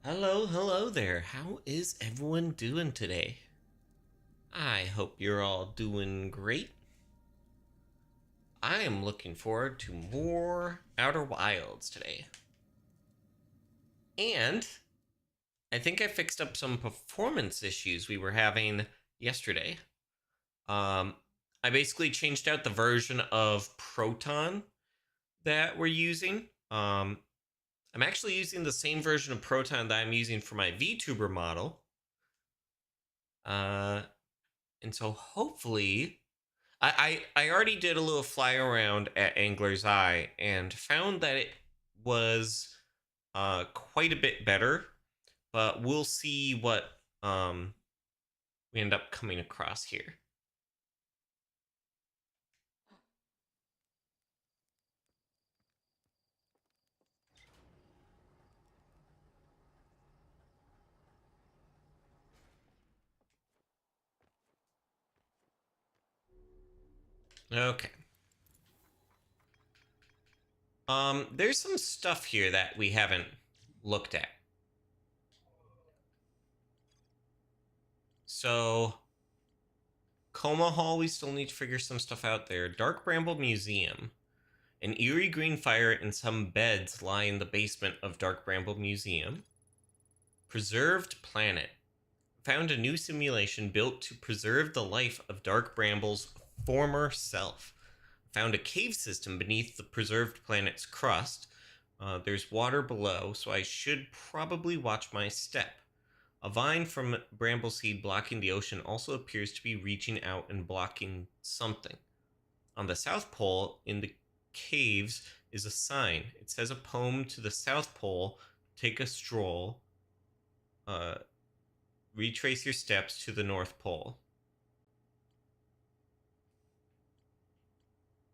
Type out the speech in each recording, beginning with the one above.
Hello there. How is everyone doing today? I hope you're all doing great. I am looking forward to more Outer Wilds today. And I think I fixed up some performance issues we were having yesterday. Um, I basically changed out the version of Proton that we're using. I'm actually using the same version of Proton that I'm using for my VTuber model. Uh, and so hopefully I already did a little fly around at Angler's Eye and found that it was quite a bit better, but we'll see what um, we end up coming across here. Okay. There's some stuff here that we haven't looked at. So, Coma Hall, we still need to figure some stuff out there. Dark Bramble Museum. An eerie green fire and some beds lie in the basement of Dark Bramble Museum. Preserved Planet. Found a new simulation built to preserve the life of Dark Bramble's former self. Found a cave system beneath the preserved planet's crust. There's water below, so I should probably watch my step. A vine from Brambleseed blocking the ocean also appears to be reaching out and blocking something. On the South Pole, in the caves, is a sign. It says a poem to the South Pole, take a stroll, retrace your steps to the North Pole.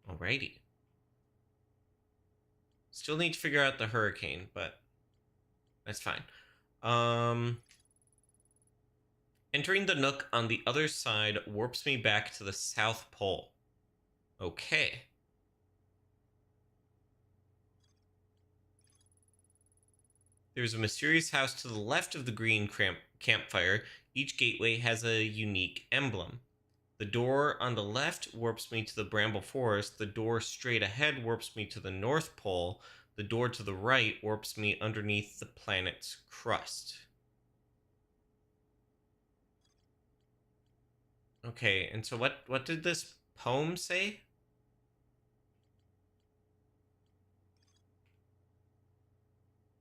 Alrighty. Still need to figure out the hurricane, but that's fine. Entering the nook on the other side warps me back to the South Pole. Okay. There's a mysterious house to the left of the green campfire. Each gateway has a unique emblem. The door on the left warps me to the Bramble Forest. The door straight ahead warps me to the North Pole. The door to the right warps me underneath the planet's crust. Okay, and so what did this poem say?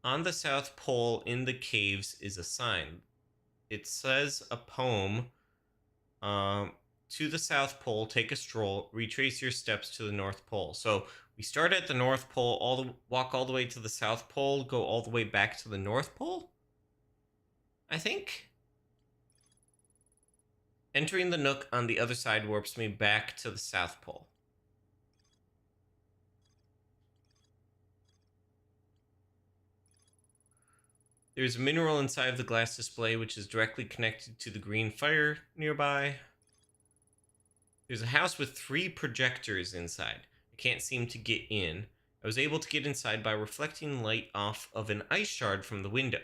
On the South Pole in the caves is a sign. It says a poem. To the South Pole, take a stroll, retrace your steps to the North Pole. So we start at the North Pole, walk all the way to the South Pole, go all the way back to the North Pole, I think. Entering the nook on the other side warps me back to the South Pole. There's a mineral inside of the glass display which is directly connected to the green fire nearby. There's a house with 3 projectors inside. I can't seem to get in. I was able to get inside by reflecting light off of an ice shard from the window.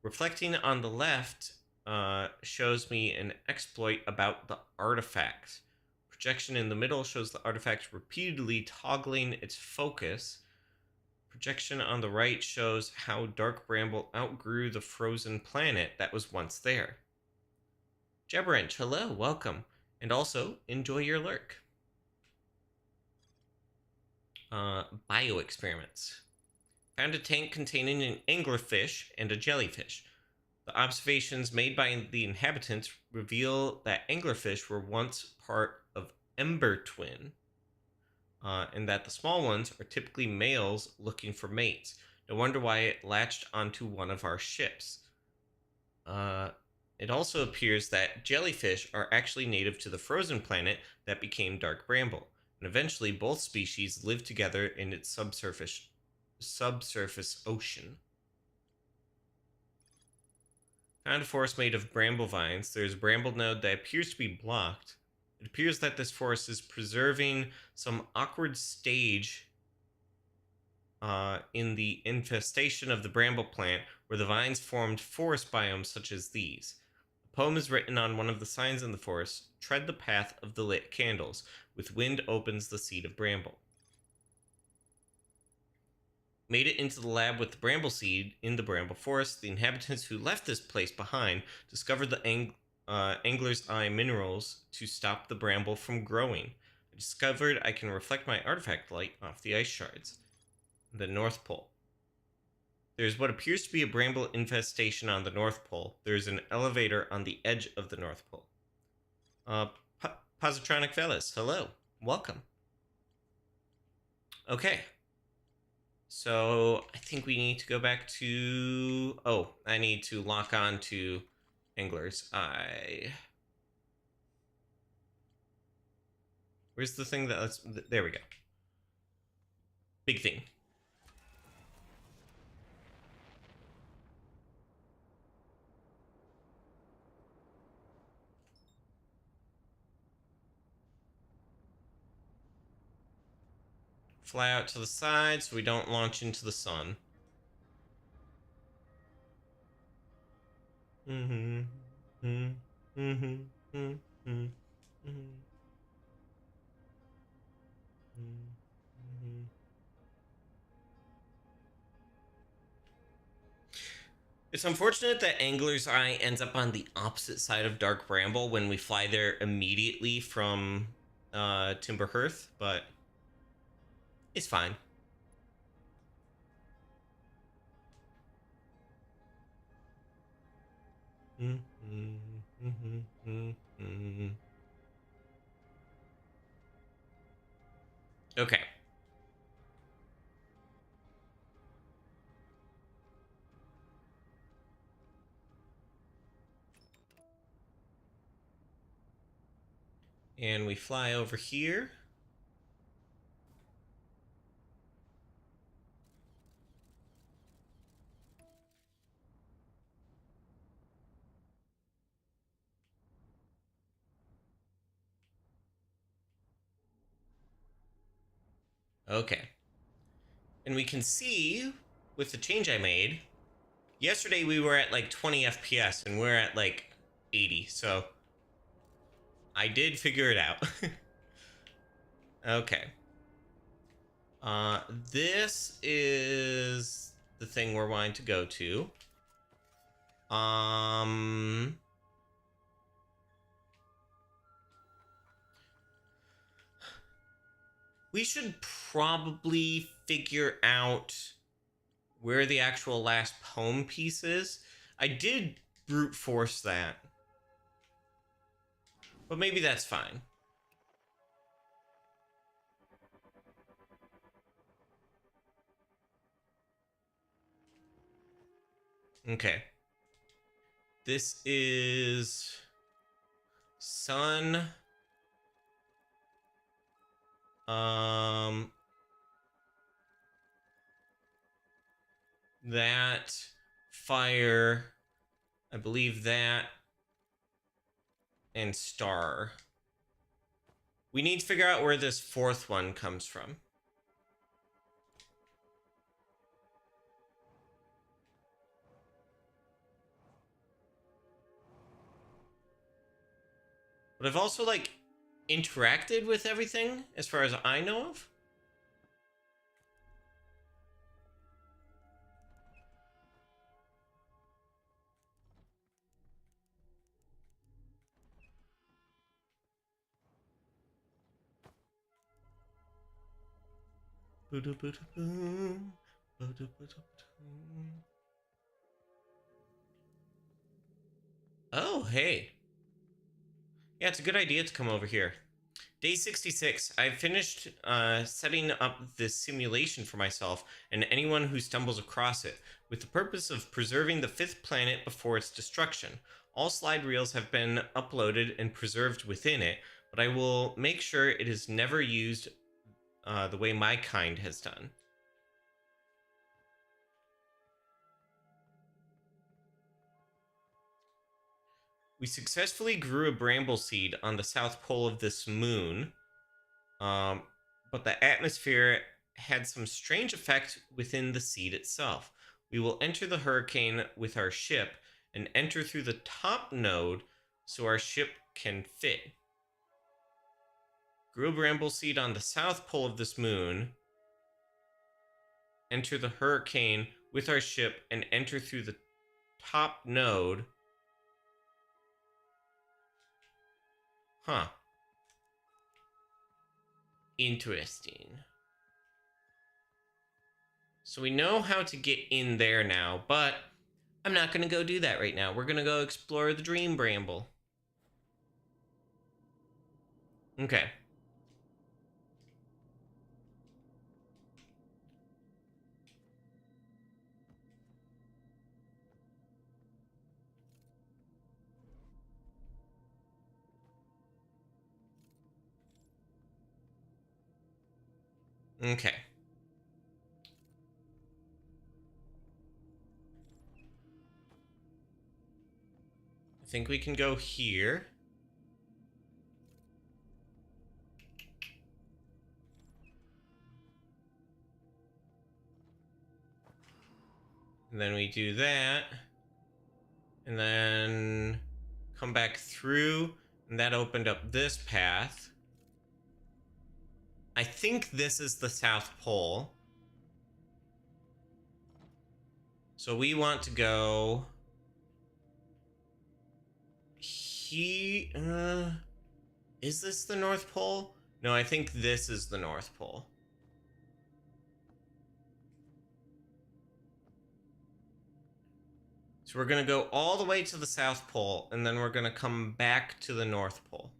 Reflecting on the left shows me an exploit about the artifact. Projection in the middle shows the artifact repeatedly toggling its focus. Projection on the right shows how Dark Bramble outgrew the frozen planet that was once there. Jabberench, hello, welcome. And also, enjoy your lurk. Bio experiments. Found a tank containing an anglerfish and a jellyfish. The observations made by the inhabitants reveal that anglerfish were once part of ember twin, and that the small ones are typically males looking for mates. No wonder why it latched onto one of our ships. It also appears that jellyfish are actually native to the frozen planet that became Dark Bramble, and eventually both species live together in its subsurface ocean. Found a forest made of bramble vines. There's a bramble node that appears to be blocked. It appears that this forest is preserving some awkward stage in the infestation of the bramble plant, where the vines formed forest biomes such as these. The poem is written on one of the signs in the forest: tread the path of the lit candles, with wind opens the seed of bramble. Made it into the lab with the bramble seed in the bramble forest. The inhabitants who left this place behind discovered the angler's eye minerals to stop the bramble from growing. I discovered I can reflect my artifact light off the ice shards. The North Pole. There's what appears to be a bramble infestation on the North Pole. There's an elevator on the edge of the North Pole. Positronic Velas, hello. Welcome. Okay. So I think we need to go back to... Oh, I need to lock on to Angler's Eye. Where's the thing that lets... There we go. Big thing. Fly out to the side so we don't launch into the sun. It's unfortunate that Angler's Eye ends up on the opposite side of Dark Bramble when we fly there immediately from Timberhearth, but it's fine. Okay. And we fly over here. Okay. And we can see, with the change I made, yesterday we were at like 20 FPS and we're at like 80, so I did figure it out. Okay. This is the thing we're wanting to go to. We should probably figure out where the actual last poem piece is. I did brute force that, but maybe that's fine. Okay. This is sun. That fire, I believe that, and star. We need to figure out where this fourth one comes from. But I've also, like, interacted with everything, as far as I know of. Oh, hey. Yeah, it's a good idea to come over here. Day 66. I've finished setting up this simulation for myself and anyone who stumbles across it, with the purpose of preserving the fifth planet before its destruction. All slide reels have been uploaded and preserved within it, but I will make sure it is never used the way my kind has done. We successfully grew a bramble seed on the south pole of this moon, but the atmosphere had some strange effect within the seed itself. We will enter the hurricane with our ship and enter through the top node so our ship can fit. Grow bramble seed on the south pole of this moon. Enter the hurricane with our ship and enter through the top node. Huh. Interesting. So we know how to get in there now, but I'm not going to go do that right now. We're going to go explore the Dream Bramble. Okay. Okay. I think we can go here. And then we do that. And then come back through. And that opened up this path. I think this is the South Pole. So we want to go... Is this the North Pole? No, I think this is the North Pole. So we're going to go all the way to the South Pole, and then we're going to come back to the North Pole.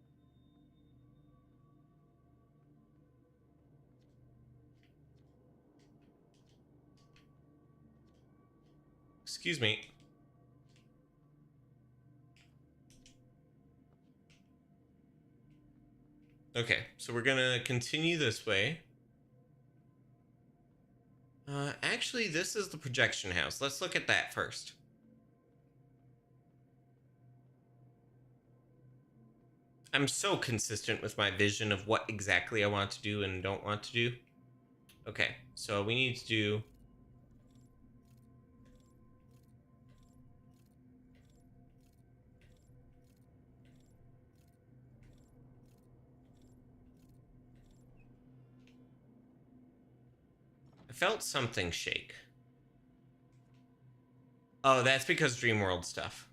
Excuse me. Okay, so we're going to continue this way. Actually, this is the projection house. Let's look at that first. I'm so consistent with my vision of what exactly I want to do and don't want to do. Okay, so we need to do... I felt something shake. Oh, that's because Dream World stuff.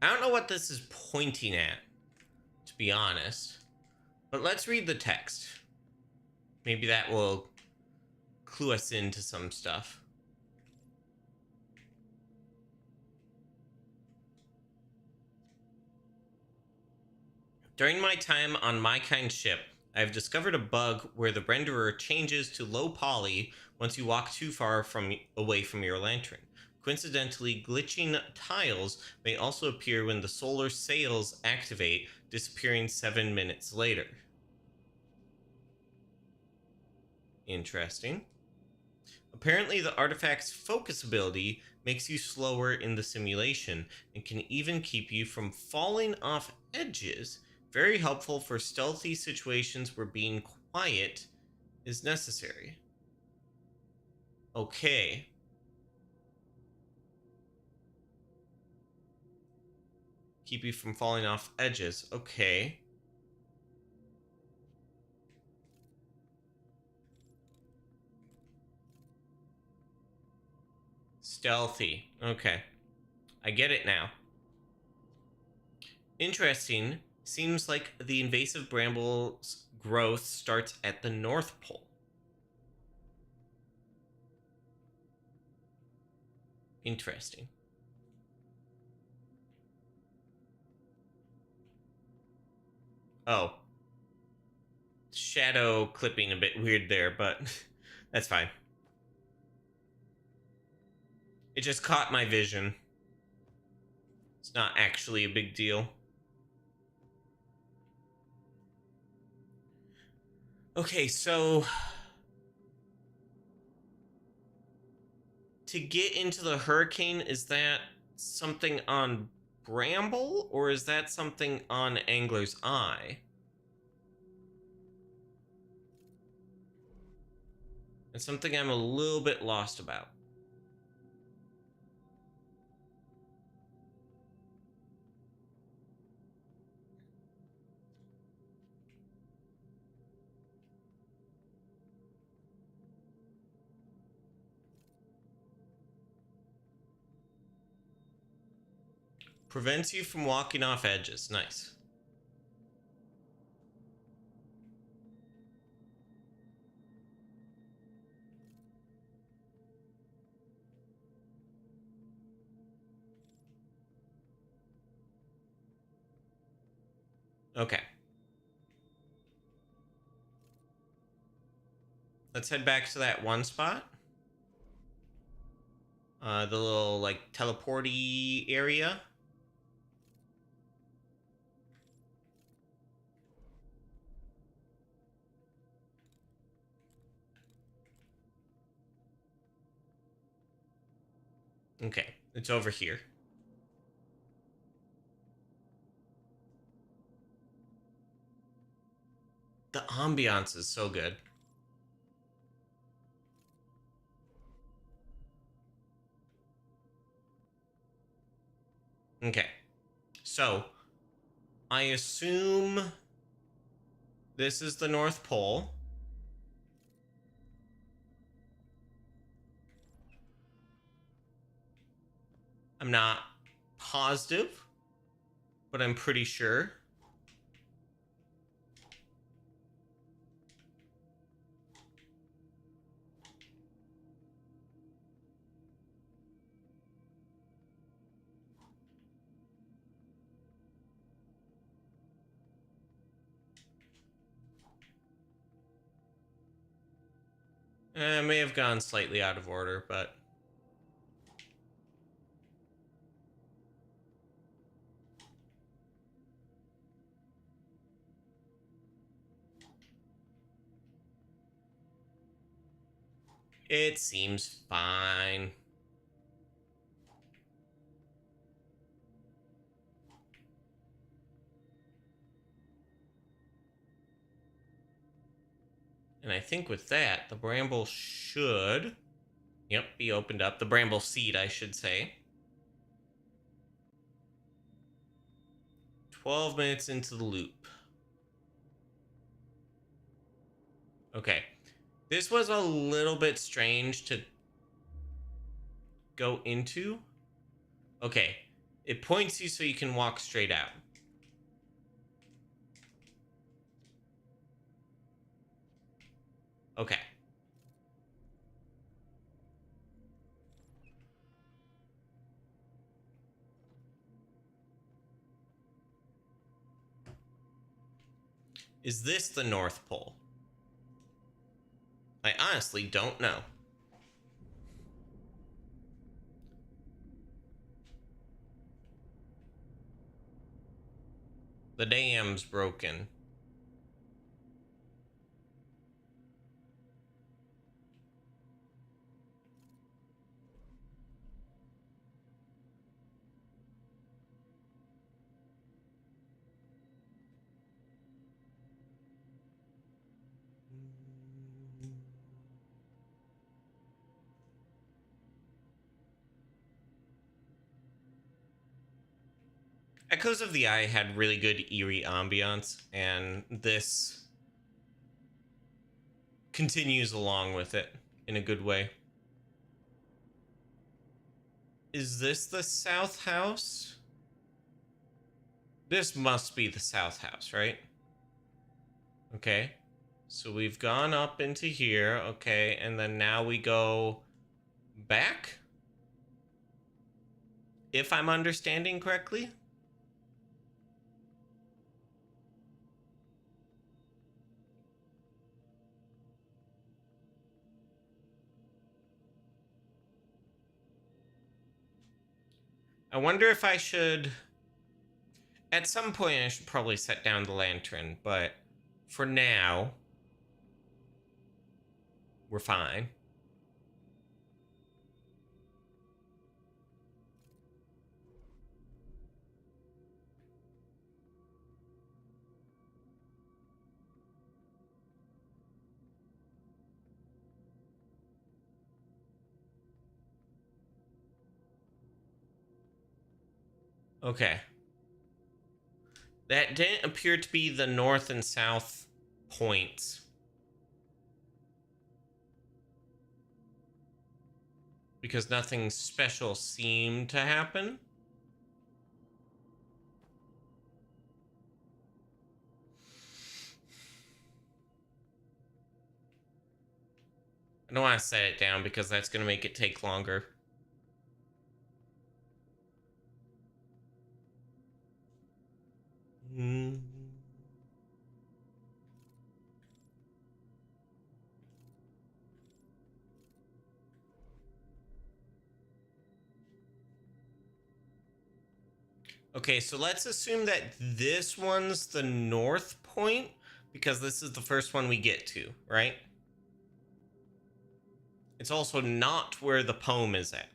I don't know what this is pointing at, to be honest. But let's read the text. Maybe that will clue us into some stuff. During my time on my kind ship, I have discovered a bug where the renderer changes to low poly once you walk too far away from your lantern. Coincidentally, glitching tiles may also appear when the solar sails activate, disappearing 7 minutes later. Interesting. Apparently, the artifact's focus ability makes you slower in the simulation and can even keep you from falling off edges. Very helpful for stealthy situations where being quiet is necessary. Okay. Keep you from falling off edges. Okay. Stealthy. Okay. I get it now. Interesting. Seems like the invasive bramble's growth starts at the North Pole. Interesting. Oh. shadow clipping a bit weird there, but that's fine. It just caught my vision. It's not actually a big deal. Okay, so to get into the hurricane, is that something on Bramble or is that something on Angler's Eye? It's something I'm a little bit lost about. Prevents you from walking off edges. Nice. Okay. Let's head back to that one spot. The little, like, teleporty area. Okay, it's over here. The ambiance is so good. Okay, so I assume this is the North Pole. I'm not positive, but I'm pretty sure. I may have gone slightly out of order, but it seems fine. And I think with that, the bramble should, yep, be opened up. The bramble seed, I should say. 12 minutes into the loop. Okay. This was a little bit strange to go into. Okay. It points you so you can walk straight out. Okay. Is this the North Pole? I honestly don't know. The dam's broken. Echoes of the Eye had really good eerie ambiance, and this continues along with it in a good way. Is this the South House? This must be the South House, right? Okay. So we've gone up into here, okay, and then now we go back? If I'm understanding correctly? I wonder if I should... At some point, I should probably set down the lantern, but for now, we're fine. Okay. That didn't appear to be the north and south points. Because nothing special seemed to happen. I don't want to set it down because that's going to make it take longer. Okay, so let's assume that this one's the north point because this is the first one we get to, right? It's also not where the poem is at.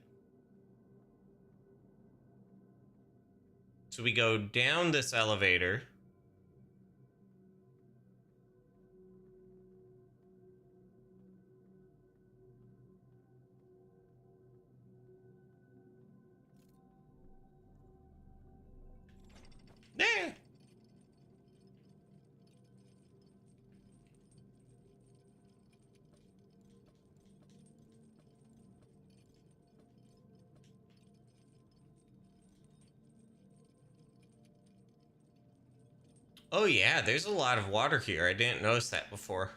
So we go down this elevator. There. Oh yeah, there's a lot of water here. I didn't notice that before.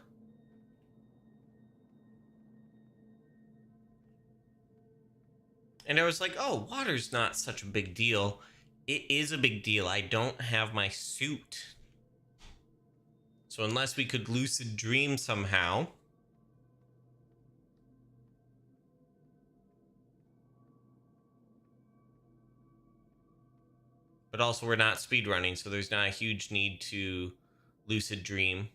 And I was like, oh, water's not such a big deal. It is a big deal. I don't have my suit. So unless we could lucid dream somehow. But also we're not speedrunning, so there's not a huge need to lucid dream.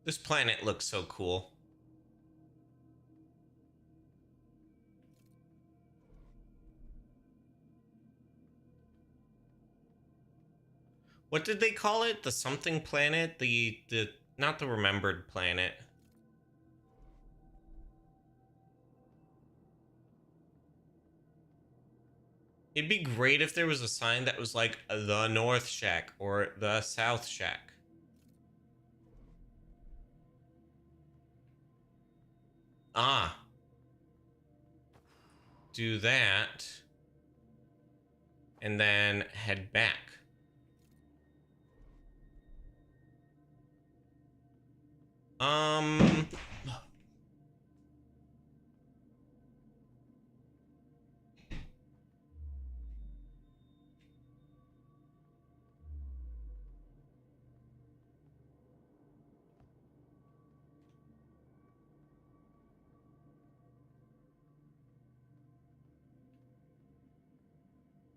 This planet looks so cool. What did they call it? The something planet? The not the remembered planet. It'd be great if there was a sign that was like the North Shack or the South Shack. Ah. Do that. And then head back.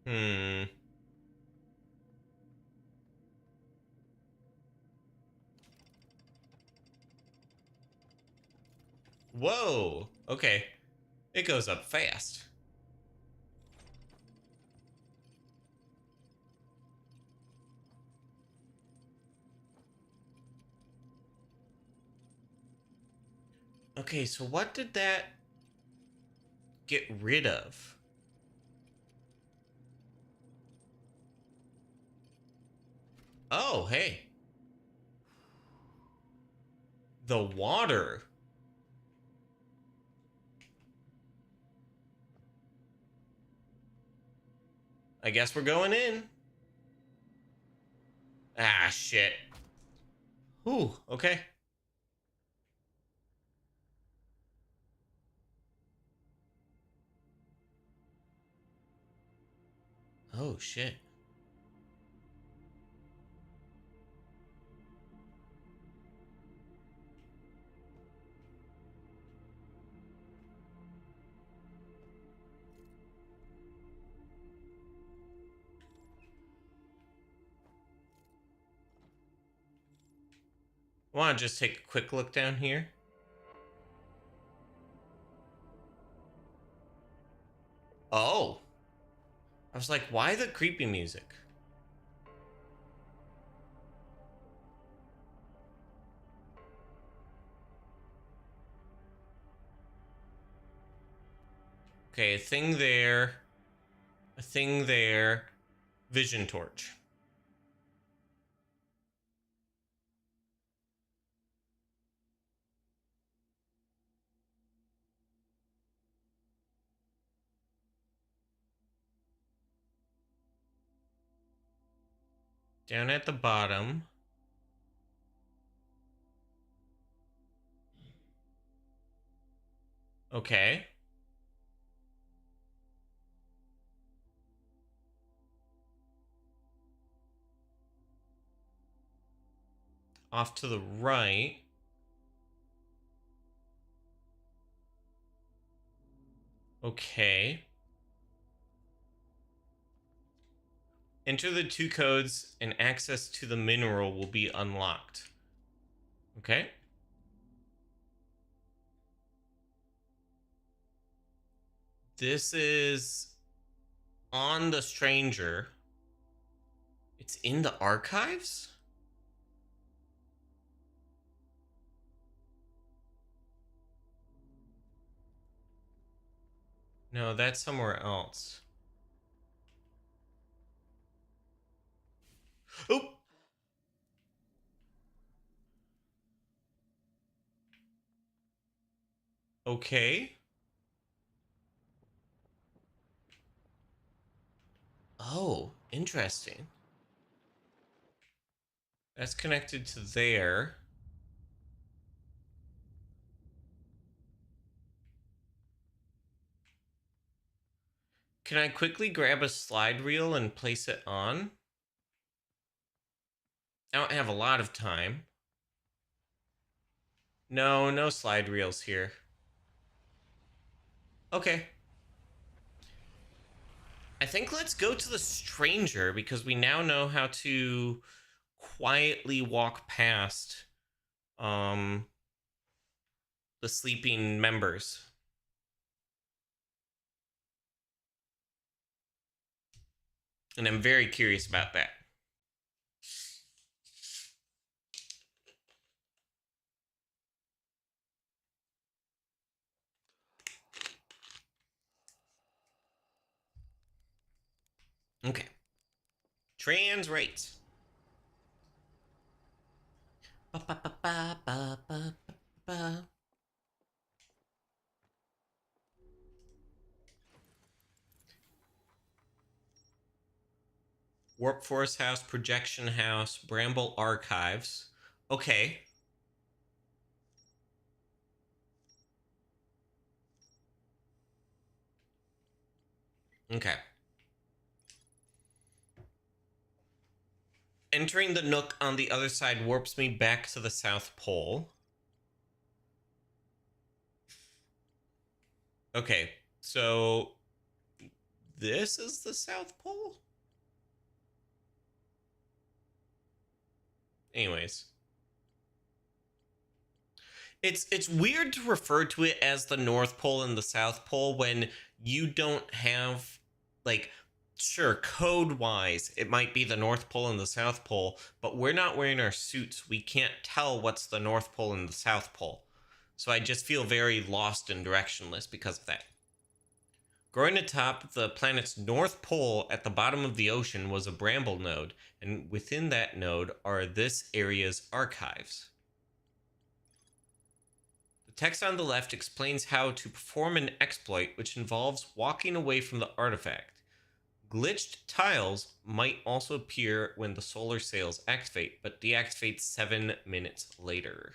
Hmm. Whoa. Okay. It goes up fast. Okay, so what did that... get rid of? Oh, hey. The water. I guess we're going in. Ah, shit. Ooh, okay. Oh, shit. Want to just take a quick look down here? Oh. I was like, why the creepy music? Okay, a thing there. A thing there. Vision torch. Down at the bottom. Okay. Off to the right. Okay. Enter the 2 codes and access to the mineral will be unlocked. Okay. This is on the stranger. It's in the archives? No, that's somewhere else. Oh! Okay. Oh, interesting. That's connected to there. Can I quickly grab a slide reel and place it on? I don't have a lot of time. No, no slide reels here. Okay. I think let's go to the stranger because we now know how to quietly walk past the sleeping members. And I'm very curious about that. Okay. Trans rates. Warp Force House, Projection House, Bramble Archives. Okay. Okay. Entering the nook on the other side warps me back to the South Pole. Okay, so this is the South Pole? Anyways. It's weird to refer to it as the North Pole and the South Pole when you don't have, like, sure, code-wise, it might be the North Pole and the South Pole, but we're not wearing our suits. We can't tell what's the North Pole and the South Pole. So I just feel very lost and directionless because of that. Growing atop the planet's north pole at the bottom of the ocean was a bramble node, and within that node are this area's archives. The text on the left explains how to perform an exploit which involves walking away from the artifact. Glitched tiles might also appear when the solar sails activate, but deactivate 7 minutes later.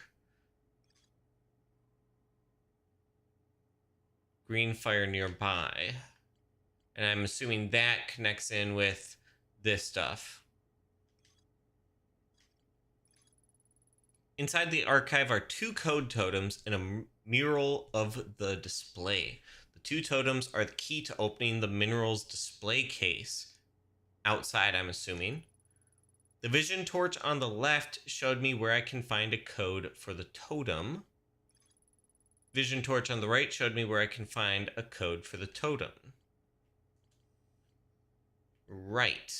Green fire nearby. And I'm assuming that connects in with this stuff. Inside the archive are 2 code totems and a mural of the display. The 2 totems are the key to opening the mineral's display case. Outside, I'm assuming. The vision torch on the left showed me where I can find a code for the totem. Vision torch on the right showed me where I can find a code for the totem. Right.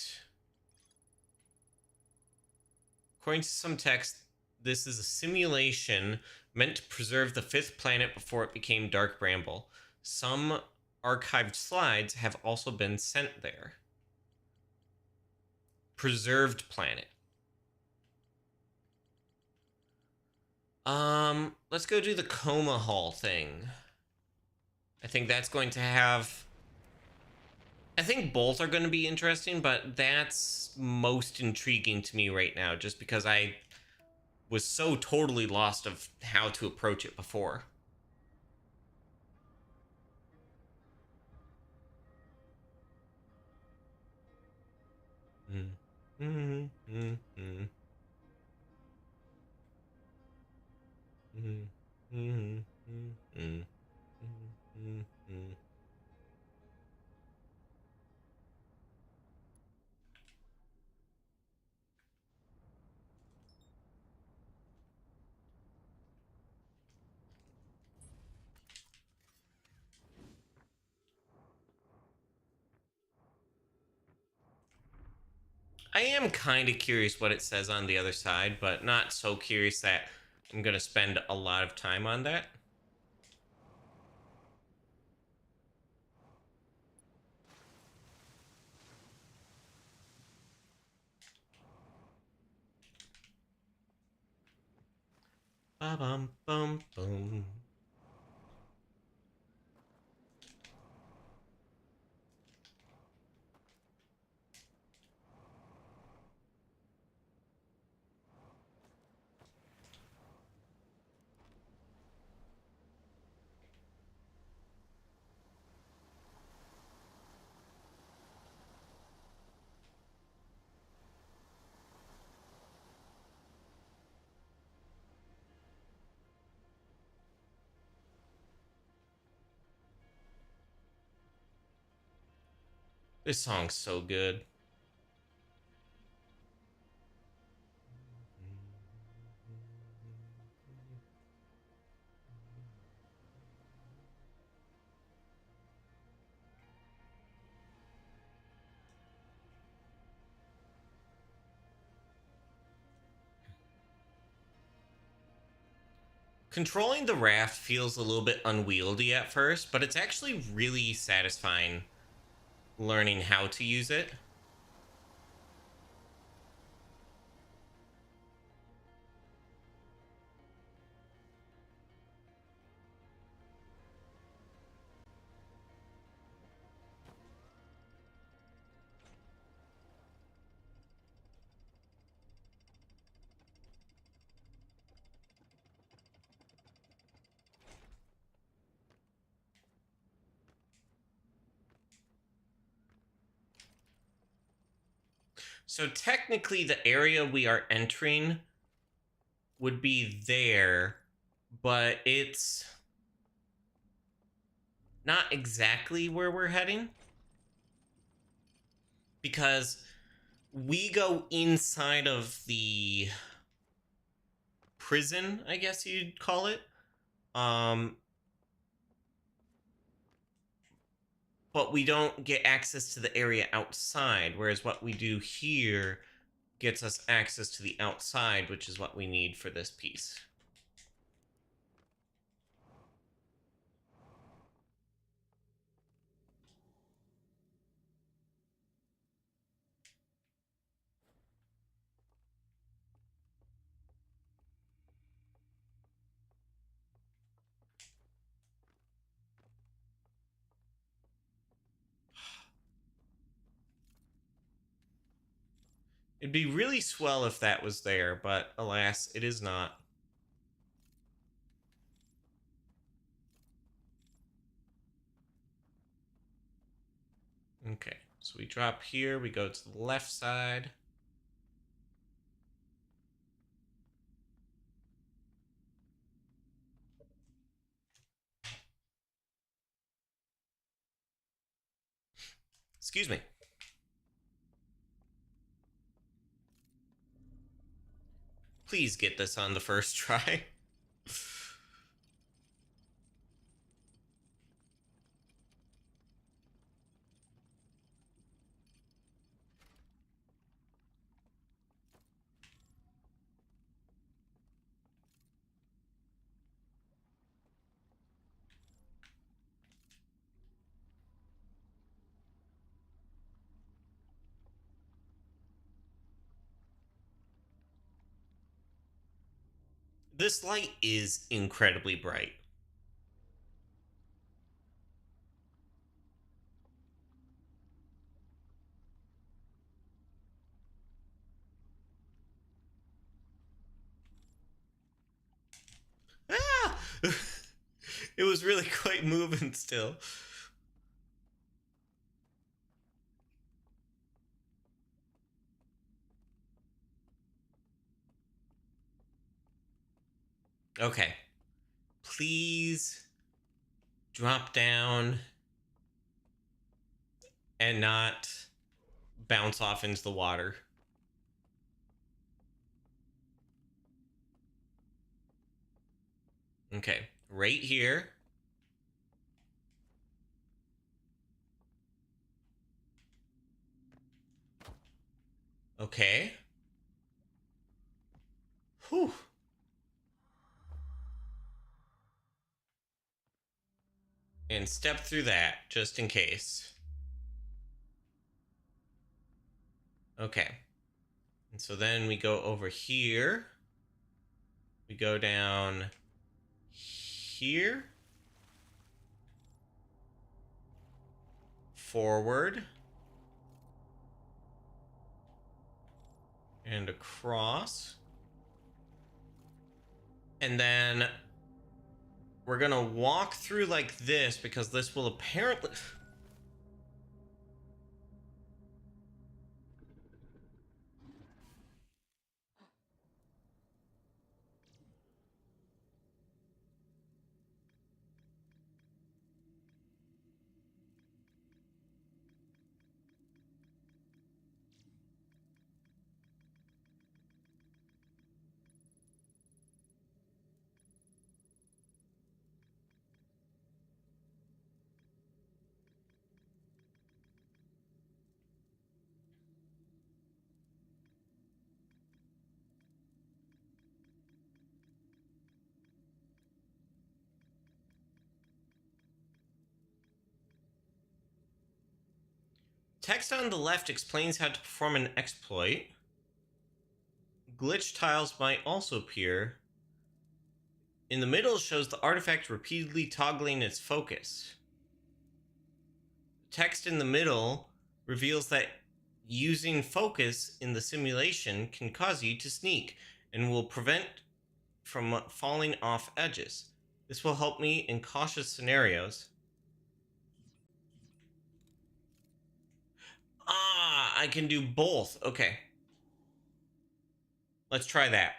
According to some text, this is a simulation meant to preserve the 5th planet before it became Dark Bramble. Some archived slides have also been sent there. Preserved planet. Let's go do the coma hall thing. I think that's going to have... I think both are going to be interesting, but that's most intriguing to me right now, just because I was so totally lost of how to approach it before. I am kind of curious what it says on the other side, but not so curious that I'm going to spend a lot of time on that. Ba-bum-bum-bum. This song's so good. Controlling the raft feels a little bit unwieldy at first, but it's actually really satisfying learning how to use it. So technically the area we are entering would be there, but it's not exactly where we're heading, because we go inside of the prison, I guess you'd call it. But we don't get access to the area outside, whereas what we do here gets us access to the outside, which is what we need for this piece. It'd be really swell if that was there, but alas, it is not. Okay, so we drop here, we go to the left side. Excuse me. Please get this on the first try. This light is incredibly bright. Ah! It was really quite moving still. Okay. Please drop down and not bounce off into the water. Okay, right here. Okay. Whew. And step through that, just in case. Okay. And so then we go over here. We go down here. Forward. And across. And then we're gonna walk through like this because this will apparently... Text on the left explains how to perform an exploit. Glitch tiles might also appear. In the middle shows the artifact repeatedly toggling its focus. Text in the middle reveals that using focus in the simulation can cause you to sneak and will prevent from falling off edges. This will help me in cautious scenarios. Ah, I can do both. Okay. Let's try that.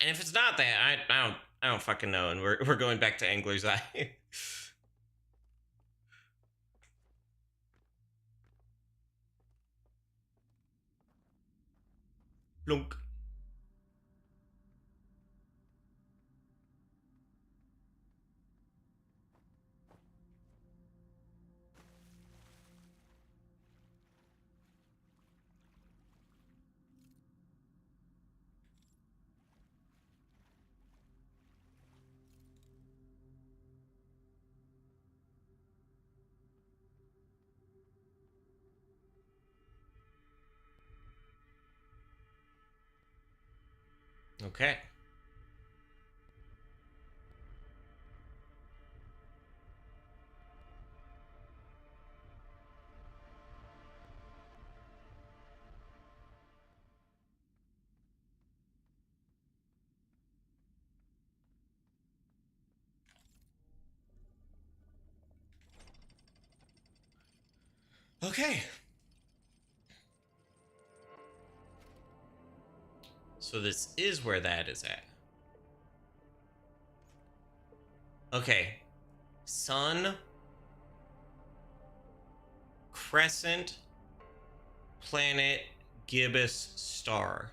And if it's not that, I don't fucking know. And we're going back to Angler's Eye. Blunk. Okay. Okay. So this is where that is at. Okay. Sun, crescent, planet, gibbous, star.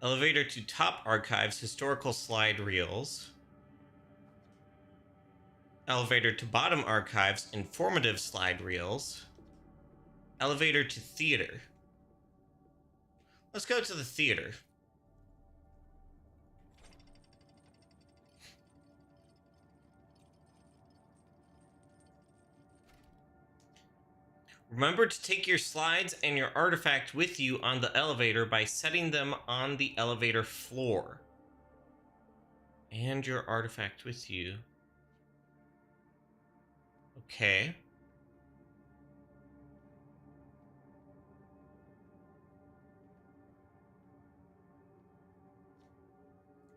Elevator to top archives, historical slide reels. Elevator to bottom archives, informative slide reels. Elevator to theater. Let's go to the theater. Remember to take your slides and your artifact with you on the elevator by setting them on the elevator floor. And your artifact with you. Okay.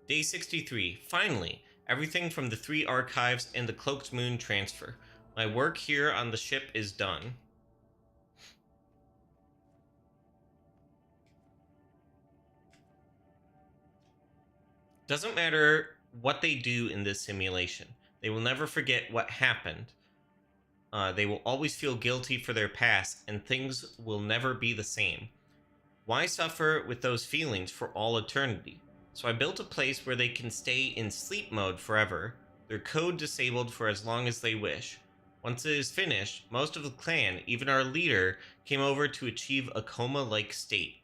Day 63. Finally, everything from the 3 archives and the Cloaked Moon transfer. My work here on the ship is done. Doesn't matter what they do in this simulation. They will never forget what happened. They will always feel guilty for their past, and things will never be the same. Why suffer with those feelings for all eternity? So I built a place where they can stay in sleep mode forever, their code disabled for as long as they wish. Once it is finished, most of the clan, even our leader, came over to achieve a coma-like state.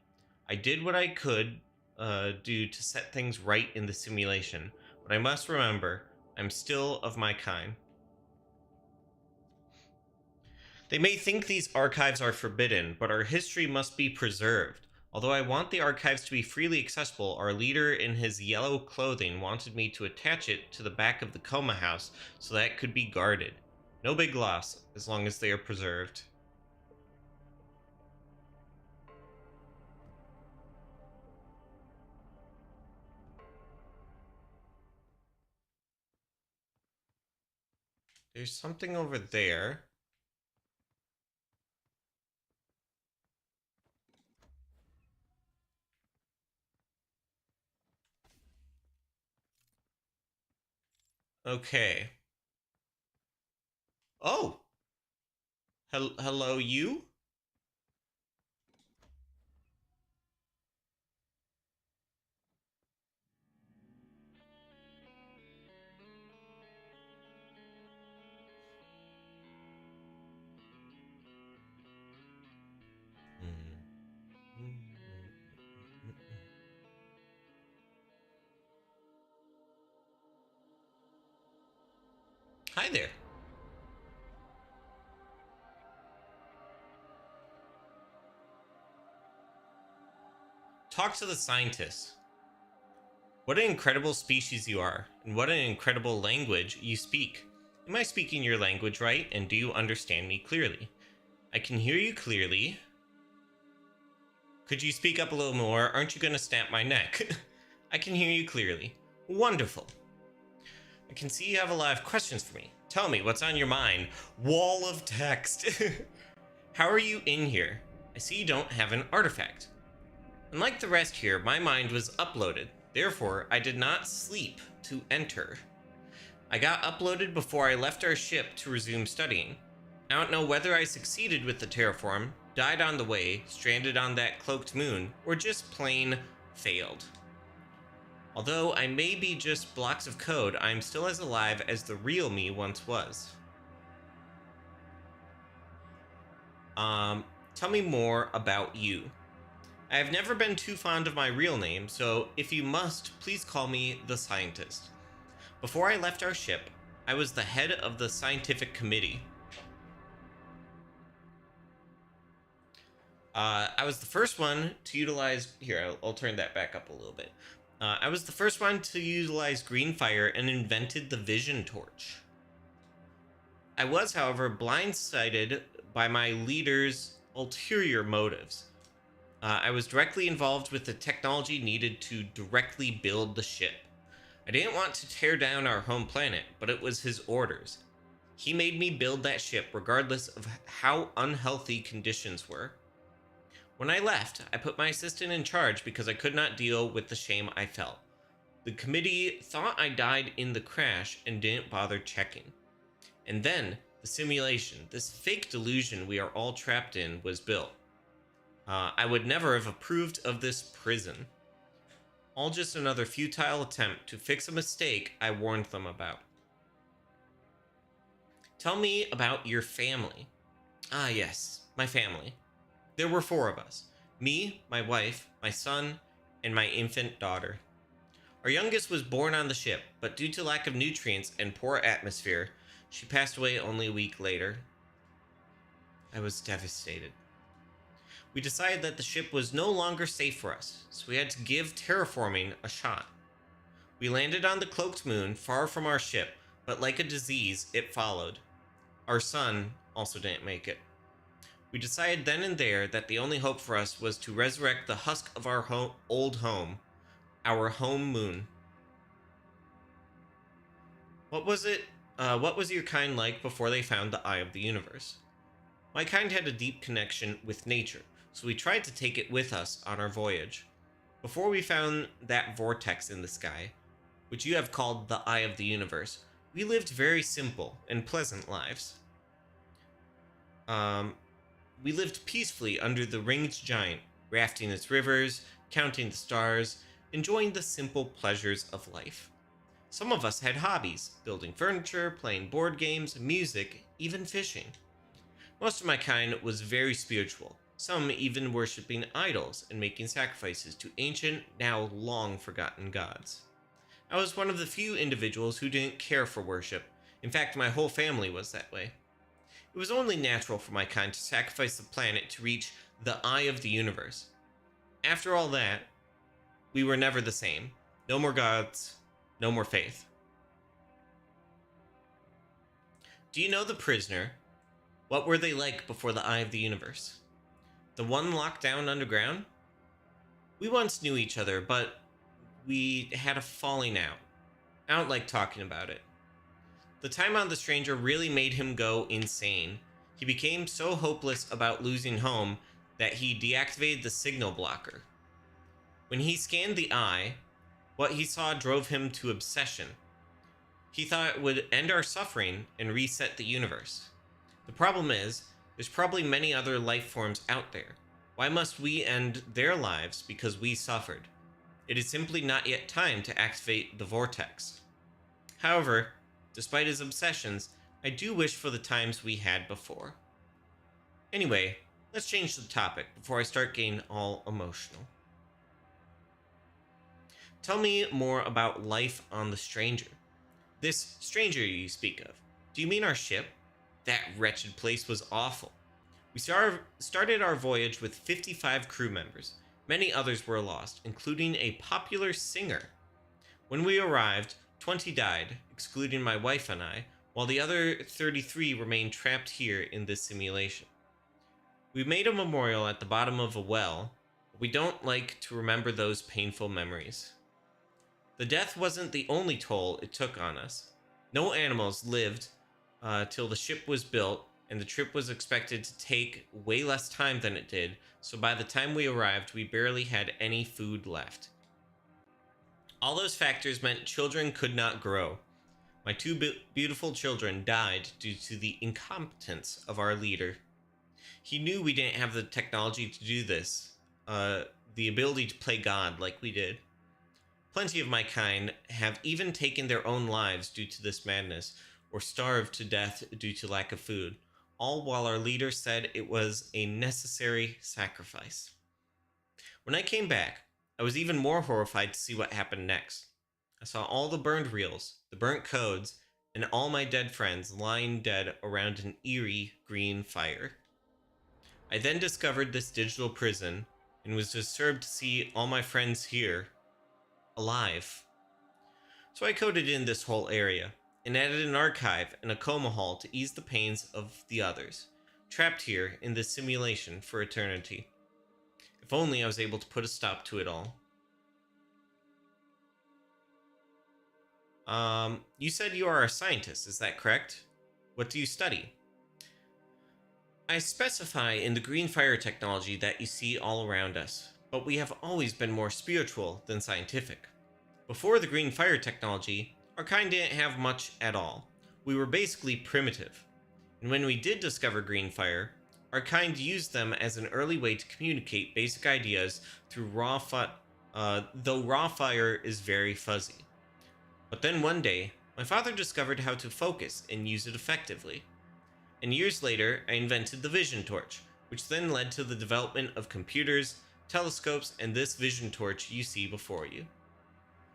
I did what I could do to set things right in the simulation, but I must remember, I'm still of my kind. They may think these archives are forbidden, but our history must be preserved. Although I want the archives to be freely accessible, our leader in his yellow clothing wanted me to attach it to the back of the coma house so that it could be guarded. No big loss, as long as they are preserved. There's something over there. Okay. Oh! Hello, you? Hi there. Talk to the scientists. What an incredible species you are, and what an incredible language you speak. Am I speaking your language right, and do you understand me clearly? I can hear you clearly. Could you speak up a little more? Aren't you going to snap my neck? I can hear you clearly. Wonderful. I can see you have a lot of questions for me. Tell me, what's on your mind? Wall of text. How are you in here? I see you don't have an artifact. Unlike the rest here, my mind was uploaded. Therefore, I did not sleep to enter. I got uploaded before I left our ship to resume studying. I don't know whether I succeeded with the terraform, died on the way, stranded on that cloaked moon, or just plain failed. Although I may be just blocks of code, I am still as alive as the real me once was. Tell me more about you. I have never been too fond of my real name, so if you must, please call me the Scientist. Before I left our ship, I was the head of the scientific committee. I was the first one to utilize... Here, I'll turn that back up a little bit. I was the first one to utilize green fire and invented the vision torch. I was, however, blindsided by my leader's ulterior motives. I was directly involved with the technology needed to directly build the ship. I didn't want to tear down our home planet, but it was his orders. He made me build that ship regardless of how unhealthy conditions were. When I left, I put my assistant in charge because I could not deal with the shame I felt. The committee thought I died in the crash and didn't bother checking. And then, the simulation, this fake delusion we are all trapped in, was built. I would never have approved of this prison. All just another futile attempt to fix a mistake I warned them about. Tell me about your family. Ah, yes, my family. There were 4 of us. Me, my wife, my son, and my infant daughter. Our youngest was born on the ship, but due to lack of nutrients and poor atmosphere, she passed away only a week later. I was devastated. We decided that the ship was no longer safe for us, so we had to give terraforming a shot. We landed on the cloaked moon, far from our ship, but like a disease, it followed. Our son also didn't make it. We decided then and there that the only hope for us was to resurrect the husk of our old home, our home moon. What was your kind like before they found the eye of the universe? My kind had a deep connection with nature, so we tried to take it with us on our voyage. Before we found that vortex in the sky, which you have called the eye of the universe, we lived very simple and pleasant lives. We lived peacefully under the ringed giant, rafting its rivers, counting the stars, enjoying the simple pleasures of life. Some of us had hobbies, building furniture, playing board games, music, even fishing. Most of my kind was very spiritual, some even worshipping idols and making sacrifices to ancient, now long forgotten gods. I was one of the few individuals who didn't care for worship. In fact, my whole family was that way. It was only natural for my kind to sacrifice the planet to reach the eye of the universe. After all that, we were never the same. No more gods, no more faith. Do you know the prisoner? What were they like before the eye of the universe? The one locked down underground? We once knew each other, but we had a falling out. I don't like talking about it. The time on the stranger really made him go insane. He became so hopeless about losing home that he deactivated the signal blocker. When he scanned the eye, what he saw drove him to obsession. He thought it would end our suffering and reset the universe. The problem is, there's probably many other life forms out there. Why must we end their lives because we suffered? It is simply not yet time to activate the vortex. However, despite his obsessions, I do wish for the times we had before. Anyway, let's change the topic before I start getting all emotional. Tell me more about life on the stranger. This stranger you speak of, do you mean our ship? That wretched place was awful. We started our voyage with 55 crew members. Many others were lost, including a popular singer. When we arrived, 20 died, excluding my wife and I, while the other 33 remained trapped here in this simulation. We made a memorial at the bottom of a well, but we don't like to remember those painful memories. The death wasn't the only toll it took on us. No animals lived till the ship was built, and the trip was expected to take way less time than it did, so by the time we arrived, we barely had any food left. All those factors meant children could not grow. My 2 beautiful children died due to the incompetence of our leader. He knew we didn't have the technology to do this, the ability to play God like we did. Plenty of my kind have even taken their own lives due to this madness, or starved to death due to lack of food, all while our leader said it was a necessary sacrifice. When I came back, I was even more horrified to see what happened next. I saw all the burned reels, the burnt codes, and all my dead friends lying dead around an eerie green fire. I then discovered this digital prison and was disturbed to see all my friends here, alive. So I coded in this whole area and added an archive and a coma hall to ease the pains of the others, trapped here in this simulation for eternity. If only I was able to put a stop to it all. You said you are a scientist, is that correct? What do you study? I specify in the green fire technology that you see all around us, but we have always been more spiritual than scientific. Before the green fire technology, our kind didn't have much at all. We were basically primitive. And when we did discover green fire, our kind used them as an early way to communicate basic ideas through though raw fire is very fuzzy. But then one day, my father discovered how to focus and use it effectively. And years later, I invented the vision torch, which then led to the development of computers, telescopes, and this vision torch you see before you.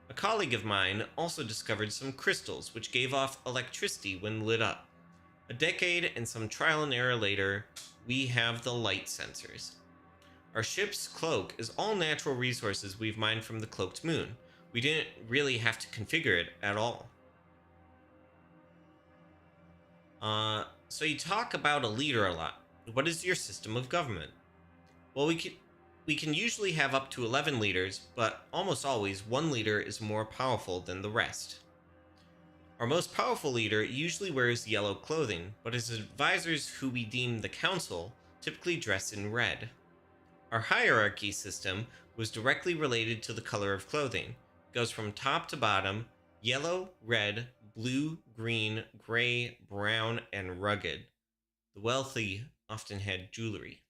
A colleague of mine also discovered some crystals which gave off electricity when lit up. A decade and some trial and error later, we have the light sensors. Our ship's cloak is all natural resources we've mined from the cloaked moon. We didn't really have to configure it at all. So you talk about a leader a lot. What is your system of government? Well, we can usually have up to 11 leaders, but almost always one leader is more powerful than the rest. Our most powerful leader usually wears yellow clothing, but his advisors, who we deem the council, typically dress in red. Our hierarchy system was directly related to the color of clothing. It goes from top to bottom: yellow, red, blue, green, gray, brown, and rugged. The wealthy often had jewelry.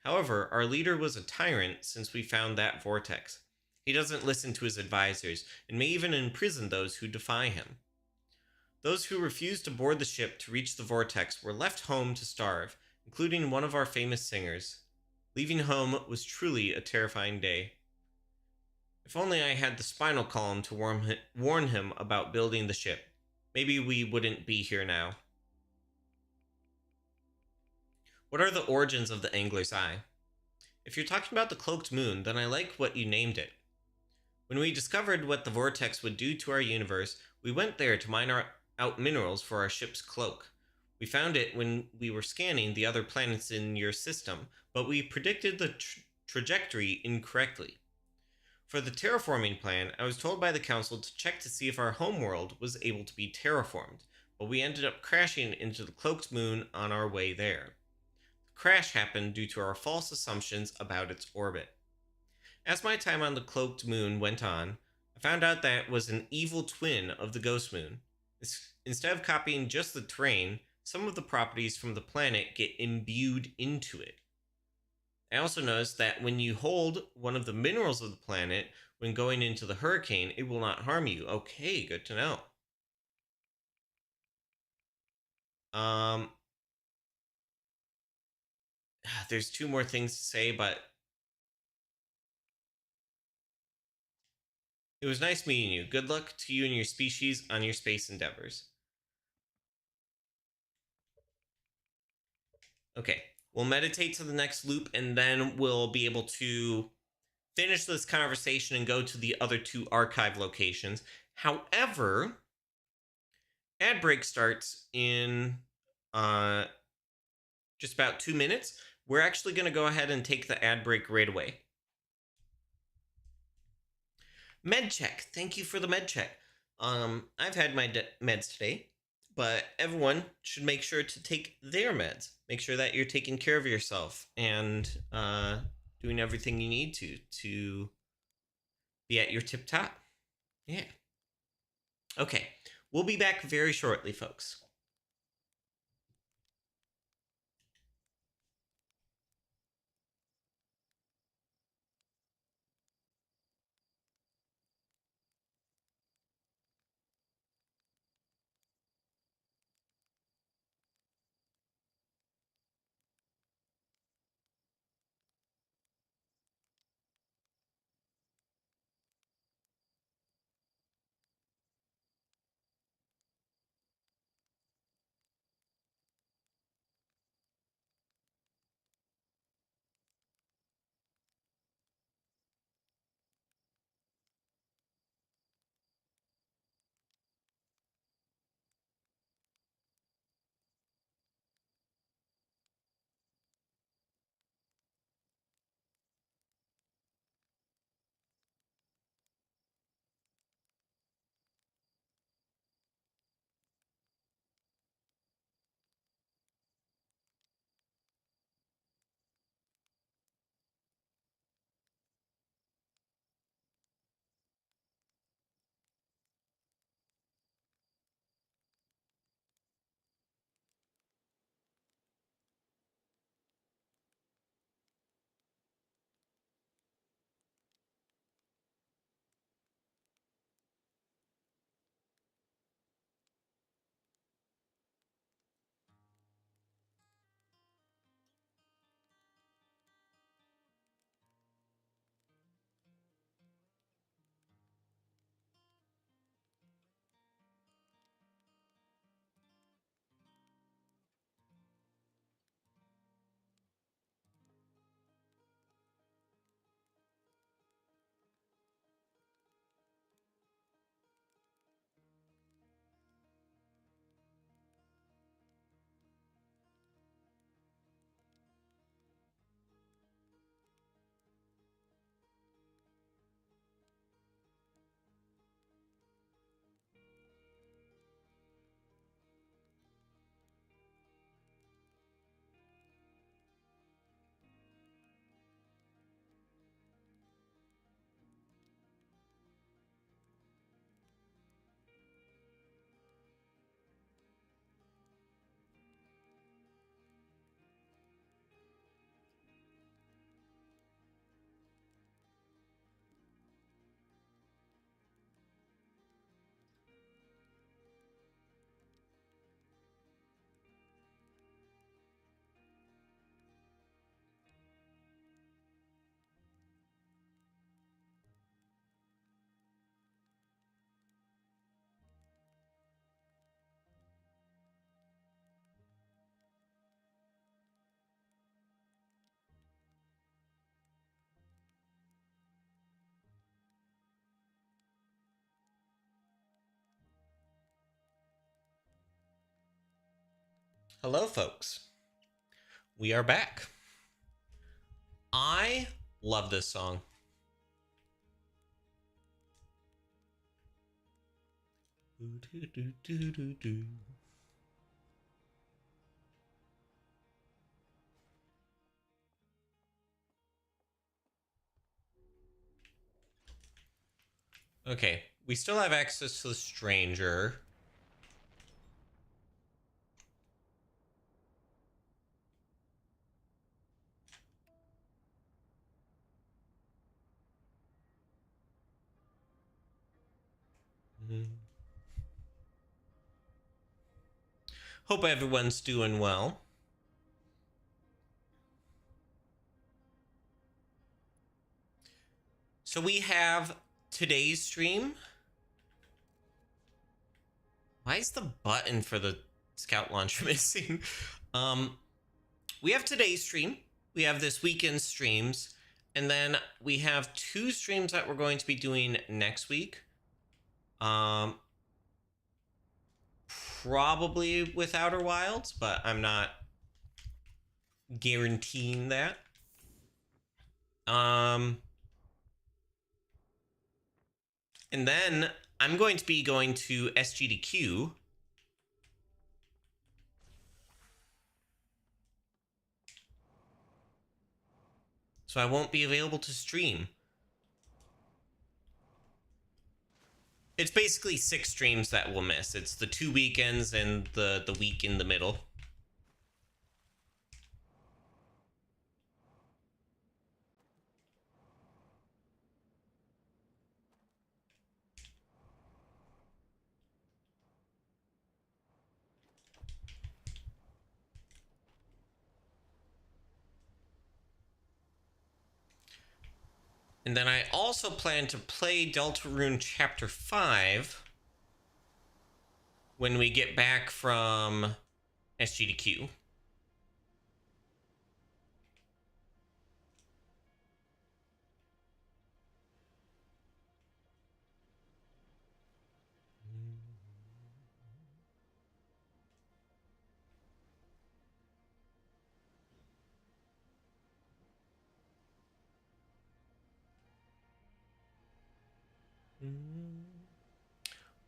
However, our leader was a tyrant since we found that vortex. He doesn't listen to his advisors and may even imprison those who defy him. Those who refused to board the ship to reach the vortex were left home to starve, including one of our famous singers. Leaving home was truly a terrifying day. If only I had the spinal column to warn him about building the ship. Maybe we wouldn't be here now. What are the origins of the Angler's Eye? If you're talking about the cloaked moon, then I like what you named it. When we discovered what the vortex would do to our universe, we went there to mine out minerals for our ship's cloak. We found it when we were scanning the other planets in your system, but we predicted the trajectory incorrectly. For the terraforming plan, I was told by the council to check to see if our homeworld was able to be terraformed, but we ended up crashing into the cloaked moon on our way there. The crash happened due to our false assumptions about its orbit. As my time on the cloaked moon went on, I found out that it was an evil twin of the ghost moon. Instead of copying just the terrain, some of the properties from the planet get imbued into it. I also noticed that when you hold one of the minerals of the planet when going into the hurricane, it will not harm you. Okay, good to know. Um, there's two more things to say, but it was nice meeting you. Good luck to you and your species on your space endeavors. Okay, we'll meditate to the next loop, and then we'll be able to finish this conversation and go to the other two archive locations. However, ad break starts in just about 2 minutes. We're actually going to go ahead and take the ad break right away. Med check. Thank you for the med check. I've had my meds today, but everyone should make sure to take their meds. Make sure that you're taking care of yourself and doing everything you need to be at your tip top. Yeah. Okay. We'll be back very shortly, folks. Hello, folks. We are back. I love this song. Okay, we still have access to the stranger. Hope everyone's doing well. So we have today's stream. Why is the button for the scout launcher missing? We have today's stream. We have this weekend's streams. And then we have 2 streams that we're going to be doing next week. Probably with Outer Wilds, but I'm not guaranteeing that. And then I'm going to be going to SGDQ. So I won't be available to stream. It's basically 6 streams that we'll miss. It's the 2 weekends and the week in the middle. And then I also plan to play Deltarune Chapter 5 when we get back from SGDQ.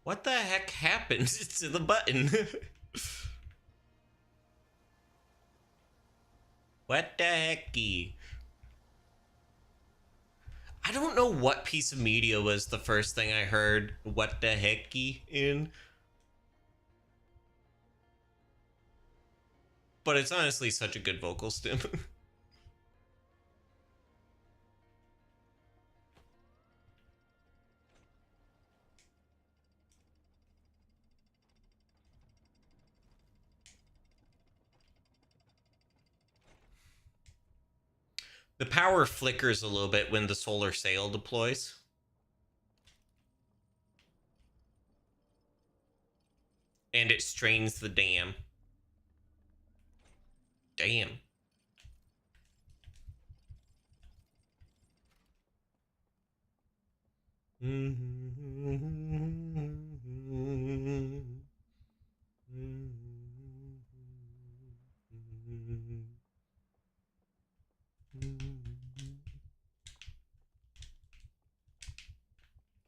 What the heck happened to the button? What the hecky? I don't know what piece of media was the first thing I heard what the hecky in. But it's honestly such a good vocal stim. The power flickers a little bit when the solar sail deploys. And it strains the dam. Damn.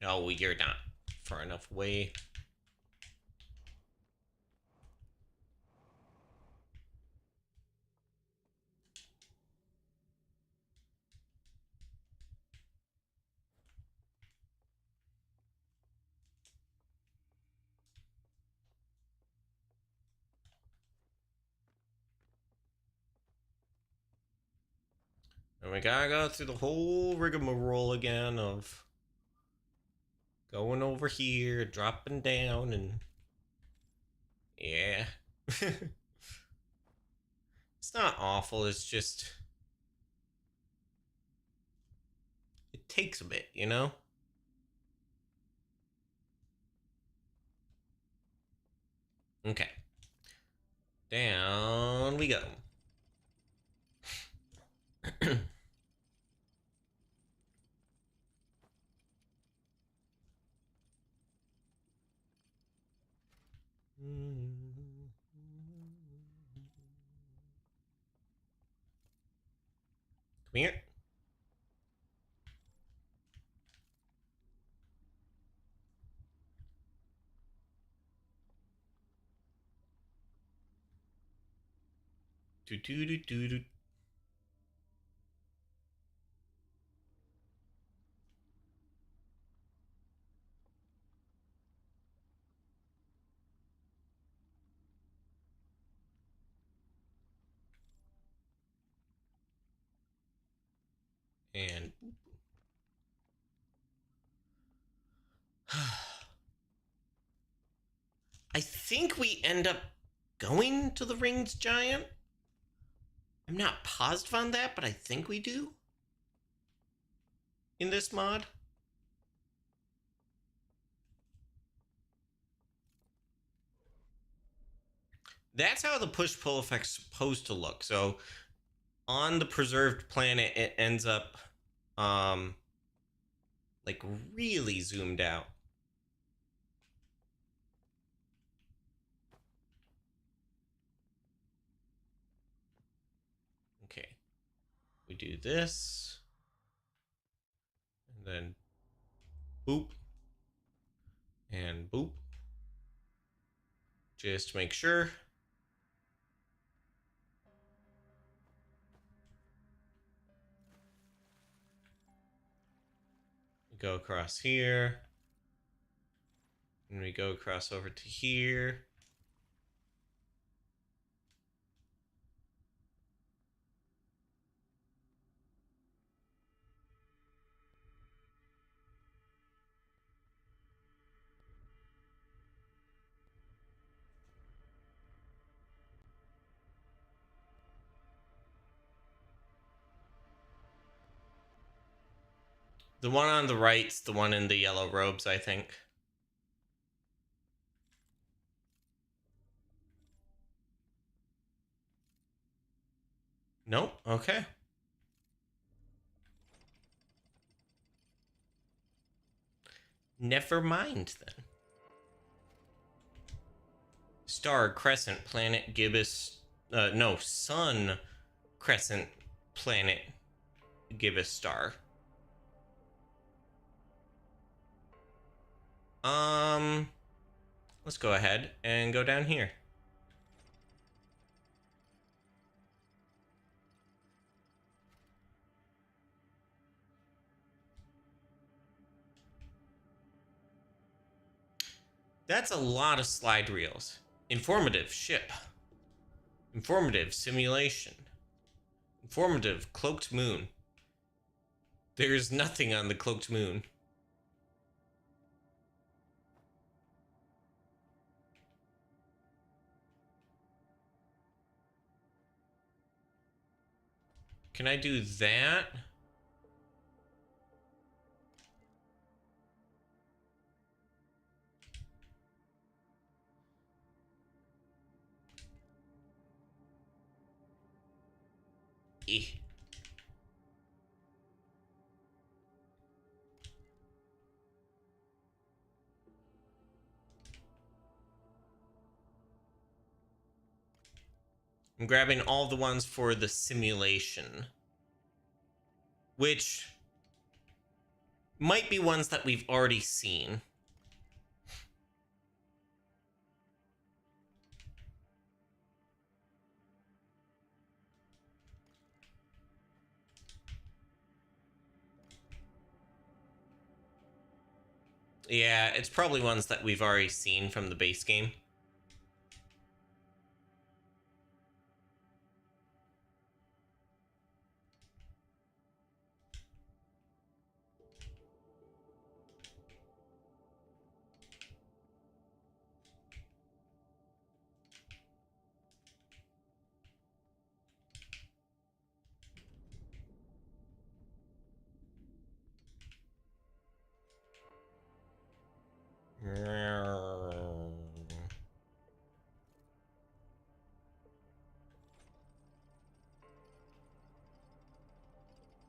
Oh, you're not far enough away. And we gotta go through the whole rigmarole again of going over here, dropping down, and yeah. It's not awful, it's just it takes a bit, you know? Okay. Down we go. here. Do do do do do. And I think we end up going to the ringed giant. I'm not positive on that, but I think we do in this mod. That's how the push-pull effect's supposed to look. So on the preserved planet, it ends up like really zoomed out. Okay, we do this, and then boop, and boop, just to make sure. We go across here, and we go across over to here. The one on the right's the one in the yellow robes, I think. Nope. Okay. Never mind then. Star, crescent, planet, gibbous. No, sun, crescent, planet, gibbous star. Let's go ahead and go down here. That's a lot of slide reels. Informative ship. Informative simulation. Informative cloaked moon. There's nothing on the cloaked moon. Can I do that? Eh. I'm grabbing all the ones for the simulation, which might be ones that we've already seen. Yeah, it's probably ones that we've already seen from the base game.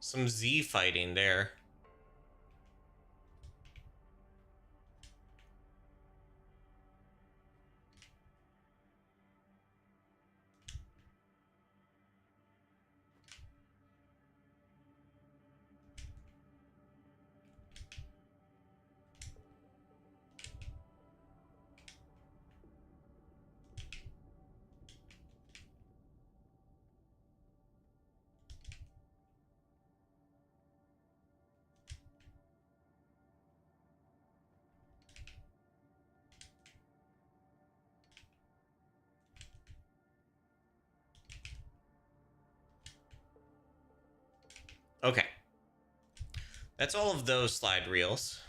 Some Z fighting there. That's all of those slide reels.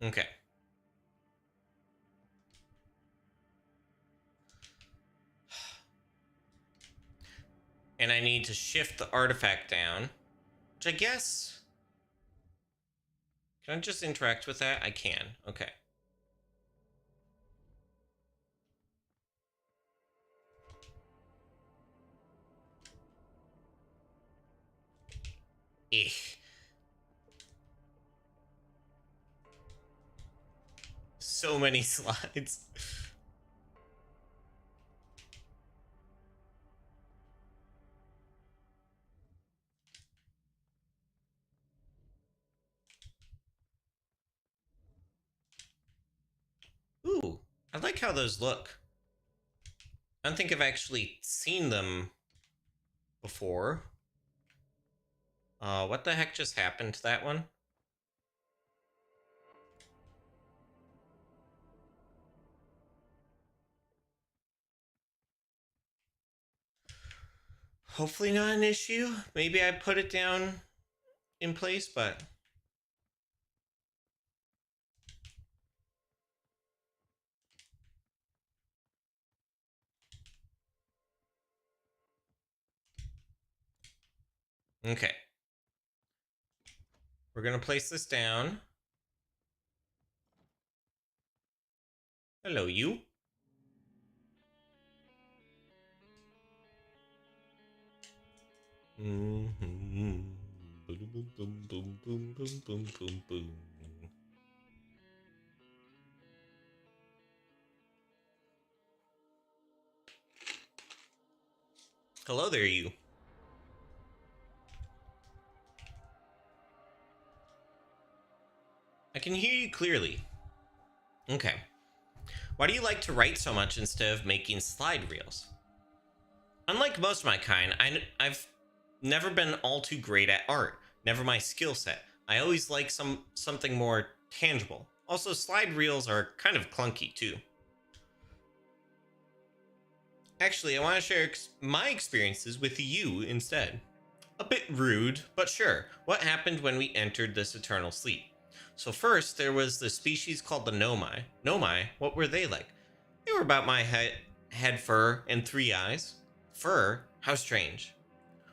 Okay. And I need to shift the artifact down, which I guess... Can I just interact with that? I can. Okay. So many slides. Ooh, I like how those look. I don't think I've actually seen them before. What the heck just happened to that one? Hopefully not an issue. Maybe I put it down in place, but... Okay. We're gonna place this down. Hello, you. Hello there, you. I can hear you clearly. Okay. Why do you like to write so much instead of making slide reels? Unlike most of my kind, I've never been all too great at art. Never my skill set. I always like something more tangible. Also, slide reels are kind of clunky too. Actually, I want to share my experiences with you instead. A bit rude, but sure. What happened when we entered this eternal sleep? So first, there was the species called the Nomai. Nomai, what were they like? They were about my head fur and 3 eyes. Fur? How strange.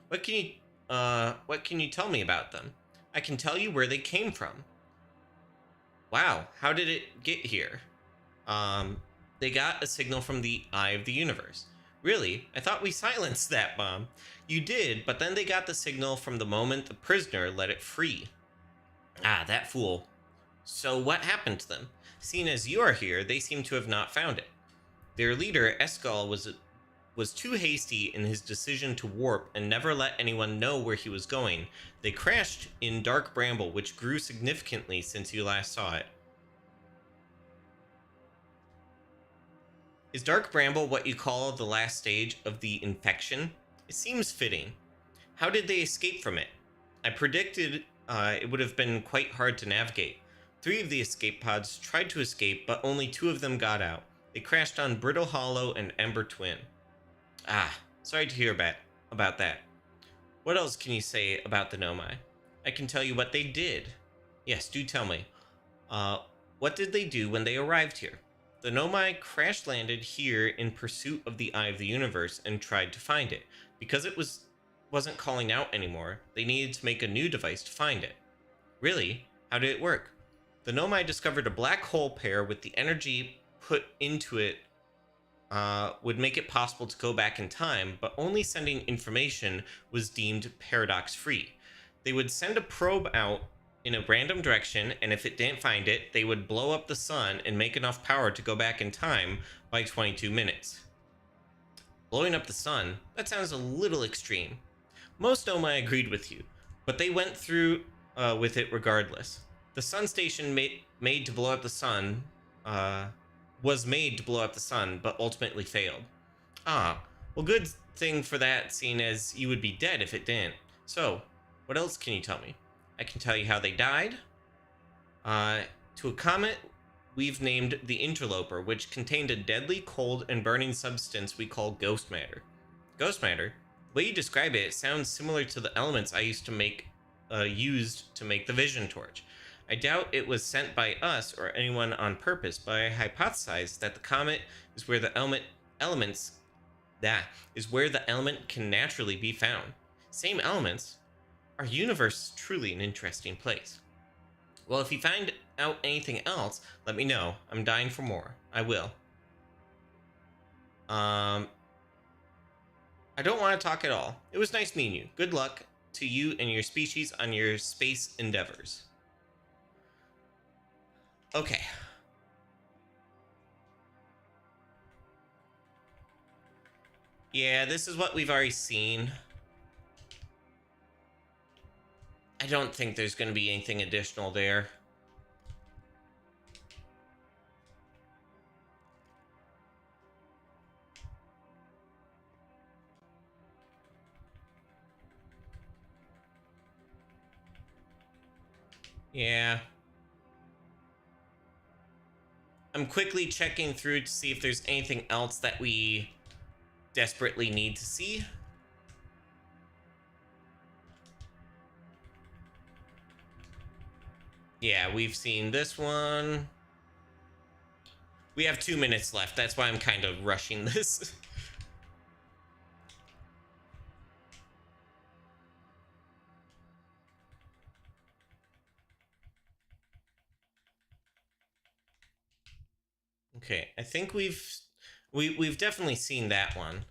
What can you tell me about them? I can tell you where they came from. Wow, how did it get here? They got a signal from the Eye of the Universe. Really? I thought we silenced that bomb. You did, but then they got the signal from the moment the prisoner let it free. Ah, that fool. So what happened to them? Seeing as you are here, they seem to have not found it. Their leader, Eskal, was too hasty in his decision to warp and never let anyone know where he was going. They crashed in Dark Bramble, which grew significantly since you last saw it. Is Dark Bramble what you call the last stage of the infection? It seems fitting. How did they escape from it? I predicted it would have been quite hard to navigate. 3 of the escape pods tried to escape, but only 2 of them got out. They crashed on Brittle Hollow and Ember Twin. Ah, sorry to hear about that. What else can you say about the Nomai? I can tell you what they did. Yes, do tell me. What did they do when they arrived here? The Nomai crash landed here in pursuit of the Eye of the Universe and tried to find it. Because it wasn't calling out anymore, they needed to make a new device to find it. Really? How did it work? The Nomai discovered a black hole pair with the energy put into it would make it possible to go back in time, but only sending information was deemed paradox-free. They would send a probe out in a random direction, and if it didn't find it, they would blow up the sun and make enough power to go back in time by 22 minutes. Blowing up the sun? That sounds a little extreme. Most Nomai agreed with you. But they went through with it regardless. The sun station made to blow up the sun was made to blow up the sun, but ultimately failed. Ah, well, good thing for that, seeing as you would be dead if it didn't. So, what else can you tell me? I can tell you how they died. To a comet we've named the Interloper, which contained a deadly, cold, and burning substance we call ghost matter. Ghost matter? The way you describe it, it sounds similar to the elements I used to make, used to make the vision torch. I doubt it was sent by us or anyone on purpose, but I hypothesize that the comet is where the elements that is where the element can naturally be found. Same elements. Our universe is truly an interesting place. Well, if you find out anything else, let me know. I'm dying for more. I will. I don't want to talk at all. It was nice meeting you. Good luck to you and your species on your space endeavors. Okay. Yeah, this is what we've already seen. I don't think there's going to be anything additional there. Yeah. I'm quickly checking through to see if there's anything else that we desperately need to see. Yeah, we've seen this one. We have 2 minutes left. That's why I'm kind of rushing this. Okay, I think we've definitely seen that one.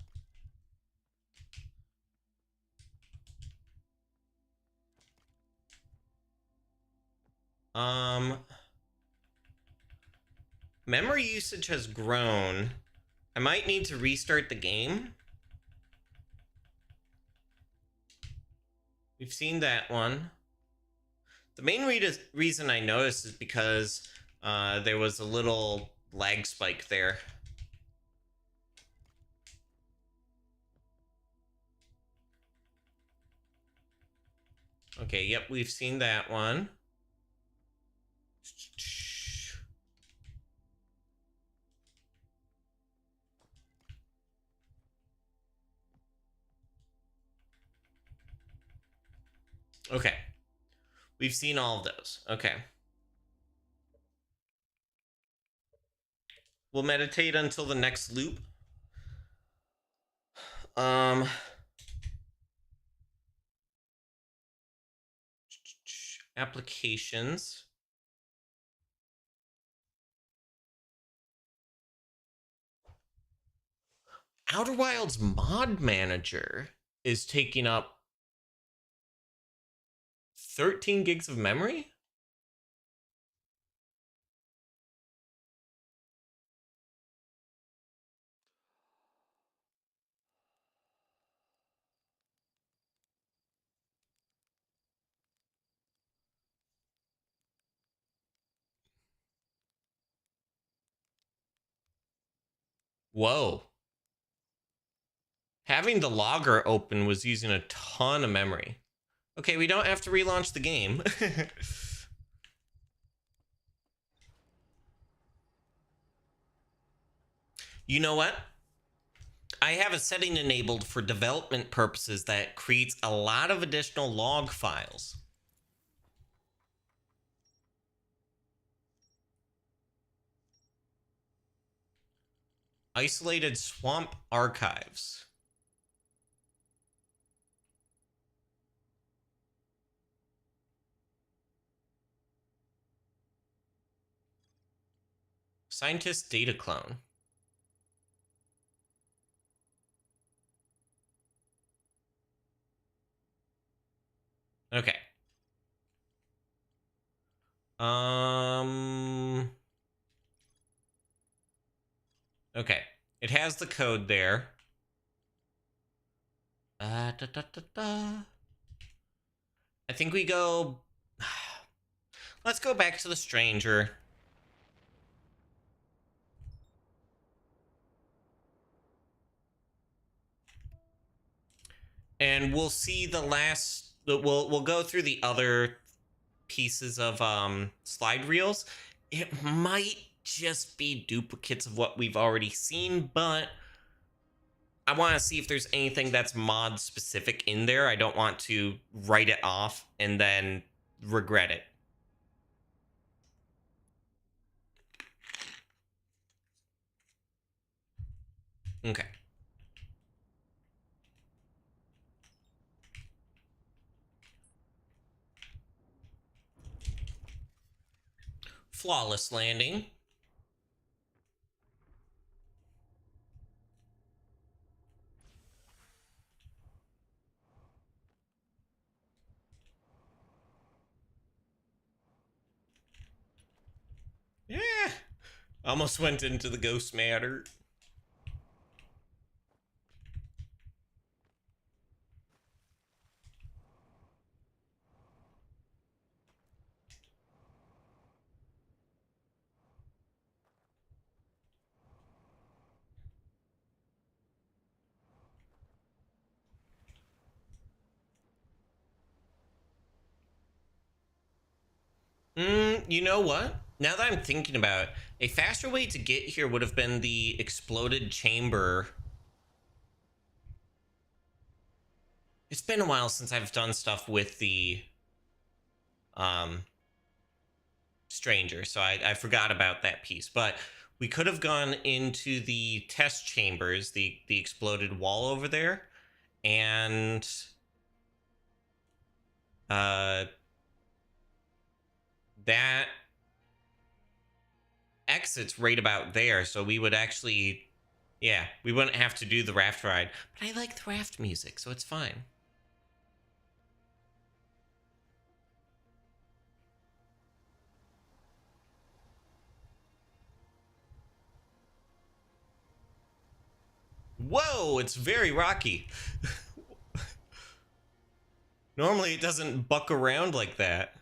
Memory usage has grown. I might need to restart the game. We've seen that one. The main reason I noticed is because there was a little lag spike there. Okay, yep, we've seen that one. Okay. We've seen all of those. Okay. We'll meditate until the next loop. Applications. Outer Wilds mod manager is taking up 13 gigs of memory? Whoa. Having the logger open was using a ton of memory. Okay, we don't have to relaunch the game. You know what? I have a setting enabled for development purposes that creates a lot of additional log files. Isolated swamp archives. Scientist data clone. Okay. Okay. It has the code there. I think we go... Let's go back to the stranger. And we'll see the last... We'll go through the other pieces of slide reels. It might just be duplicates of what we've already seen, but I want to see if there's anything that's mod specific in there. I don't want to write it off and then regret it. Okay. Flawless landing. Yeah. Almost went into the ghost matter. You know what? Now that I'm thinking about it, a faster way to get here would have been the exploded chamber. It's been a while since I've done stuff with the stranger, so I forgot about that piece. But we could have gone into the test chambers, the exploded wall over there, and that exits right about there, so we would actually, yeah, we wouldn't have to do the raft ride. But I like the raft music, so it's fine. Whoa, it's very rocky. Normally it doesn't buck around like that.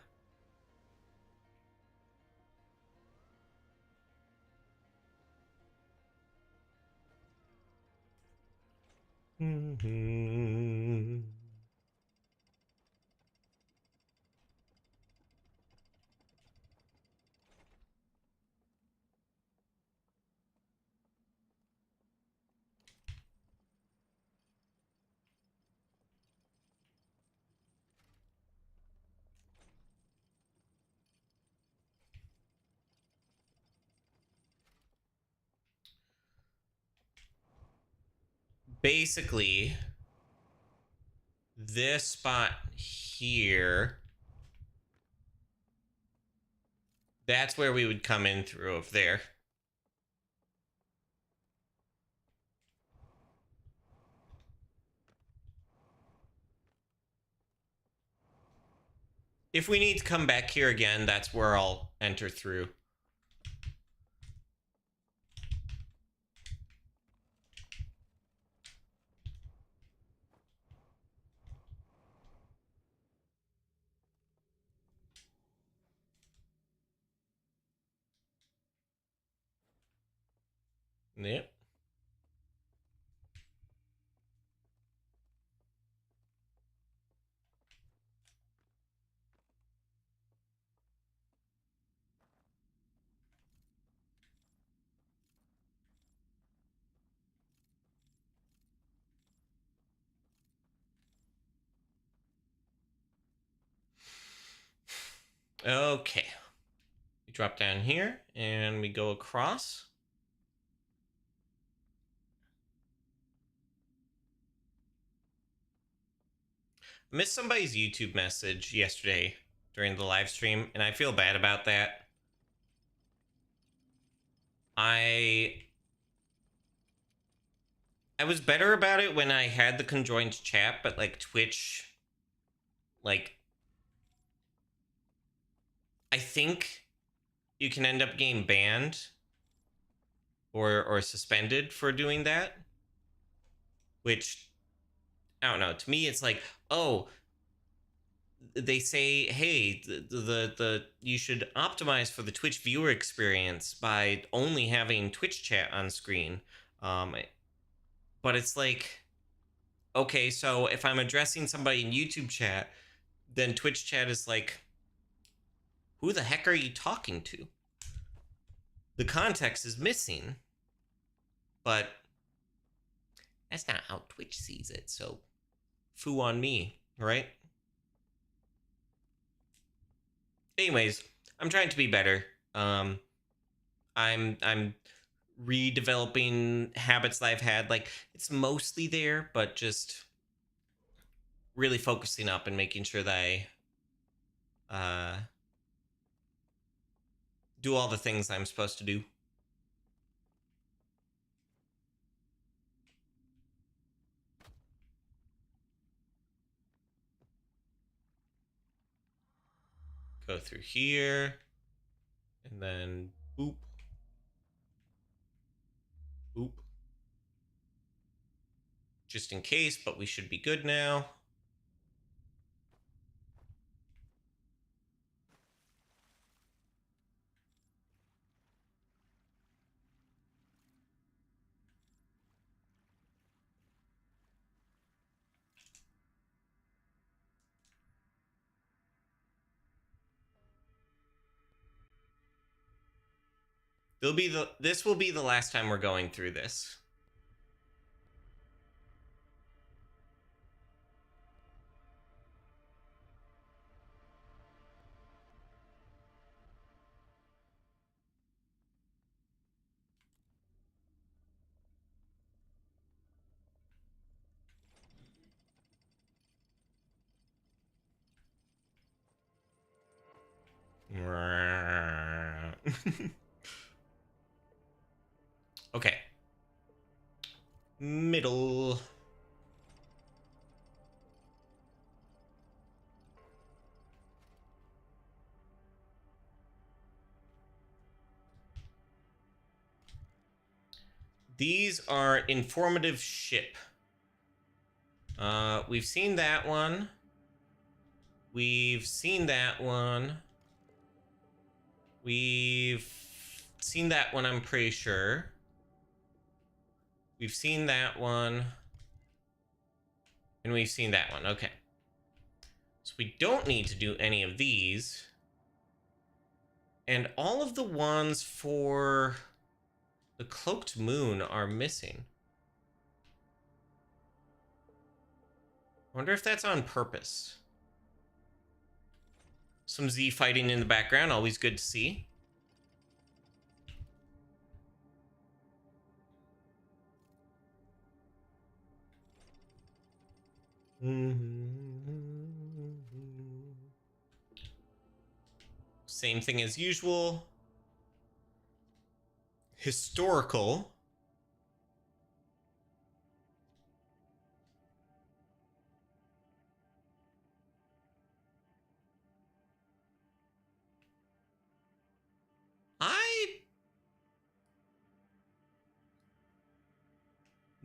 Basically, this spot here, that's where we would come in through of there. If we need to come back here again, that's where I'll enter through. Yep. Okay. We drop down here and we go across. I missed somebody's YouTube message yesterday during the live stream, and I feel bad about that. I was better about it when I had the conjoined chat, but like Twitch, like, I think you can end up getting banned or suspended for doing that, which, I don't know, to me it's like, oh, they say, hey, the you should optimize for the Twitch viewer experience by only having Twitch chat on screen. But it's like, okay, so if I'm addressing somebody in YouTube chat, then Twitch chat is like, who the heck are you talking to? The context is missing, but that's not how Twitch sees it, so foo on me, right? Anyways, I'm trying to be better. I'm redeveloping habits that I've had. Like, it's mostly there, but just really focusing up and making sure that I do all the things I'm supposed to do. Go through here, and then boop, boop. Just in case, but we should be good now. This will be the last time we're going through this. Okay. Middle. These are informative ship. We've seen that one. We've seen that one. We've seen that one, I'm pretty sure. We've seen that one. And we've seen that one. Okay. So we don't need to do any of these. And all of the ones for the Cloaked Moon are missing. I wonder if that's on purpose. Some Z fighting in the background, always good to see. Same thing as usual. Historical.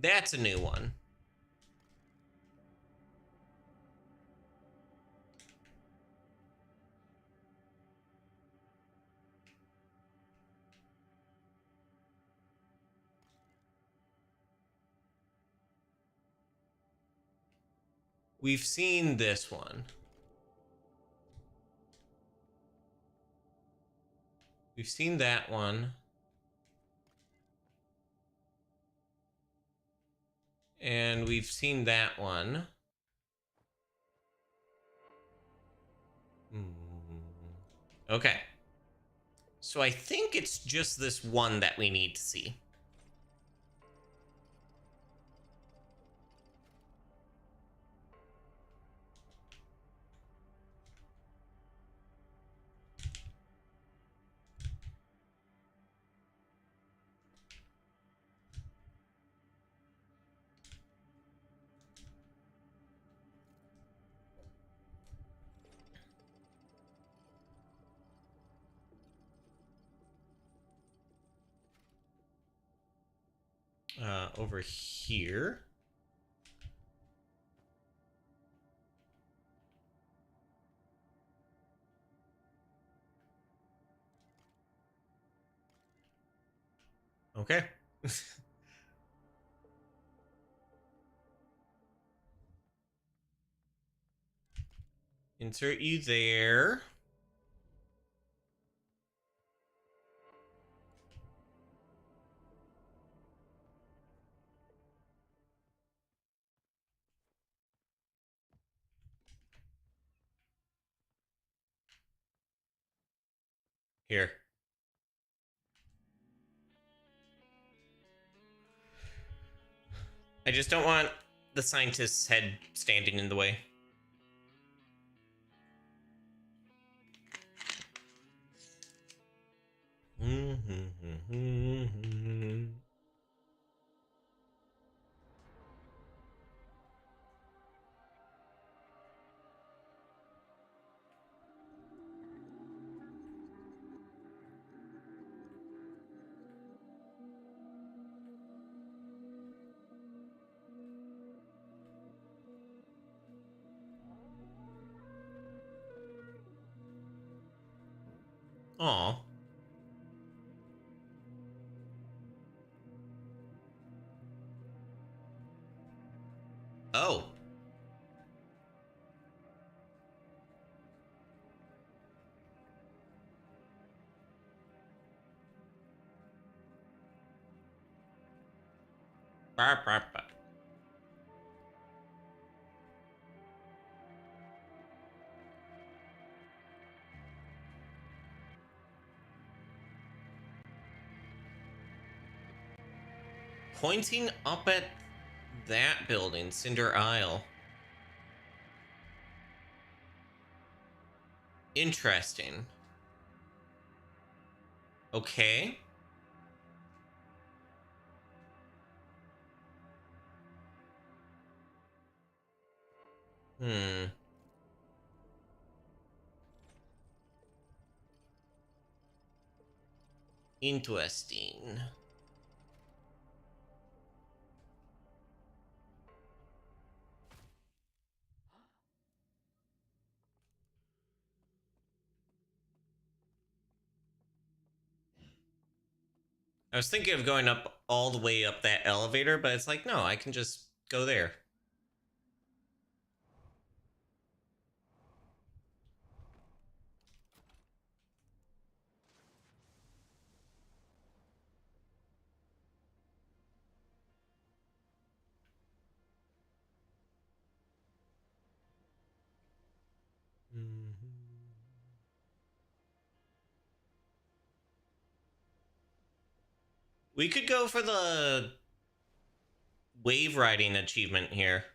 That's a new one. We've seen this one. We've seen that one. And we've seen that one. Okay. So I think it's just this one that we need to see. Over here. Okay. Insert you there. Here. I just don't want the scientist's head standing in the way. Aw. Oh. Barp, barp, barp. Pointing up at that building, Cinder Isle. Interesting. Okay. Hmm. Interesting. I was thinking of going up all the way up that elevator, but it's like, no, I can just go there. We could go for the wave riding achievement here.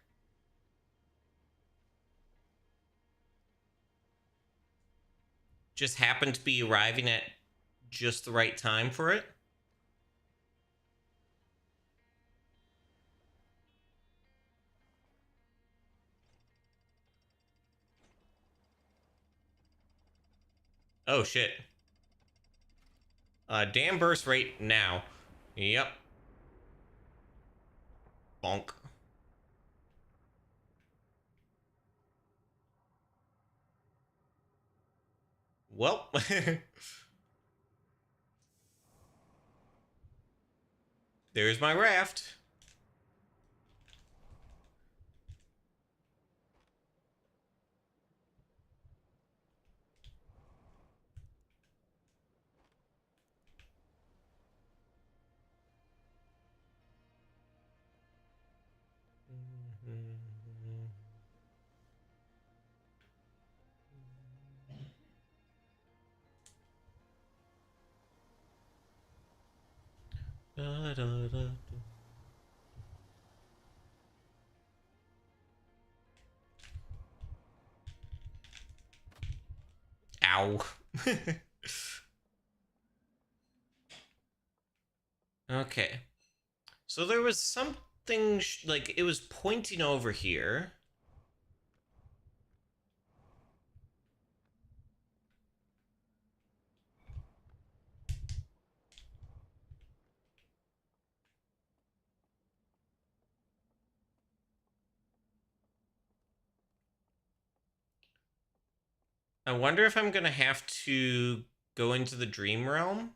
Just happened to be arriving at just the right time for it. Oh shit. Dam burst rate now. Yep. Bonk. Well. There's my raft. Da, da, da, Ow. Okay. So there was something like it was pointing over here. I wonder if I'm gonna have to go into the dream realm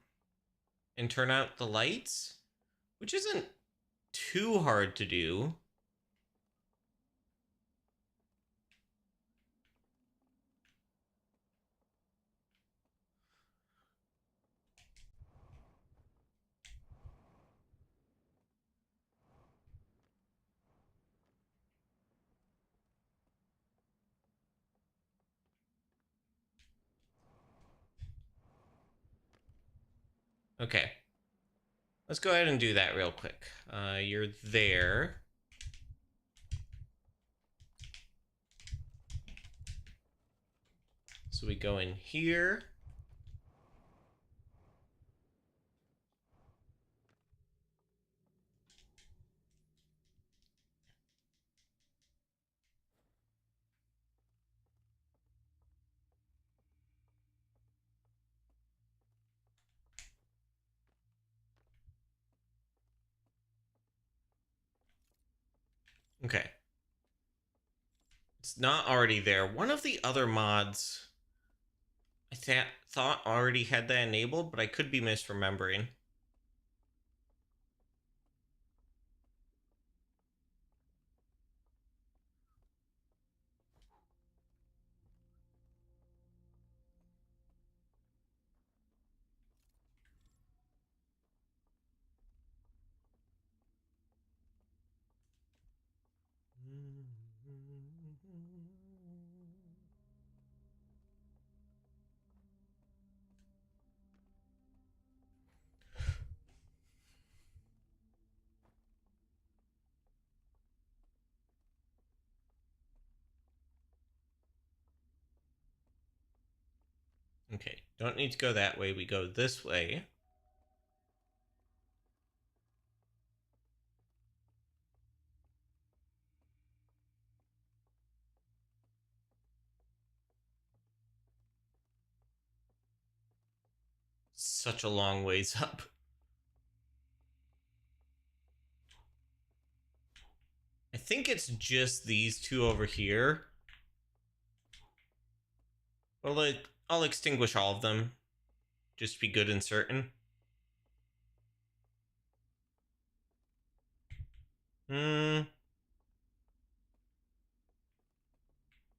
and turn out the lights. which isn't too hard to do. Okay. Let's go ahead and do that real quick. You're there. So we go in here. Okay. It's not already there. One of the other mods I thought already had that enabled, but I could be misremembering. Okay, don't need to go that way. We go this way. Such a long ways up. I think it's just these two over here. Well, I'll extinguish all of them. Just to be good and certain.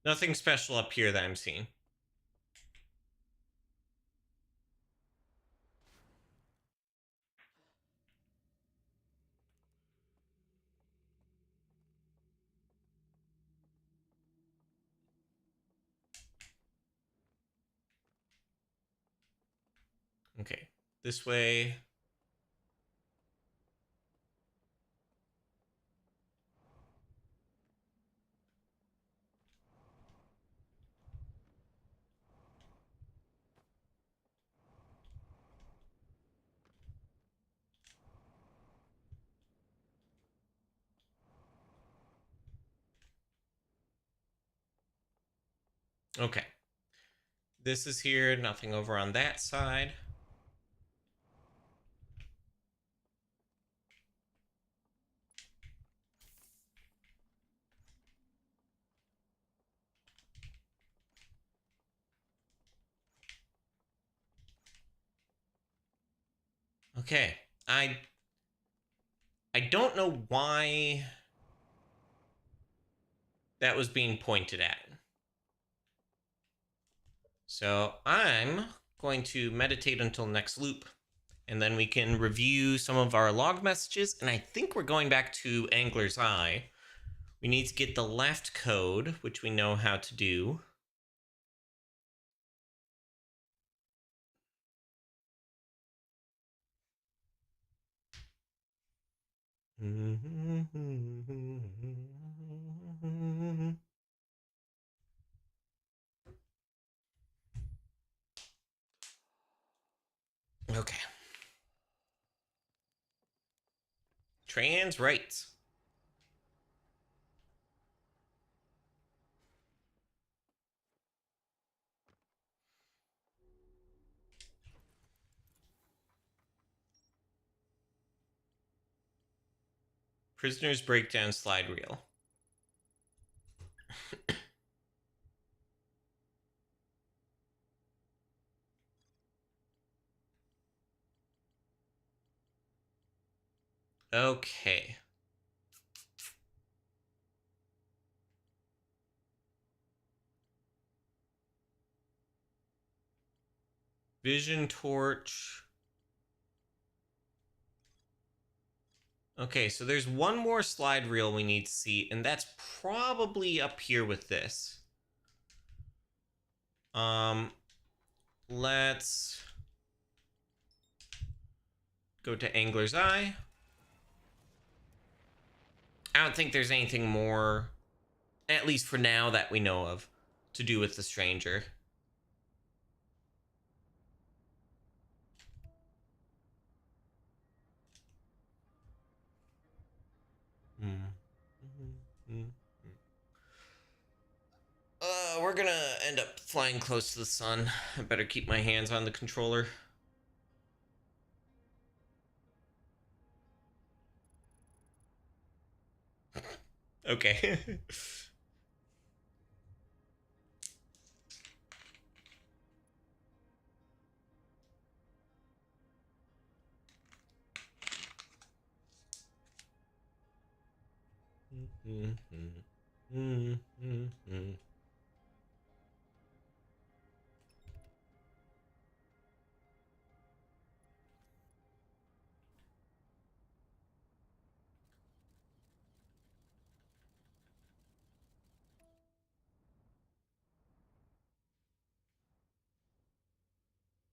Nothing special up here that I'm seeing. Okay, this way. Okay. This is here, nothing over on that side. Okay, I don't know why that was being pointed at. So I'm going to meditate until next loop, and then we can review some of our log messages, and I think we're going back to Angler's Eye. We need to get the left code, which we know how to do. Okay. Trans rights. Prisoners breakdown slide reel. Okay. Vision torch. Okay, so there's one more slide reel we need to see, and that's probably up here with this. Let's go to Angler's Eye. I don't think there's anything more, at least for now, that we know of, to do with the stranger. We're gonna end up flying close to the sun. I better keep my hands on the controller. Okay.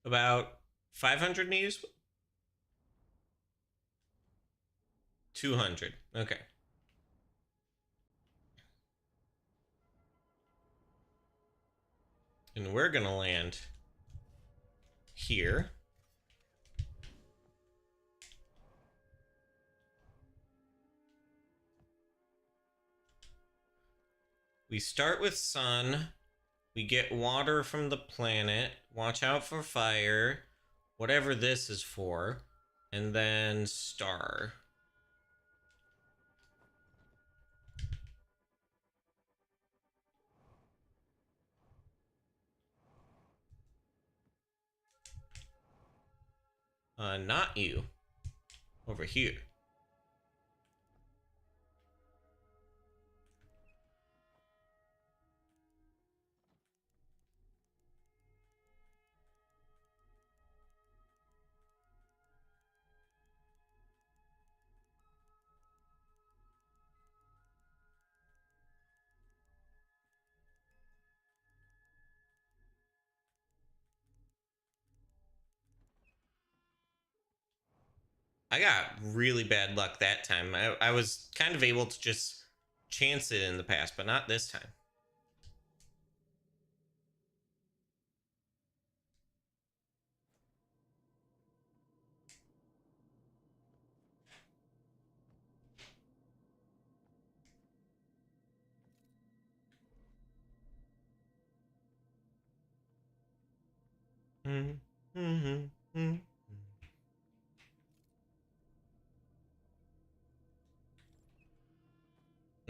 About 500 meters? 200. Okay. And we're gonna land here. We start with sun. We get water from the planet. Watch out for fire. Whatever this is for. And then star. Not you. Over here. I got really bad luck that time. I was kind of able to just chance it in the past, but not this time.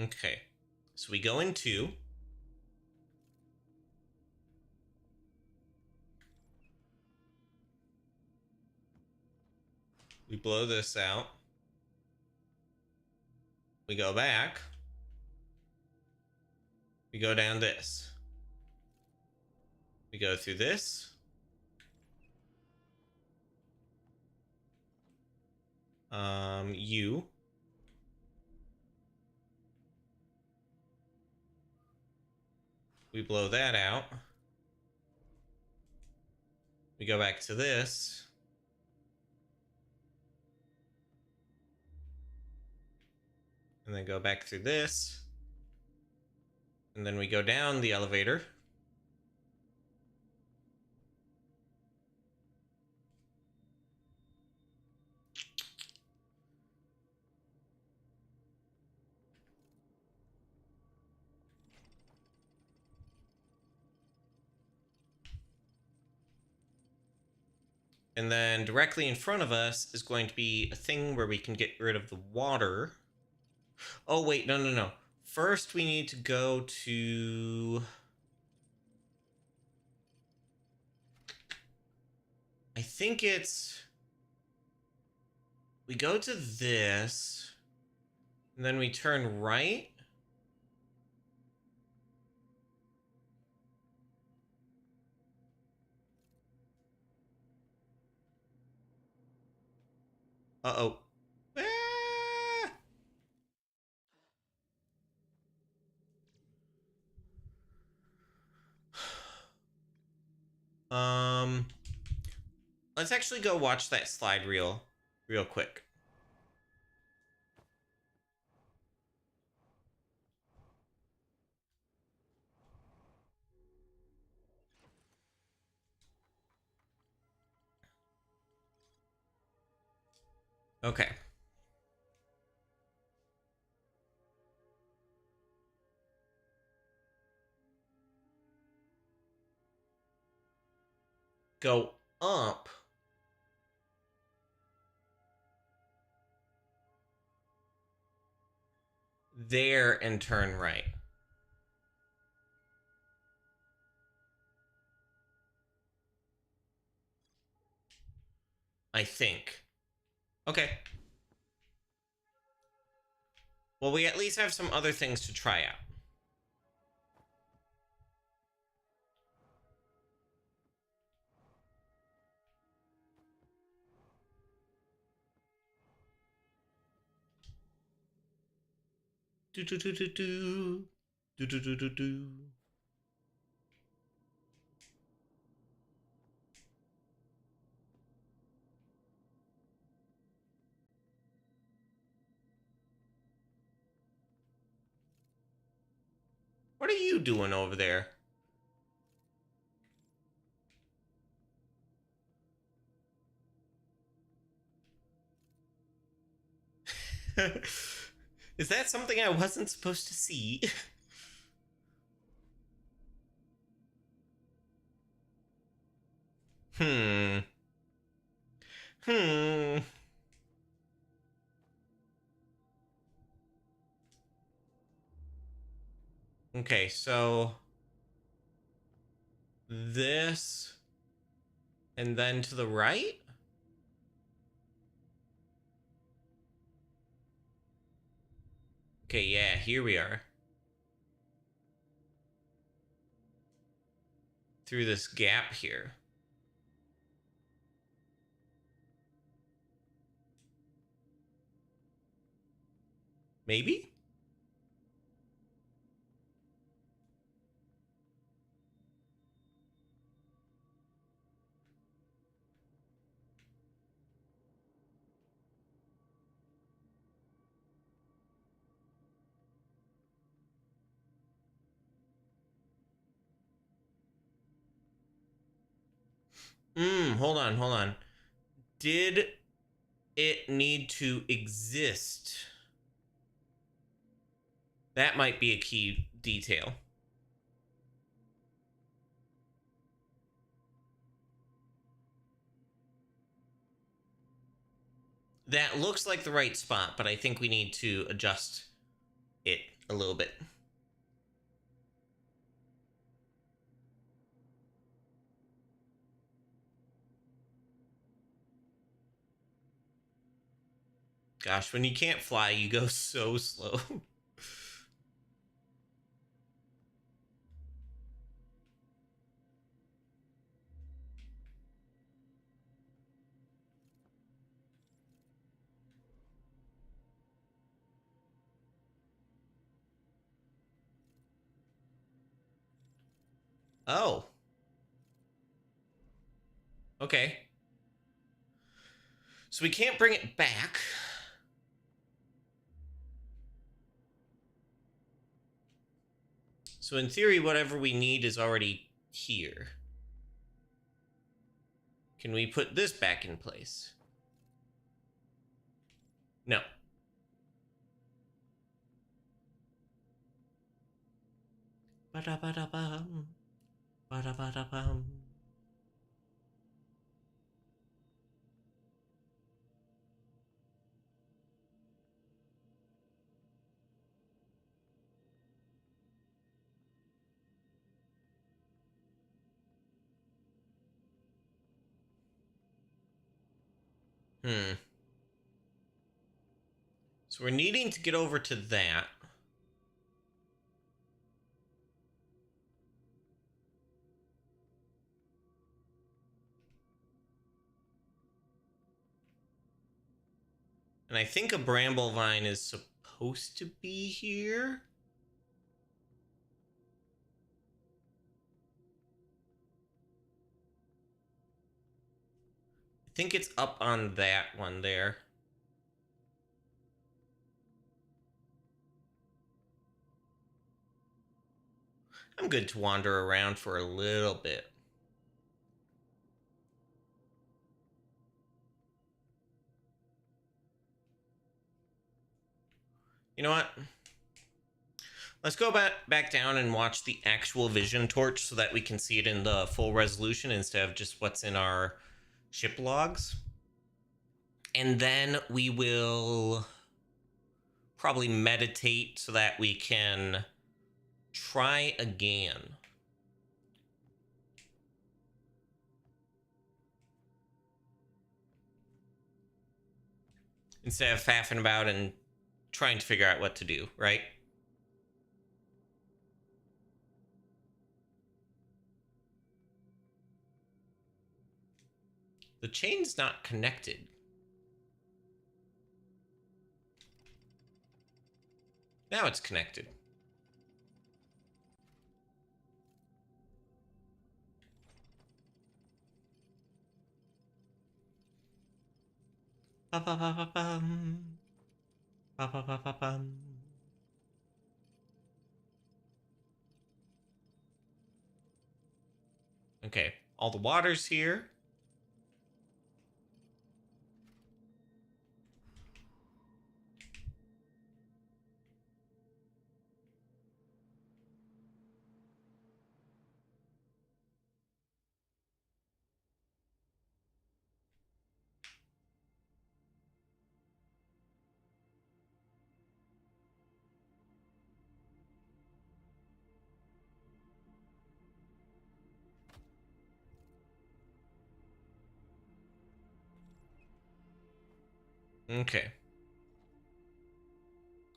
Okay, so we go in two. We blow this out. We go back. We go down this. We go through this. U. We blow that out. We go back to this. And then go back through this. And then we go down the elevator. And then directly in front of us is going to be a thing where we can get rid of the water. Oh, wait, no. First, we need to go to... I think it's... we go to this, and then we turn right. Uh-oh. Let's actually go watch that slide reel real quick. Okay. Go up. There and turn right. I think. Okay. Well, we at least have some other things to try out. Do do do do do. Do do do do do. What are you doing over there? Is that something I wasn't supposed to see? Hmm. Hmm. Okay, so this and then to the right? Okay, yeah, here we are. Through this gap here. Maybe? Hold on, hold on. Did it need to exist? That might be a key detail. That looks like the right spot, but I think we need to adjust it a little bit. Gosh, when you can't fly, you go so slow. Oh. Okay. So we can't bring it back. So in theory, whatever we need is already here. Can we put this back in place? No. Ba-da-ba-da-bum. Ba-da-ba-da-bum. Hmm. So we're needing to get over to that. And I think a bramble vine is supposed to be here. I think it's up on that one there. I'm good to wander around for a little bit. You know what? Let's go back down and watch the actual vision torch so that we can see it in the full resolution instead of just what's in our ship logs. And then we will probably meditate so that we can try again. Instead of faffing about and trying to figure out what to do, right? The chain's not connected. Now it's connected. Ba-ba-ba-ba-bum. Ba-ba-ba-ba-bum. Okay, all the water's here. Okay.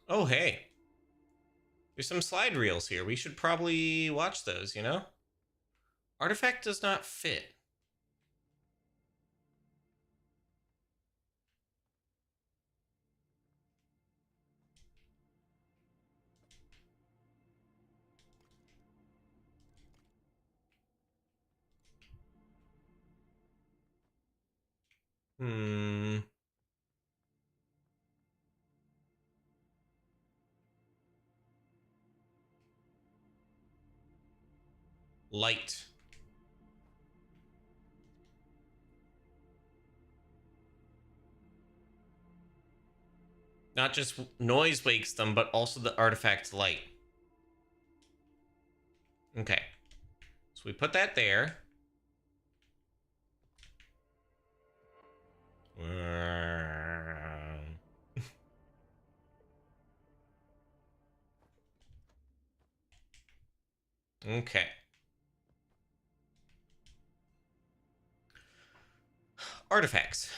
Oh, hey. There's some slide reels here. We should probably watch those, you know? Artifact does not fit. Hmm. Light. Not just noise wakes them, but also the artifact's light. Okay. So we put that there. Okay. Artifacts.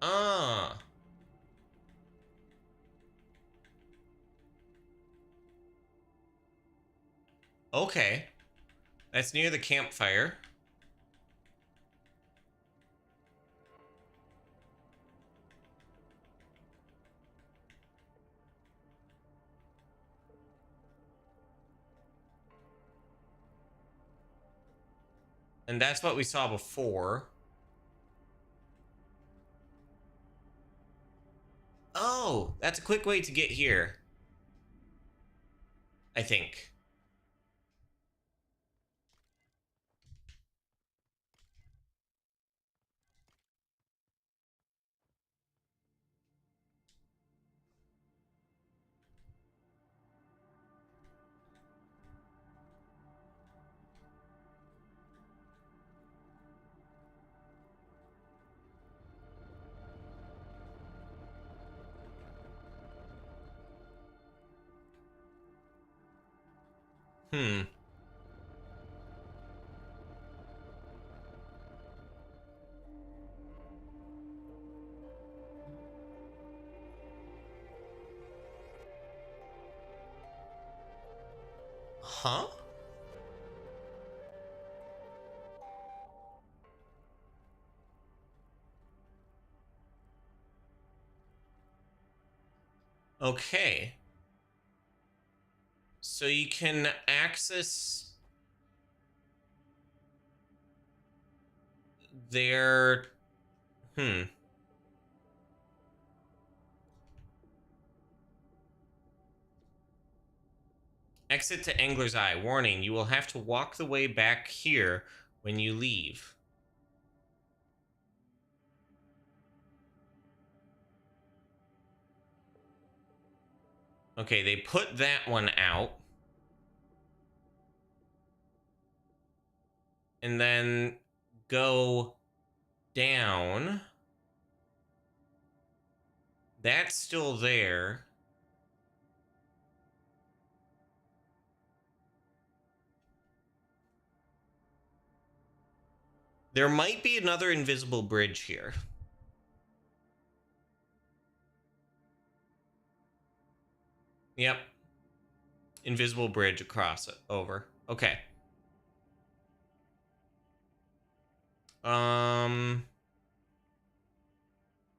Ah. Okay. That's near the campfire. And that's what we saw before. Oh, that's a quick way to get here. I think. Hmm. Huh? Okay. So you can access their... Hmm. Exit to Angler's Eye. Warning, you will have to walk the way back here when you leave. Okay, they put that one out. And then go down. That's still there. There might be another invisible bridge here. Yep. Invisible bridge across it. Over. Okay.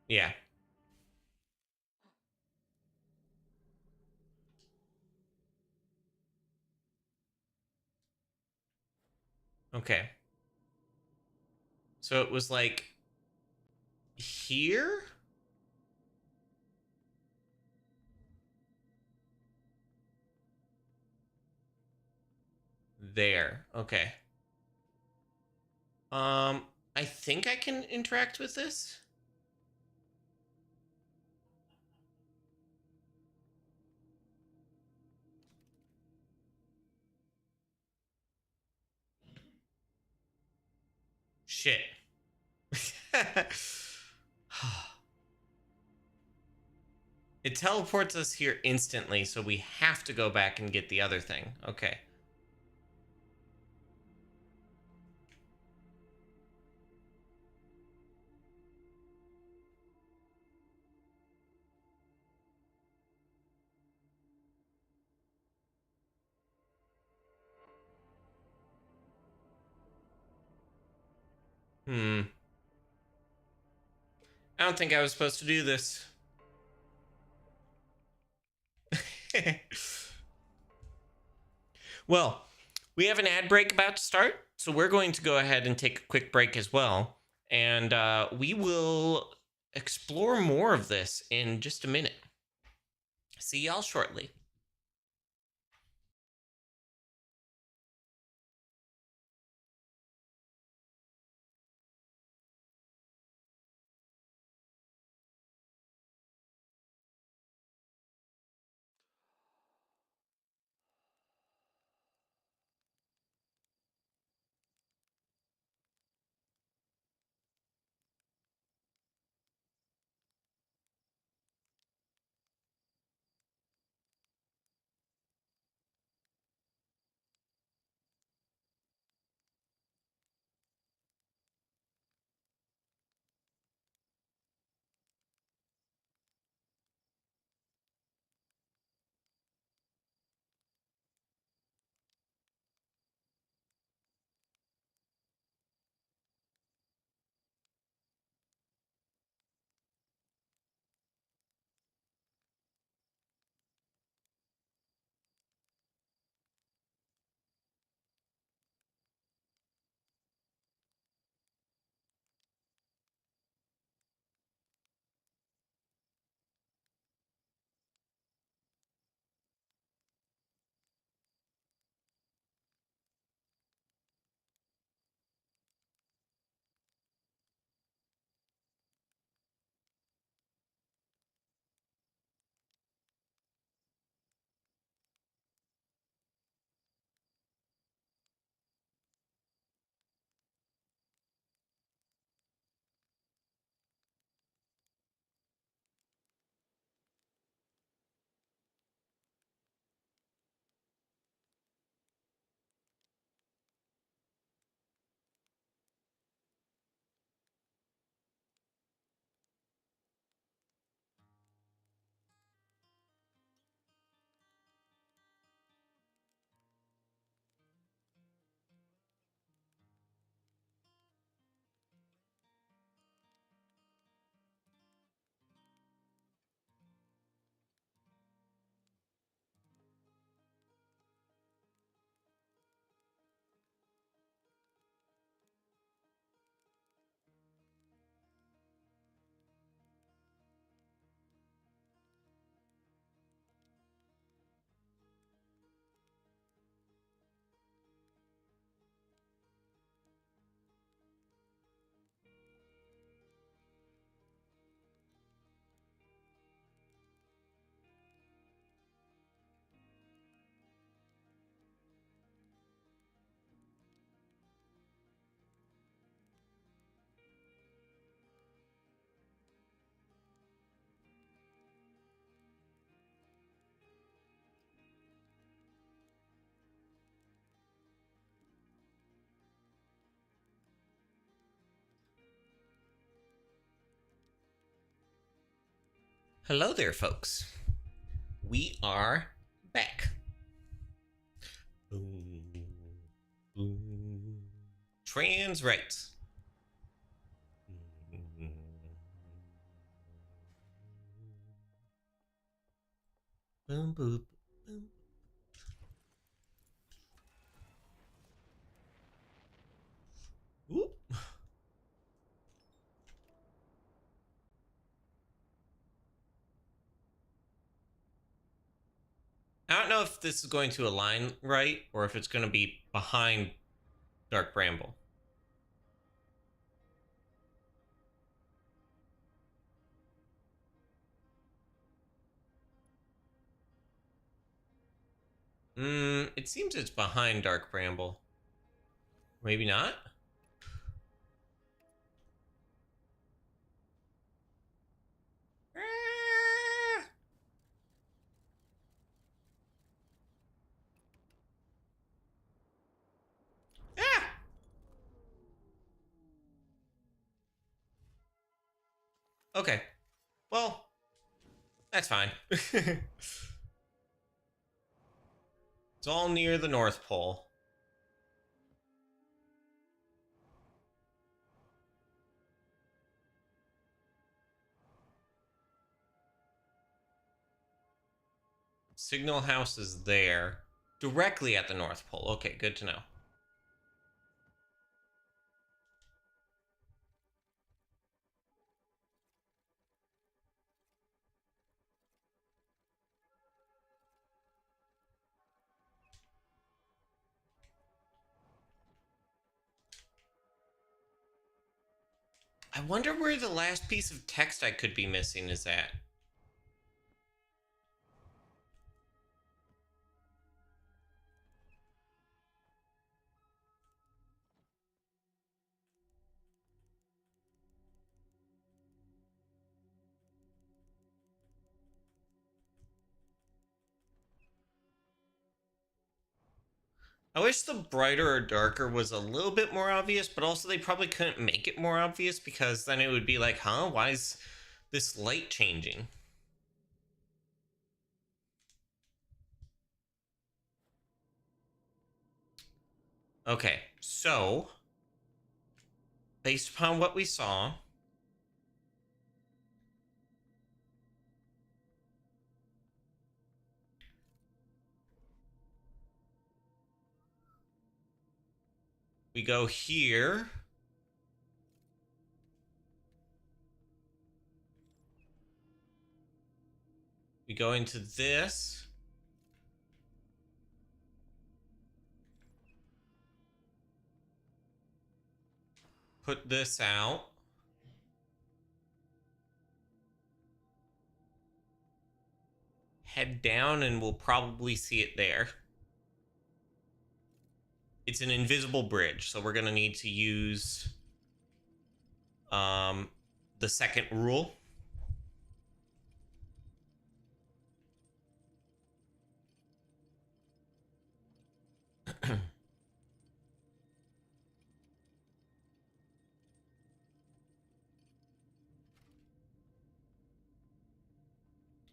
Yeah. Okay. So it was like here? There. Okay. I think I can interact with this. Shit. It teleports us here instantly, so we have to go back and get the other thing. Okay. Hmm. I don't think I was supposed to do this. Well, we have an ad break about to start, so we're going to go ahead and take a quick break as well. And we will explore more of this in just a minute. See y'all shortly. Hello there, folks. We are back. Boom, boom. Trans rights. Boom, boom, boom. Oop. I don't know if this is going to align right or if it's going to be behind Dark Bramble. It seems it's behind Dark Bramble. Maybe not? Ah! Okay. Well, that's fine. It's all near the North Pole. Signal House is there. Directly at the North Pole. Okay, good to know. I wonder where the last piece of text I could be missing is at. I wish the brighter or darker was a little bit more obvious, but also they probably couldn't make it more obvious because then it would be like, huh, why is this light changing? Okay, so based upon what we saw, we go here. We go into this. Put this out. Head down and we'll probably see it there. It's an invisible bridge, so we're going to need to use the second rule.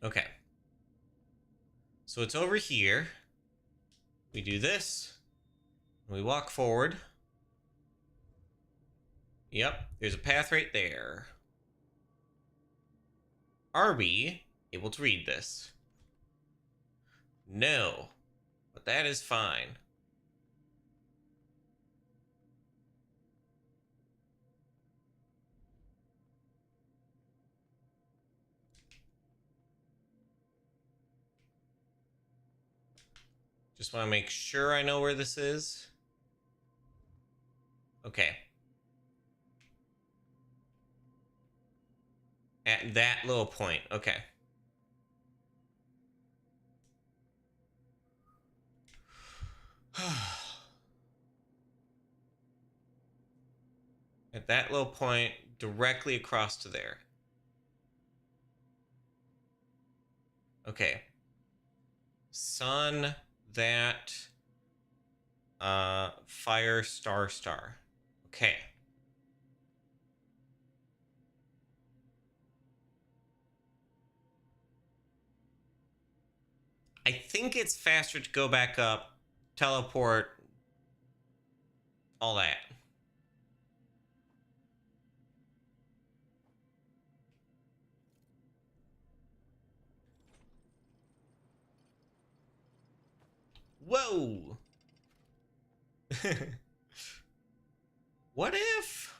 Okay. So it's over here. We do this. We walk forward. Yep, there's a path right there. Are we able to read this? No, but that is fine. Just want to make sure I know where this is. Okay. At that little point. Okay. At that little point, directly across to there. Okay. Sun, that, fire, star, star. Okay. I think it's faster to go back up, teleport, all that. Whoa! What if...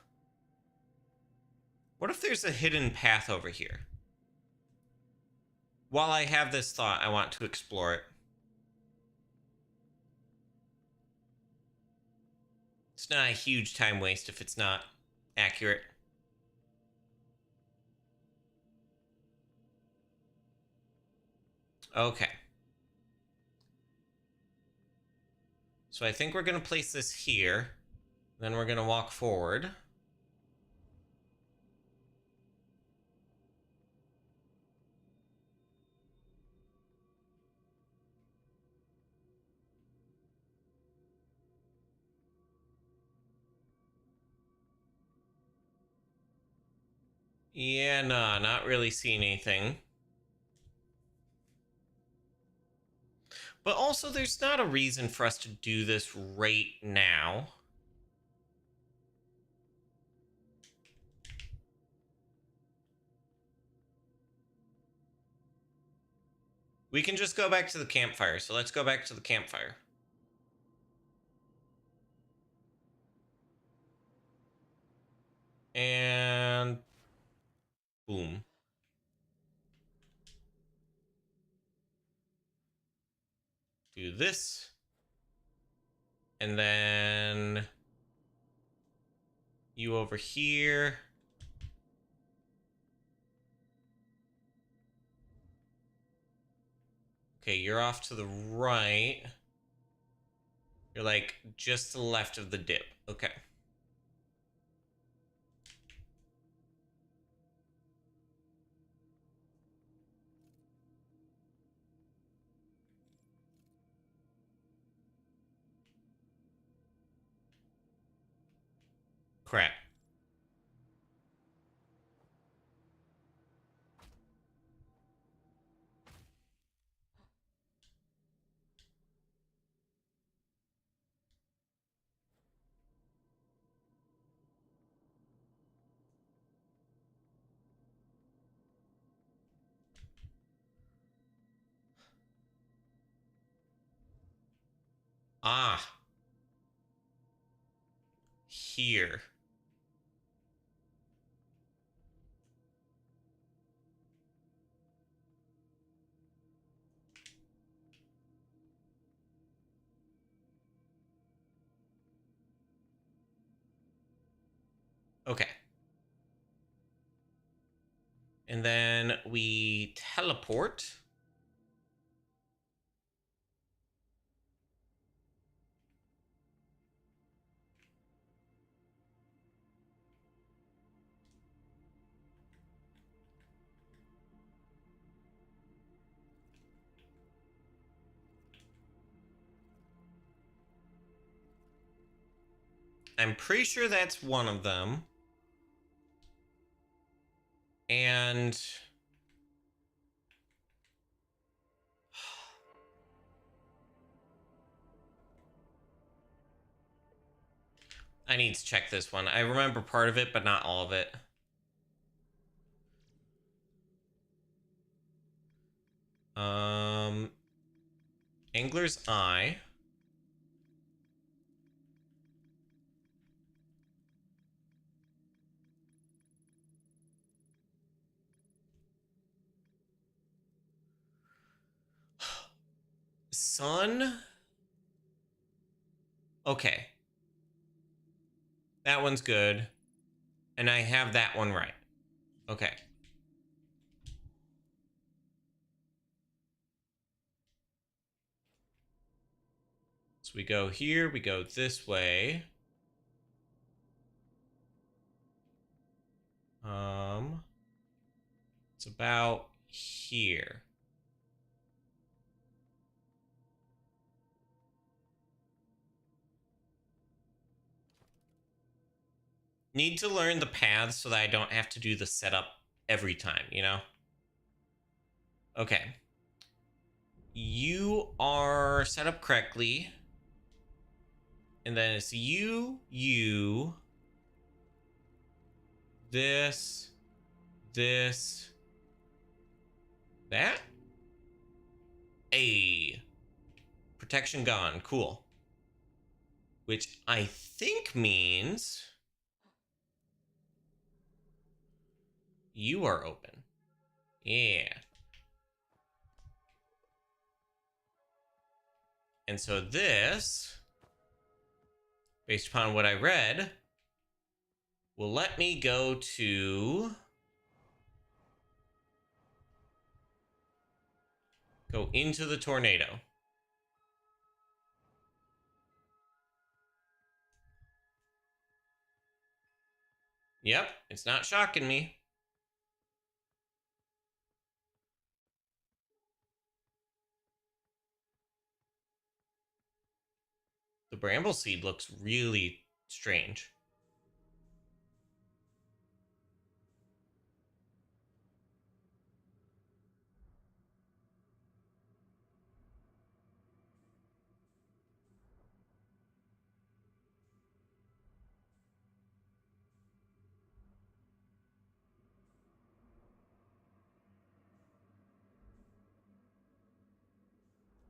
What if there's a hidden path over here? While I have this thought, I want to explore it. It's not a huge time waste if it's not accurate. Okay. So I think we're going to place this here. Then we're going to walk forward. Yeah, nah, not really seeing anything. But also, there's not a reason for us to do this right now. We can just go back to the campfire, so let's go back to the campfire. And... boom. Do this. And then... you over here. Okay, you're off to the right. You're like just to the left of the dip. Okay. Crap. Ah. Here. Okay. And then we teleport. I'm pretty sure that's one of them. And... I need to check this one. I remember part of it, but not all of it. Angler's Eye. Sun? Okay. That one's good. And I have that one right. Okay. So we go here, we go this way. It's about here. Need to learn the paths so that I don't have to do the setup every time, you know? Okay. You are set up correctly. And then it's you, this, that. A protection gone. Cool. Which I think means you are open. Yeah. And so this, based upon what I read, will let me go to go into the tornado. Yep, it's not shocking me. The bramble seed looks really strange.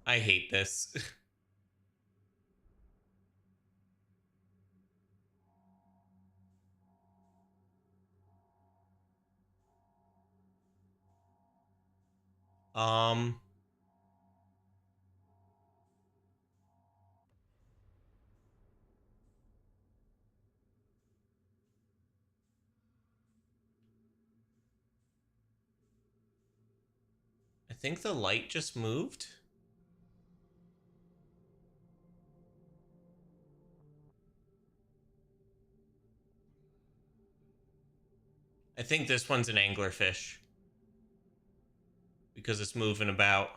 I hate this. um I think the light just moved. I think this one's an anglerfish because it's moving about.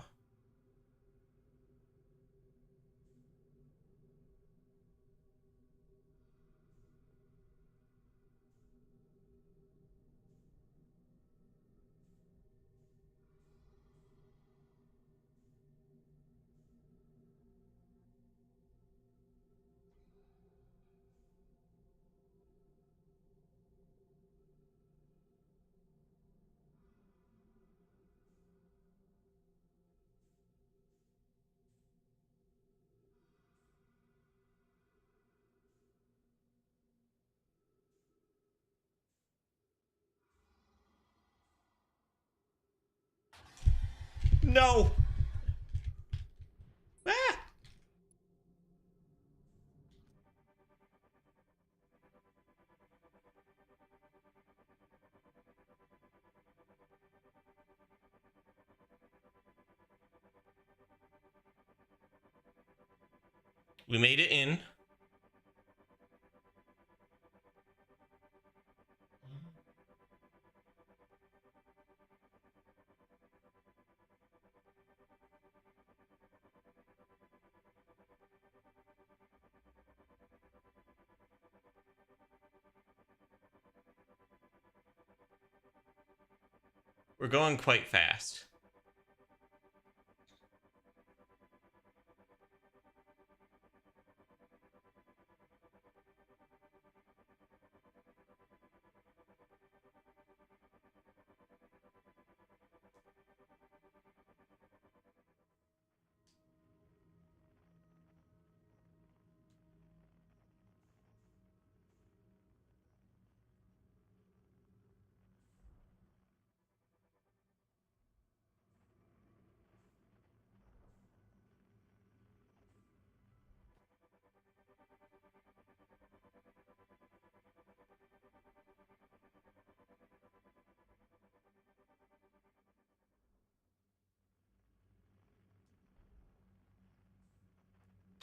No. Ah! We made it in. We're going quite fast.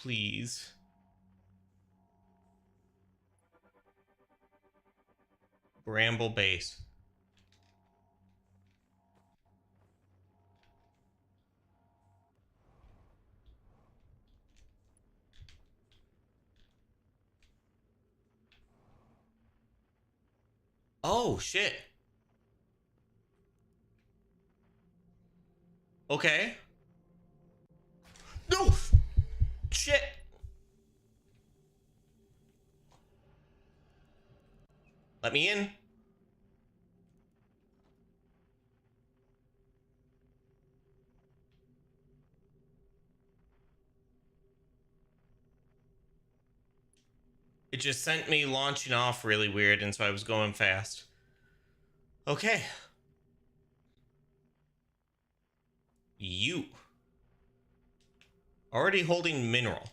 Please. Bramble base. Oh, shit. Okay. No! Shit! Let me in. It just sent me launching off really weird, and so I was going fast. Okay. You. Already holding mineral.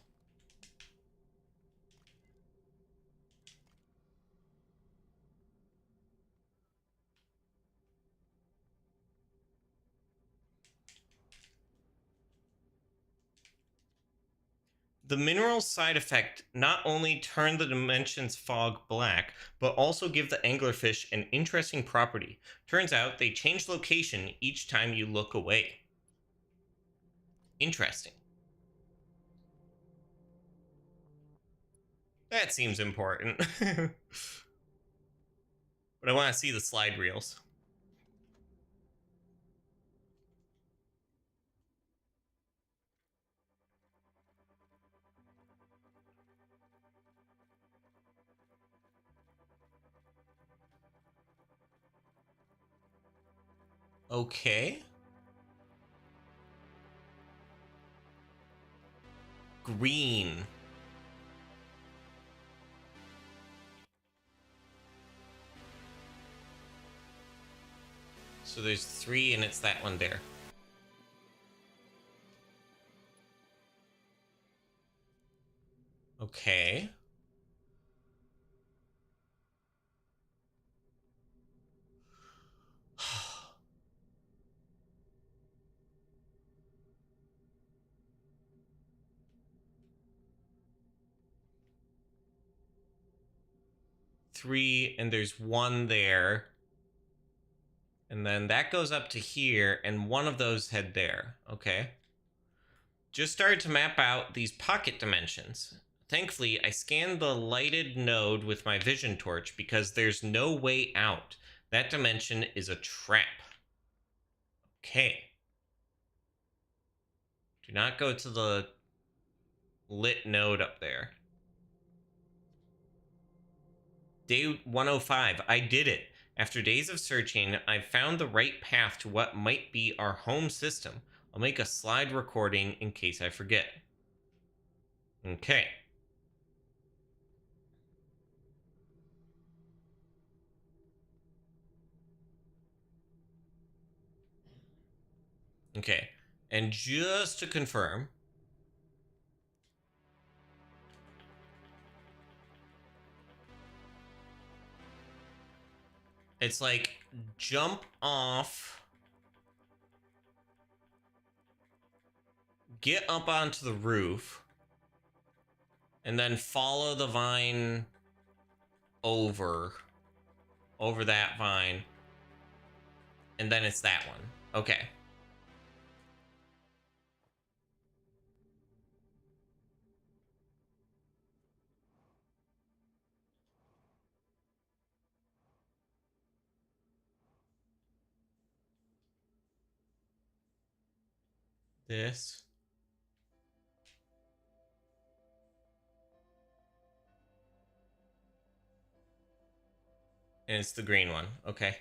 The mineral's side effect not only turn the dimension's fog black, but also give the anglerfish an interesting property. Turns out they change location each time you look away. Interesting. That seems important. But I want to see the slide reels. Okay. Green. So there's 3 and it's that one there. Okay. Three, and there's 1 there. And then that goes up to here, and one of those head there. Okay. Just started to map out these pocket dimensions. Thankfully, I scanned the lighted node with my vision torch because there's no way out. That dimension is a trap. Okay. Do not go to the lit node up there. Day 105. I did it. After days of searching, I found the right path to what might be our home system. I'll make a slide recording in case I forget. Okay. Okay. And just to confirm, it's like jump off, get up onto the roof, and then follow the vine over that vine, and then it's that one. Okay. This. And it's the green one. Okay.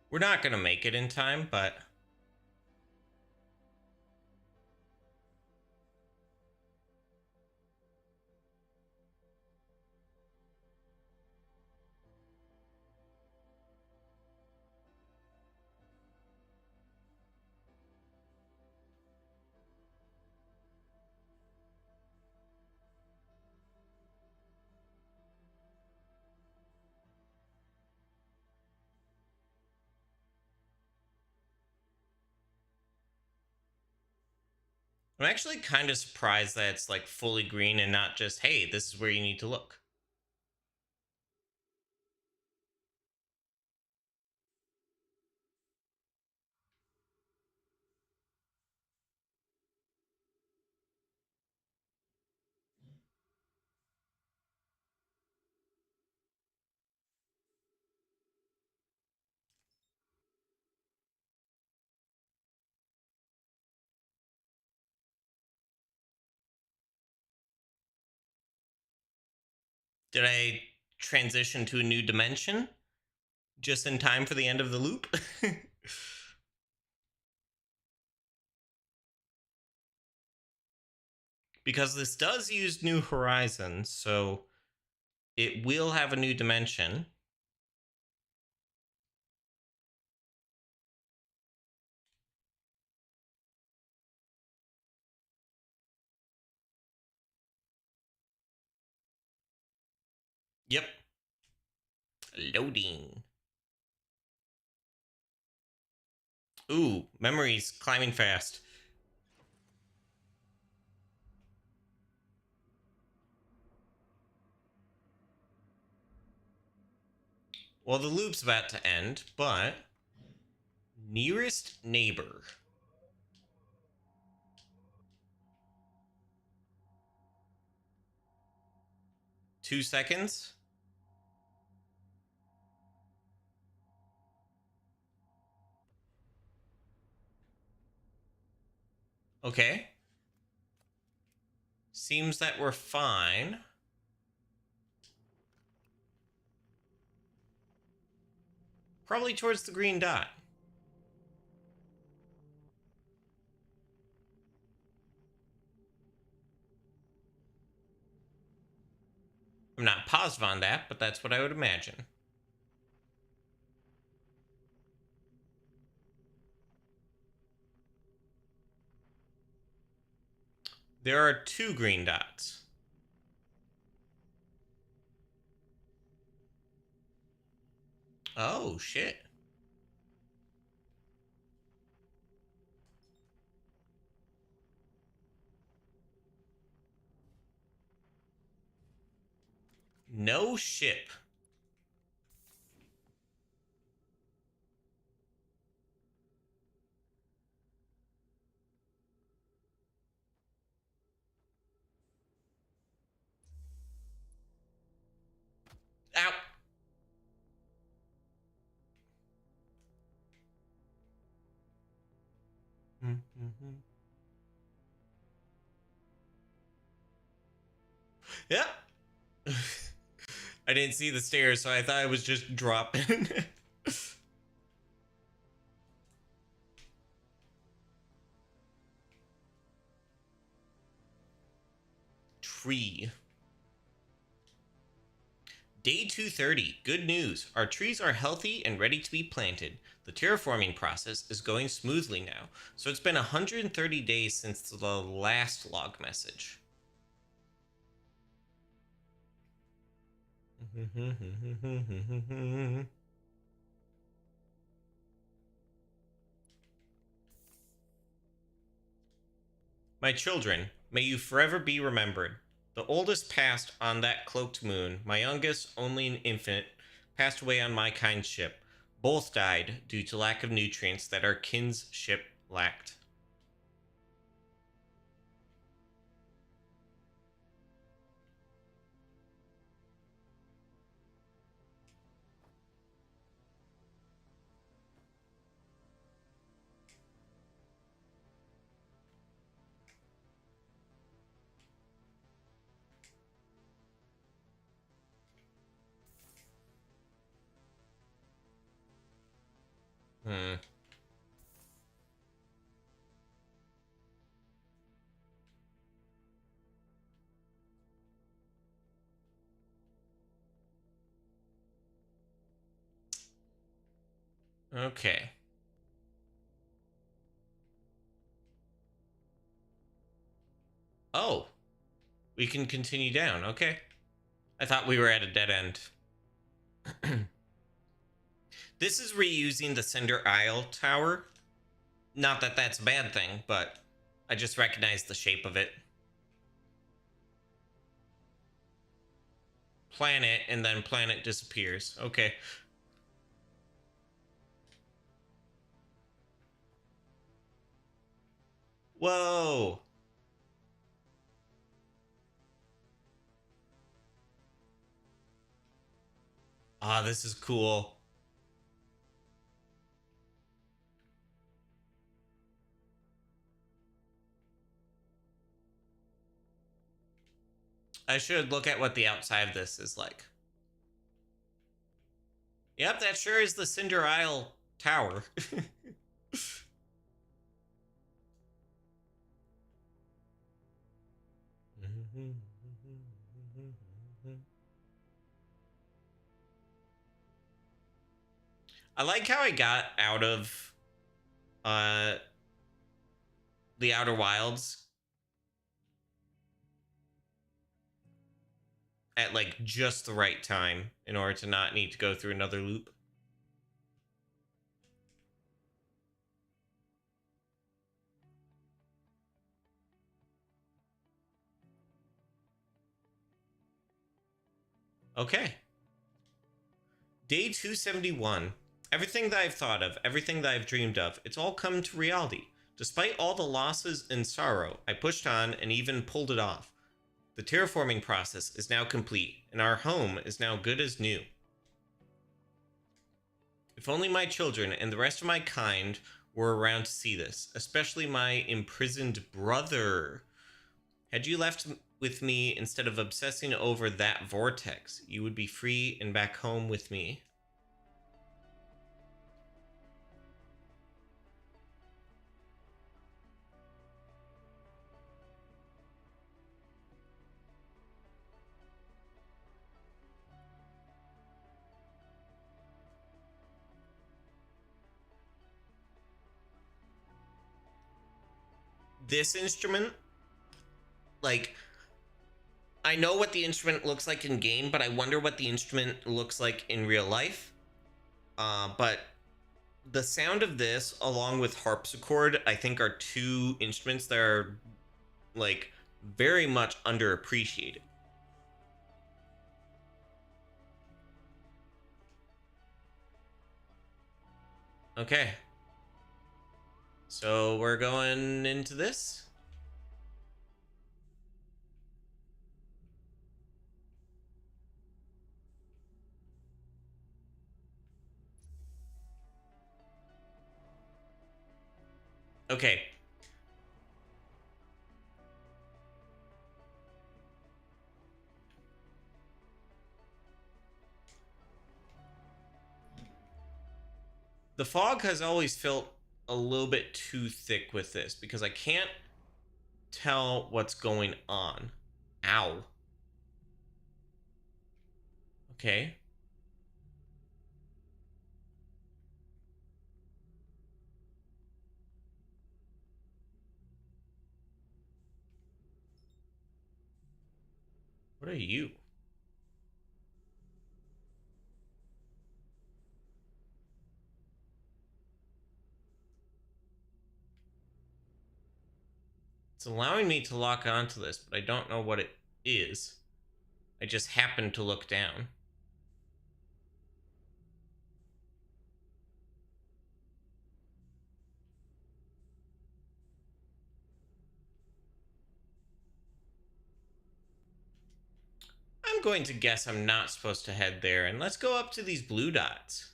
We're not gonna make it in time, but I'm actually kind of surprised that it's like fully green and not just, hey, this is where you need to look. Did I transition to a new dimension just in time for the end of the loop? Because this does use New Horizons, so it will have a new dimension. Yep. Loading. Ooh, memories climbing fast. Well, the loop's about to end, but nearest neighbor. 2 seconds. Okay. Seems that we're fine. Probably towards the green dot. I'm not positive on that, but that's what I would imagine. There are 2 green dots. Oh, shit. No ship. Ow. Yep. I didn't see the stairs, so I thought I was just dropping. Tree. Day 230. Good news. Our trees are healthy and ready to be planted. The terraforming process is going smoothly now. So it's been 130 days since the last log message. My children, may you forever be remembered. The oldest passed on that cloaked moon. My youngest, only an infant, passed away on my kind ship. Both died due to lack of nutrients that our kin's ship lacked. Hmm. Okay. Oh, we can continue down. Okay. I thought we were at a dead end. This is reusing the Cinder Isle Tower. Not that that's a bad thing, but I just recognize the shape of it. Planet, and then planet disappears. Okay. Whoa. Ah, this is cool. I should look at what the outside of this is like. Yep, that sure is the Cinder Isle Tower. I like how I got out of the Outer Wilds at like just the right time in order to not need to go through another loop. Okay. Day 271. Everything that I've thought of, everything that I've dreamed of, it's all come to reality. Despite all the losses and sorrow, I pushed on and even pulled it off. The terraforming process is now complete, and our home is now good as new. If only my children and the rest of my kind were around to see this, especially my imprisoned brother. Had you left with me instead of obsessing over that vortex, you would be free and back home with me. This instrument, like, I know what the instrument looks like in game, but I wonder what the instrument looks like in real life. But the sound of this, along with harpsichord, I think are two instruments that are like very much underappreciated. Okay. So we're going into this. Okay. The fog has always felt a little bit too thick with this because I can't tell what's going on. Ow. Okay. What are you? It's allowing me to lock onto this, but I don't know what it is. I just happened to look down. I'm going to guess I'm not supposed to head there, and let's go up to these blue dots.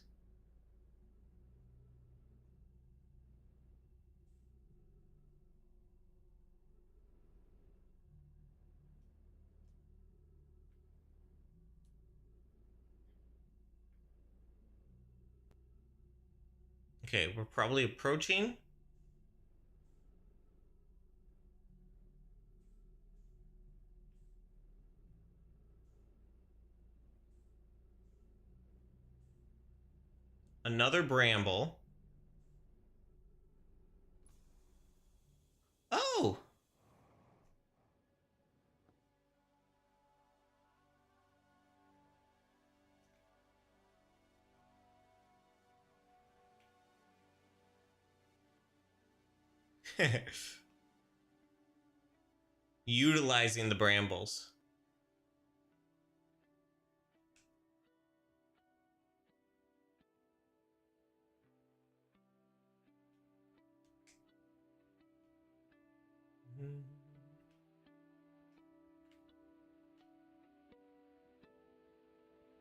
Okay, we're probably approaching. Another bramble. Oh! Utilizing the brambles.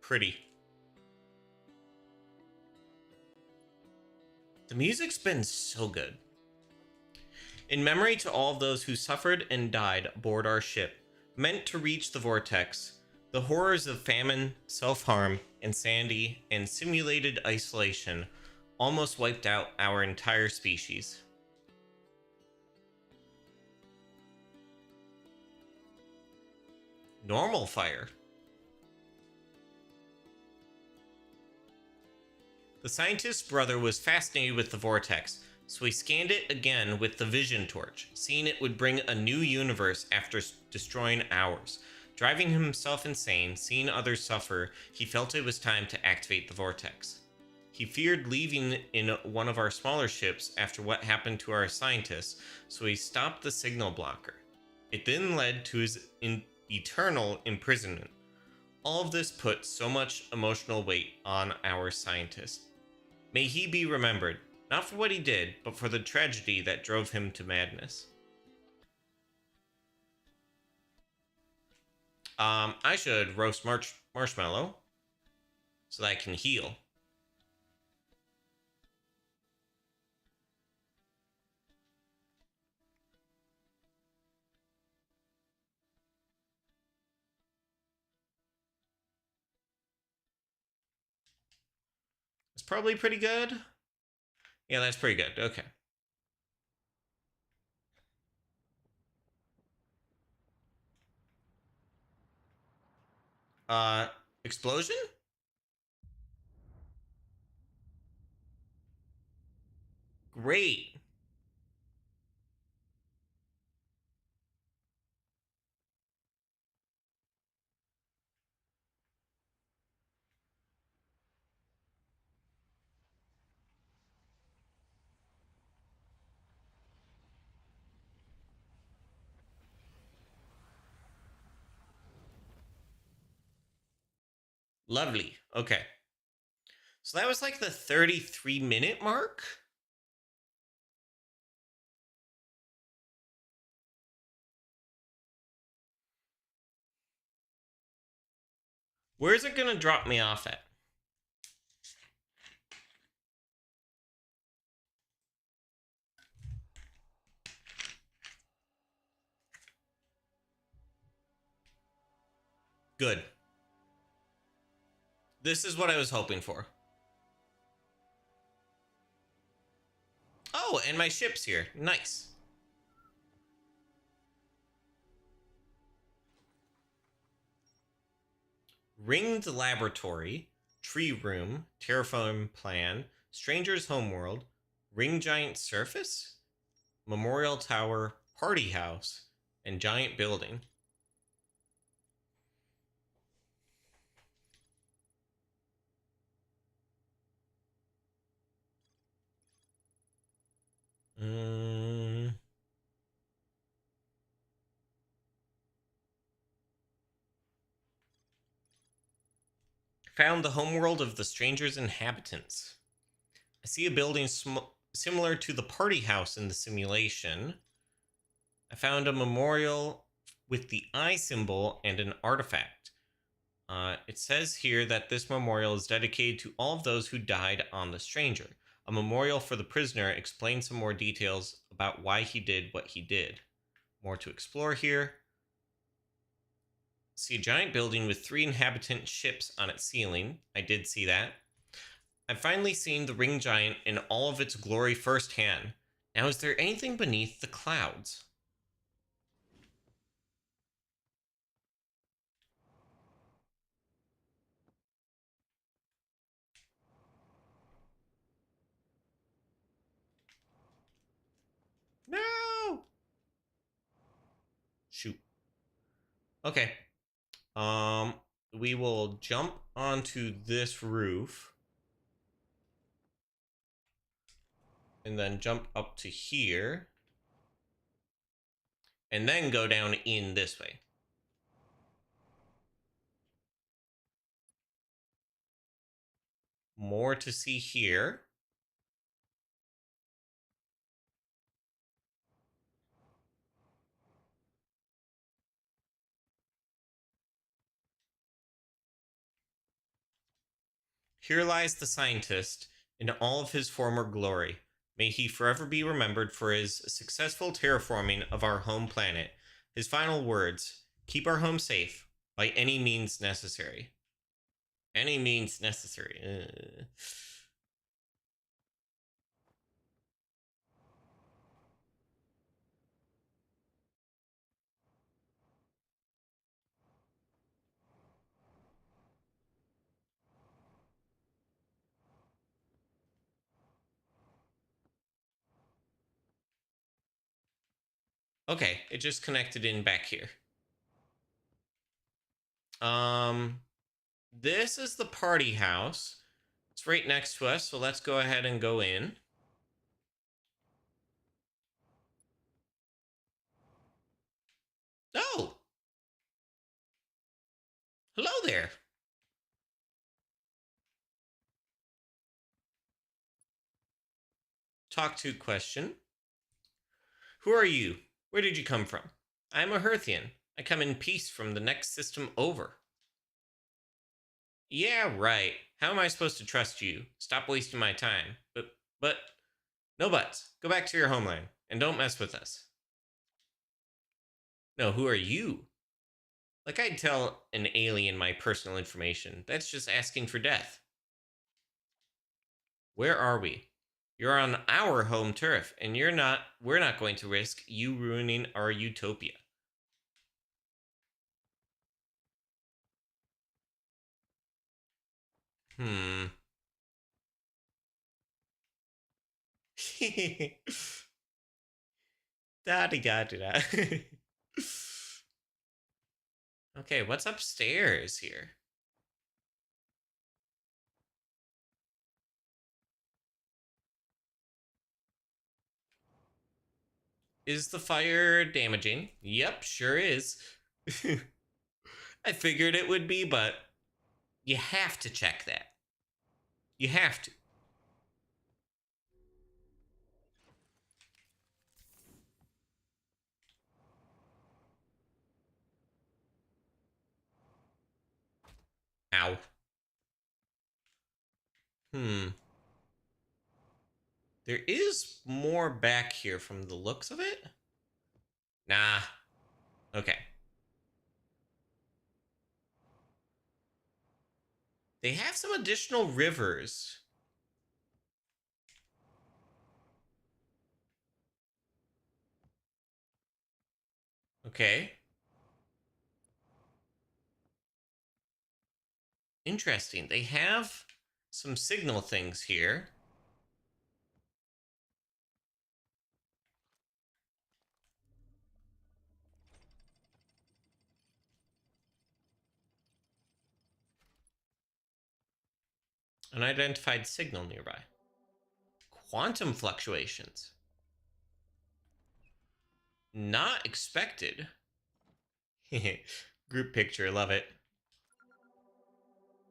Pretty. The music's been so good. In memory to all of those who suffered and died aboard our ship, Meant to reach the vortex, the horrors of famine, self-harm, insanity, and simulated isolation almost wiped out our entire species. Normal fire. The scientist's brother was fascinated with the vortex, so he scanned it again with the vision torch, seeing it would bring a new universe after destroying ours. Driving himself insane, seeing others suffer, he felt it was time to activate the vortex. He feared leaving in one of our smaller ships after what happened to our scientists, so he stopped the signal blocker. It then led to his eternal imprisonment. All of this put so much emotional weight on our scientist. May he be remembered, not for what he did, but for the tragedy that drove him to madness. I should roast marshmallow so that I can heal. It's probably pretty good. Yeah, that's pretty good. Okay. Uh, explosion? Great. Lovely. Okay. So that was like the 33-minute mark? Where's it gonna drop me off at? Good. This is what I was hoping for. Oh, and my ship's here. Nice. Ringed Laboratory, Tree Room, Terraform Plan, Stranger's Homeworld, Ring Giant Surface, Memorial Tower, Party House, and Giant Building. Found the homeworld of the Stranger's Inhabitants. I see a building similar to the party house in the simulation. I found a memorial with the eye symbol and an artifact. It says here that this memorial is dedicated to all of those who died on the Stranger. A memorial for the prisoner explains some more details about why he did what he did. More to explore here. See a giant building with 3 inhabitant ships on its ceiling. I did see that. I've finally seen the ring giant in all of its glory firsthand. Now, is there anything beneath the clouds? No! Shoot. Okay. We will jump onto this roof. And then jump up to here. And then go down in this way. More to see here. Here lies the scientist in all of his former glory. May he forever be remembered for his successful terraforming of our home planet. His final words, Keep our home safe by any means necessary. Any means necessary. Okay, it just connected in back here. This is the party house. It's right next to us, so let's go ahead and go in. Oh! Hello there! Talk to question. Who are you? Where did you come from? I am a Hearthian. I come in peace from the next system over. Yeah, right. How am I supposed to trust you? Stop wasting my time. But, no buts. Go back to your homeland, and don't mess with us. No, who are you? Like I'd tell an alien my personal information. That's just asking for death. Where are we? You're on our home turf, and we're not going to risk you ruining our utopia. Hmm. Da da da da. Okay, what's upstairs here? Is the fire damaging? Yep, sure is. I figured it would be, but you have to check that. You have to. Ow. Hmm. There is more back here from the looks of it. Nah. Okay. They have some additional rivers. Okay. Interesting. They have some signal things here. Unidentified signal nearby. Quantum fluctuations. Not expected. Group picture, love it.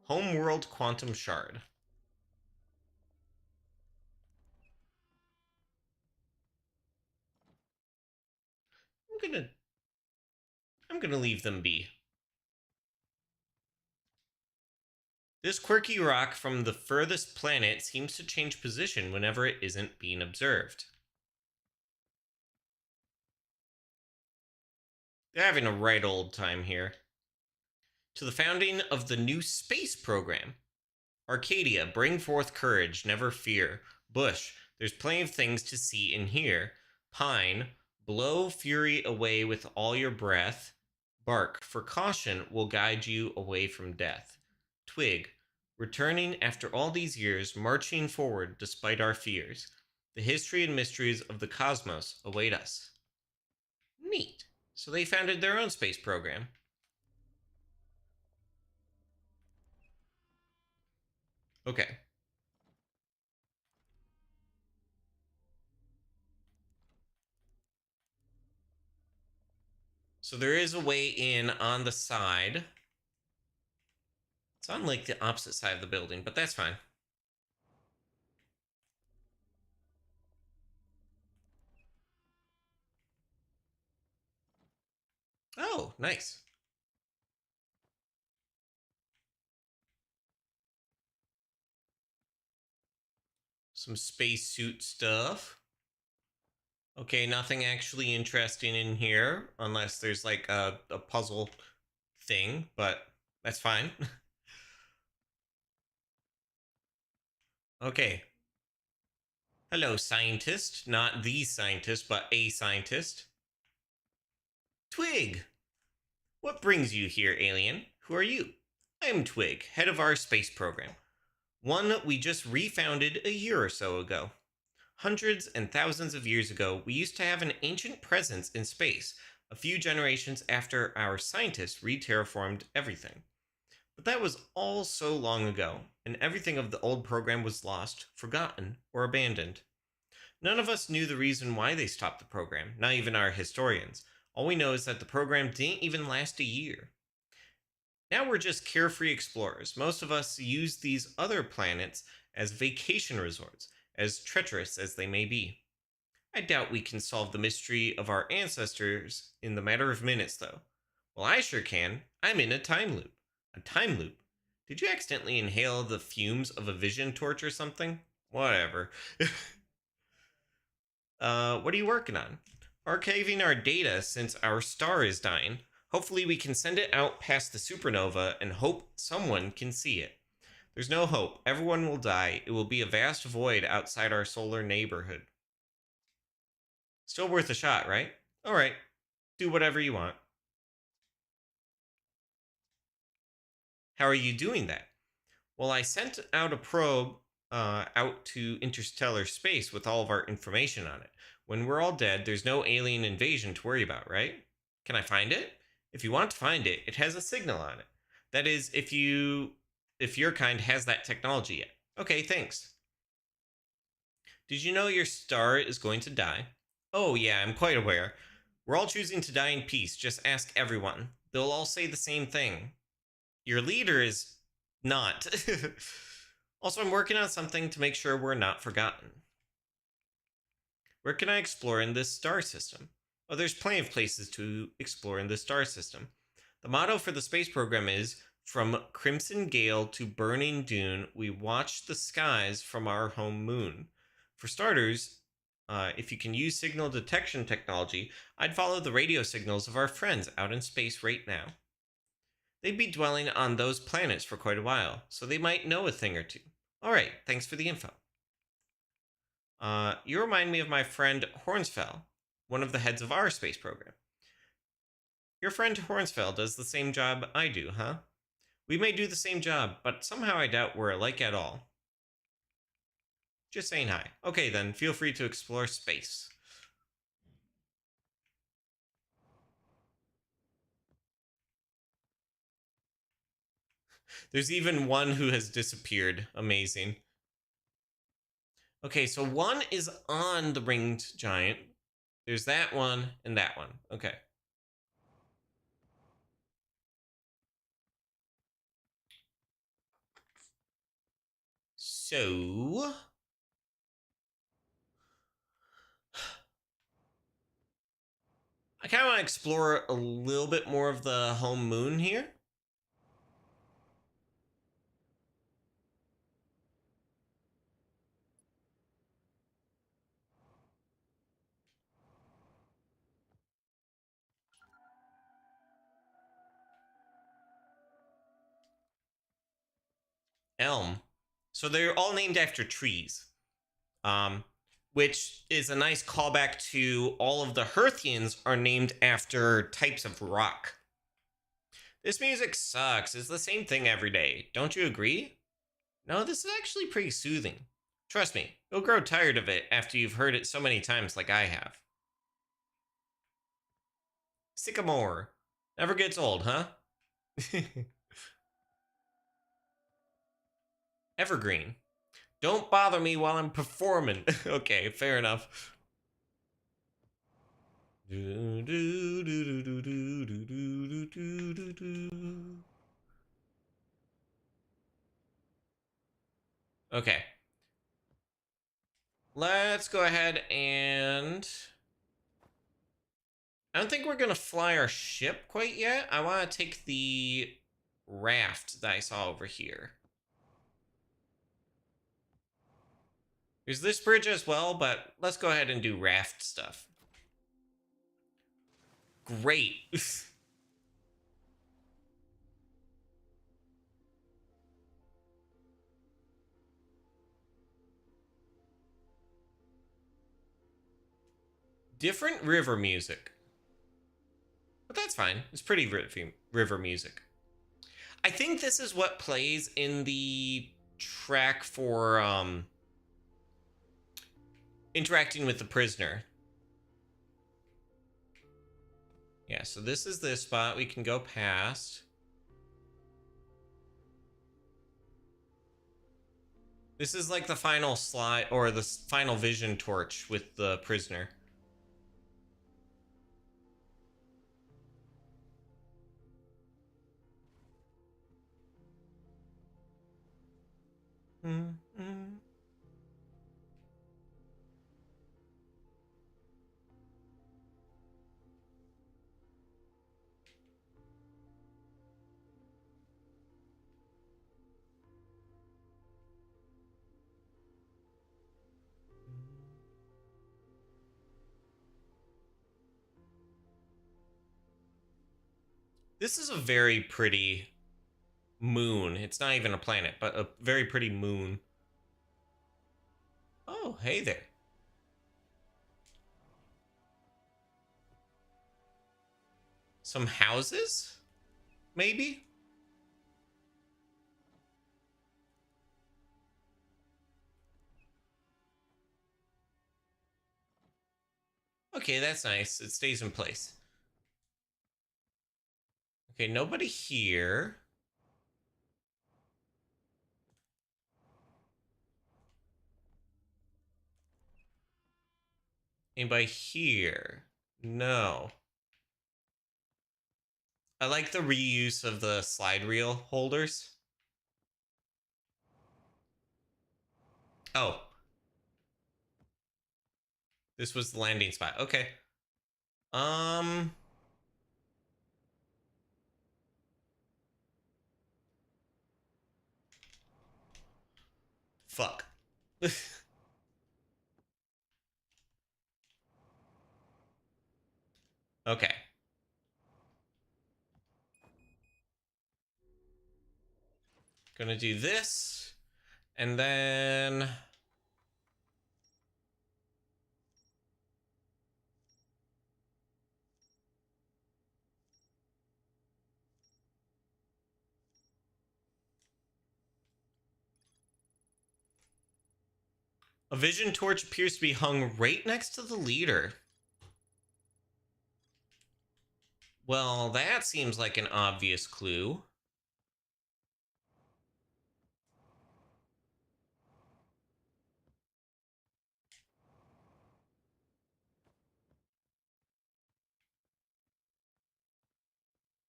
Homeworld quantum shard. I'm gonna leave them be. This quirky rock from the furthest planet seems to change position whenever it isn't being observed. They're having a right old time here. To the founding of the new space program. Arcadia, bring forth courage, never fear. Bush, there's plenty of things to see and hear. Pine, blow fury away with all your breath. Bark, for caution will guide you away from death. Twig, returning after all these years, marching forward despite our fears. The history and mysteries of the cosmos await us. Neat. So they founded their own space program. Okay. So there is a way in on the side. It's on like the opposite side of the building, but that's fine. Oh, nice. Some spacesuit stuff. Okay, nothing actually interesting in here, unless there's like a puzzle thing, but that's fine. Okay. Hello, scientist. Not the scientist, but a scientist. Twig! What brings you here, alien? Who are you? I am Twig, head of our space program. One we just refounded a year or so ago. Hundreds and thousands of years ago, we used to have an ancient presence in space, a few generations after our scientists re-terraformed everything. But that was all so long ago, and everything of the old program was lost, forgotten, or abandoned. None of us knew the reason why they stopped the program, not even our historians. All we know is that the program didn't even last a year. Now we're just carefree explorers. Most of us use these other planets as vacation resorts, as treacherous as they may be. I doubt we can solve the mystery of our ancestors in the matter of minutes, though. Well, I sure can. I'm in a time loop. A time loop? Did you accidentally inhale the fumes of a vision torch or something? Whatever. What are you working on? Archiving our data since our star is dying. Hopefully, we can send it out past the supernova and hope someone can see it. There's no hope. Everyone will die. It will be a vast void outside our solar neighborhood. Still worth a shot, right? Alright, do whatever you want. How are you doing that? Well, I sent out a probe out to interstellar space with all of our information on it. When we're all dead, there's no alien invasion to worry about, right? Can I find it? If you want to find it, it has a signal on it. That is, if your kind has that technology yet. Okay, thanks. Did you know your star is going to die? Oh, yeah, I'm quite aware. We're all choosing to die in peace. Just ask everyone. They'll all say the same thing. Your leader is not. Also, I'm working on something to make sure we're not forgotten. Where can I explore in this star system? Oh, there's plenty of places to explore in this star system. The motto for the space program is, from Crimson Gale to Burning Dune, we watch the skies from our home moon. For starters, if you can use signal detection technology, I'd follow the radio signals of our friends out in space right now. They'd be dwelling on those planets for quite a while, so they might know a thing or two. Alright, thanks for the info. You remind me of my friend Hornsfell, one of the heads of our space program. Your friend Hornsfell does the same job I do, huh? We may do the same job, but somehow I doubt we're alike at all. Just saying hi. Okay then, feel free to explore space. There's even one who has disappeared. Amazing. Okay, so one is on the ringed giant. There's that one and that one. Okay. So I kind of want to explore a little bit more of the home moon here. Elm. So they're all named after trees. Which is a nice callback to all of the Hearthians are named after types of rock. This music sucks. It's the same thing every day. Don't you agree? No, this is actually pretty soothing. Trust me, you'll grow tired of it after you've heard it so many times like I have. Sycamore. Never gets old, huh? Evergreen. Don't bother me while I'm performing. Okay, fair enough. Okay. Let's go ahead and... I don't think we're going to fly our ship quite yet. I want to take the raft that I saw over here. There's this bridge as well, but let's go ahead and do raft stuff. great. Different river music. But that's fine. It's pretty river music. I think this is what plays in the track for interacting with the prisoner. Yeah, so this is this spot we can go past. This is like the final slide, or the final vision torch with the prisoner. Mm-hmm. This is a very pretty moon. It's not even a planet, but a very pretty moon. Oh, hey there. Some houses? Maybe? Okay, that's nice. It stays in place. Okay, nobody here. Anybody here? No. I like the reuse of the slide reel holders. Oh. This was the landing spot. Okay. Fuck. Okay. Gonna do this. And then... a vision torch appears to be hung right next to the leader. Well, that seems like an obvious clue.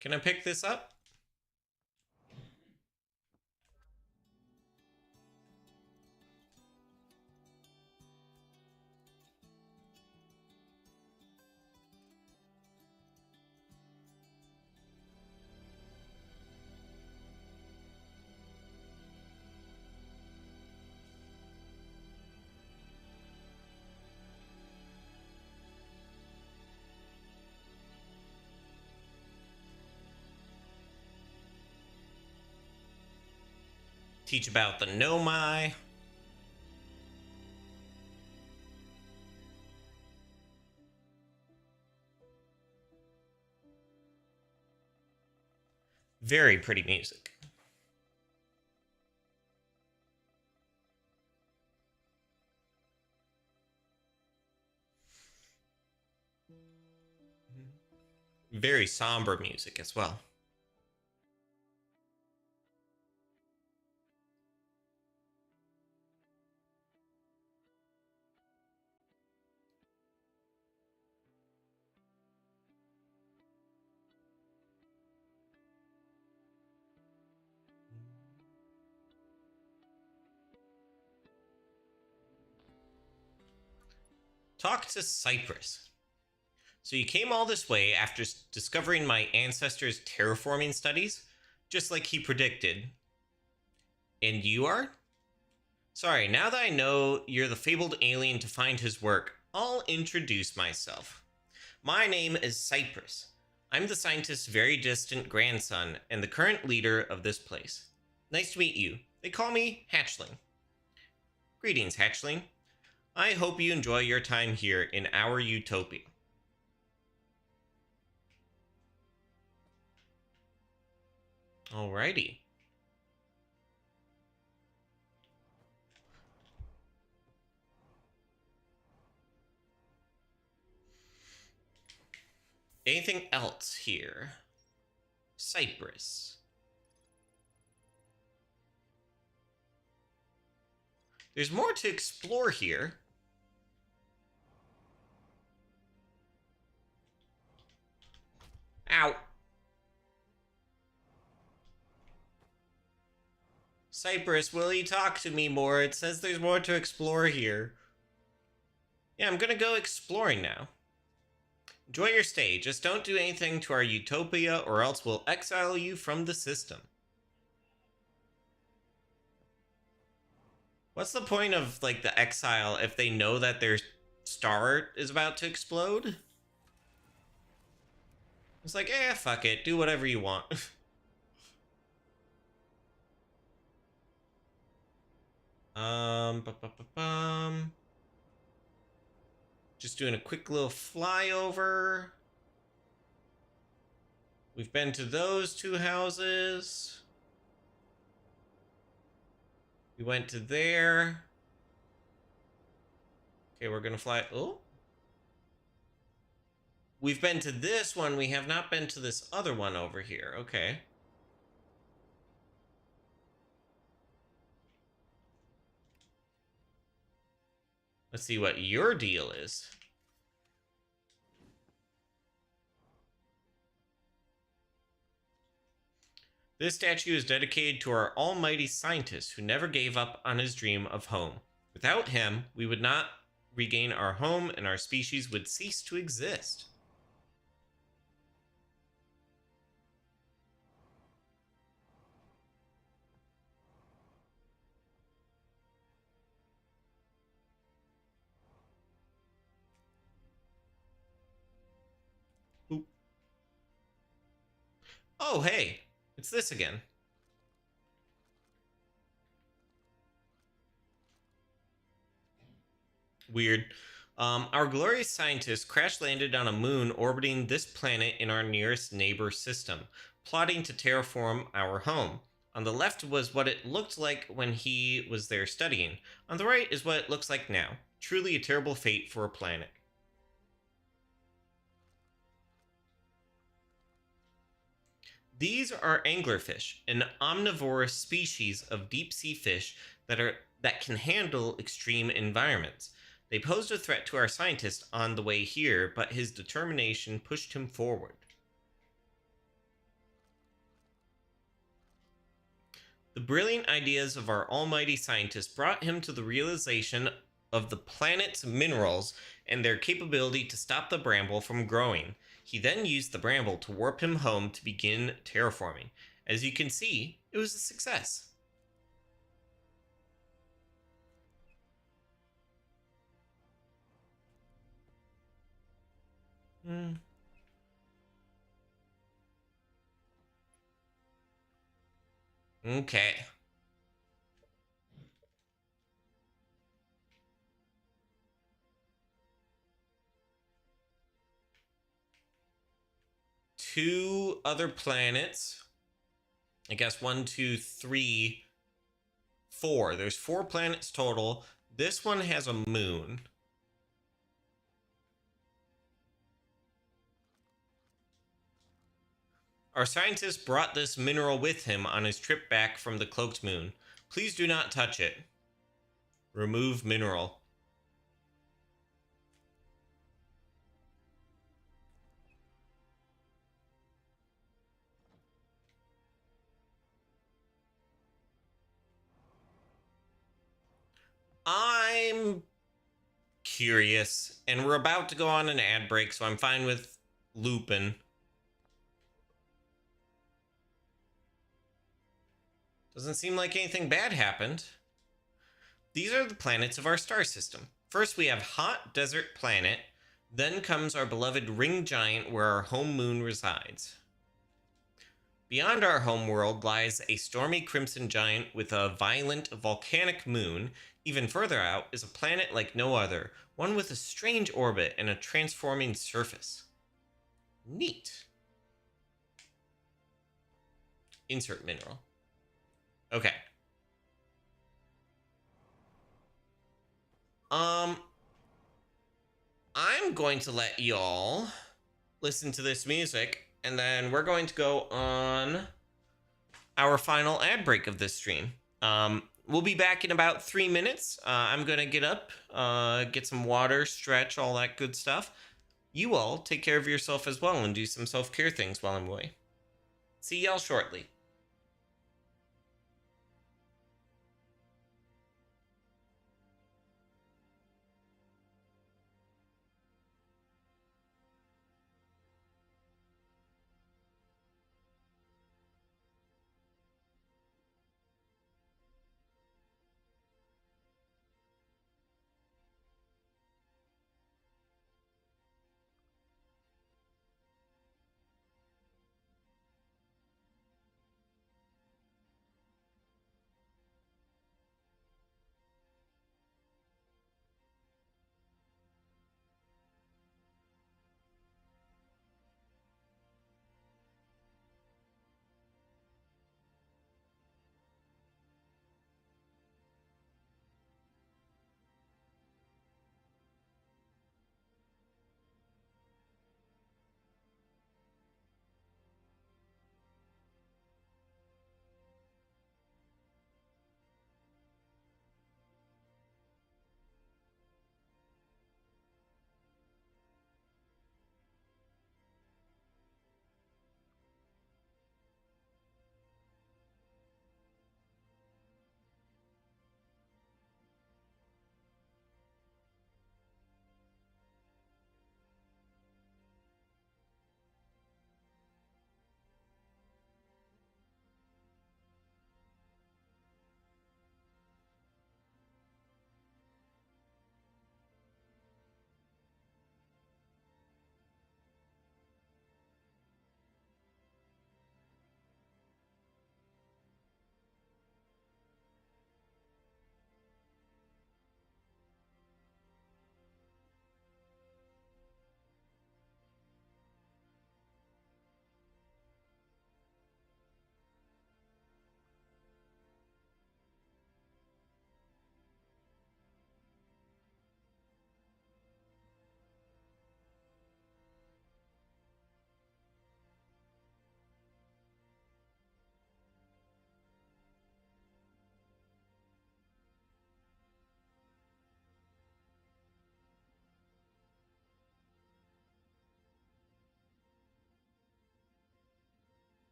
Can I pick this up? Teach about the Nomai. Very pretty music. Very somber music as well. Talk to Cypress. So you came all this way after discovering my ancestors' terraforming studies, just like he predicted. And you are? Sorry, now that I know you're the fabled alien to find his work, I'll introduce myself. My name is Cypress. I'm the scientist's very distant grandson and the current leader of this place. Nice to meet you. They call me Hatchling. Greetings, Hatchling. I hope you enjoy your time here in our utopia. Alrighty. Anything else here? Cypress. There's more to explore here. Ow. Cypress, will you talk to me more? It says there's more to explore here. Yeah, I'm gonna go exploring now. Enjoy your stay. Just don't do anything to our utopia or else we'll exile you from the system. What's the point of, like, the exile if they know that their star is about to explode? It's like, fuck it. Do whatever you want. Just doing a quick little flyover. We've been to those two houses. We went to there. Okay, we're gonna fly. Oh. We've been to this one. We have not been to this other one over here. Okay. Let's see what your deal is. This statue is dedicated to our almighty scientist who never gave up on his dream of home. Without him, we would not regain our home and our species would cease to exist. Ooh. Oh, hey, it's this again. Weird. Our glorious scientists crash landed on a moon orbiting this planet in our nearest neighbor system, plotting to terraform our home. On the left was what it looked like when he was there studying. On the right is what it looks like now. Truly a terrible fate for a planet. These are anglerfish, an omnivorous species of deep-sea fish that can handle extreme environments. They posed a threat to our scientist on the way here, but his determination pushed him forward. The brilliant ideas of our almighty scientist brought him to the realization of the planet's minerals and their capability to stop the bramble from growing. He then used the bramble to warp him home to begin terraforming. As you can see, it was a success. Okay. Two other planets. I guess 1, 2, 3, 4. There's 4 planets total. This one has a moon. Our scientist brought this mineral with him on his trip back from the cloaked moon. Please do not touch it. Remove mineral. I'm curious, and we're about to go on an ad break, so I'm fine with looping. Doesn't seem like anything bad happened. These are the planets of our star system. First, we have Hot Desert Planet, Then comes our beloved ring giant where our home moon resides. Beyond our home world lies a stormy crimson giant with a violent volcanic moon. Even further out is a planet like no other, one with a strange orbit and a transforming surface. Neat. Insert mineral. Okay. I'm going to let y'all listen to this music, and then we're going to go on our final ad break of this stream. We'll be back in about 3 minutes. I'm gonna get up, get some water, stretch, all that good stuff. You all take care of yourself as well and do some self-care things while I'm away. See y'all shortly.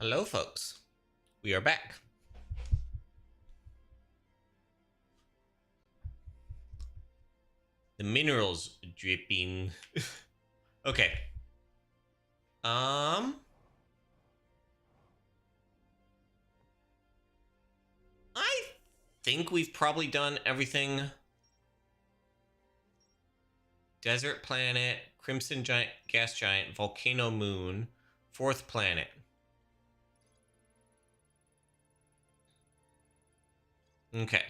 Hello, folks. We are back. The minerals dripping. Okay. I think we've probably done everything. Desert planet, crimson giant, gas giant, volcano moon, fourth planet. Okay.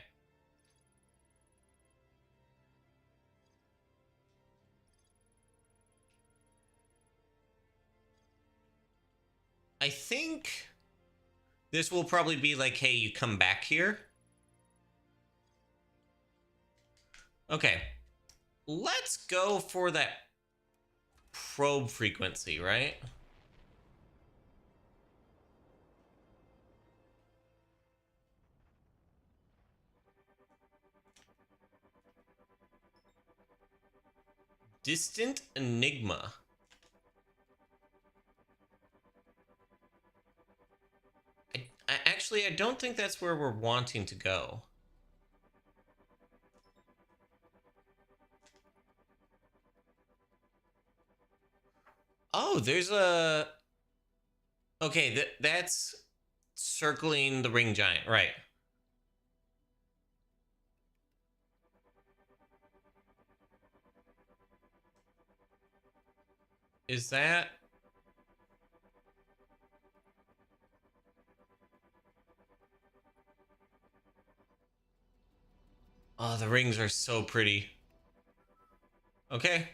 I think this will probably be like, hey, you come back here. Okay. Let's go for that probe frequency, right? Distant Enigma. Actually, I don't think that's where we're wanting to go. Oh, there's a... Okay, that's circling the ring giant, right. Is that... Oh, the rings are so pretty. Okay.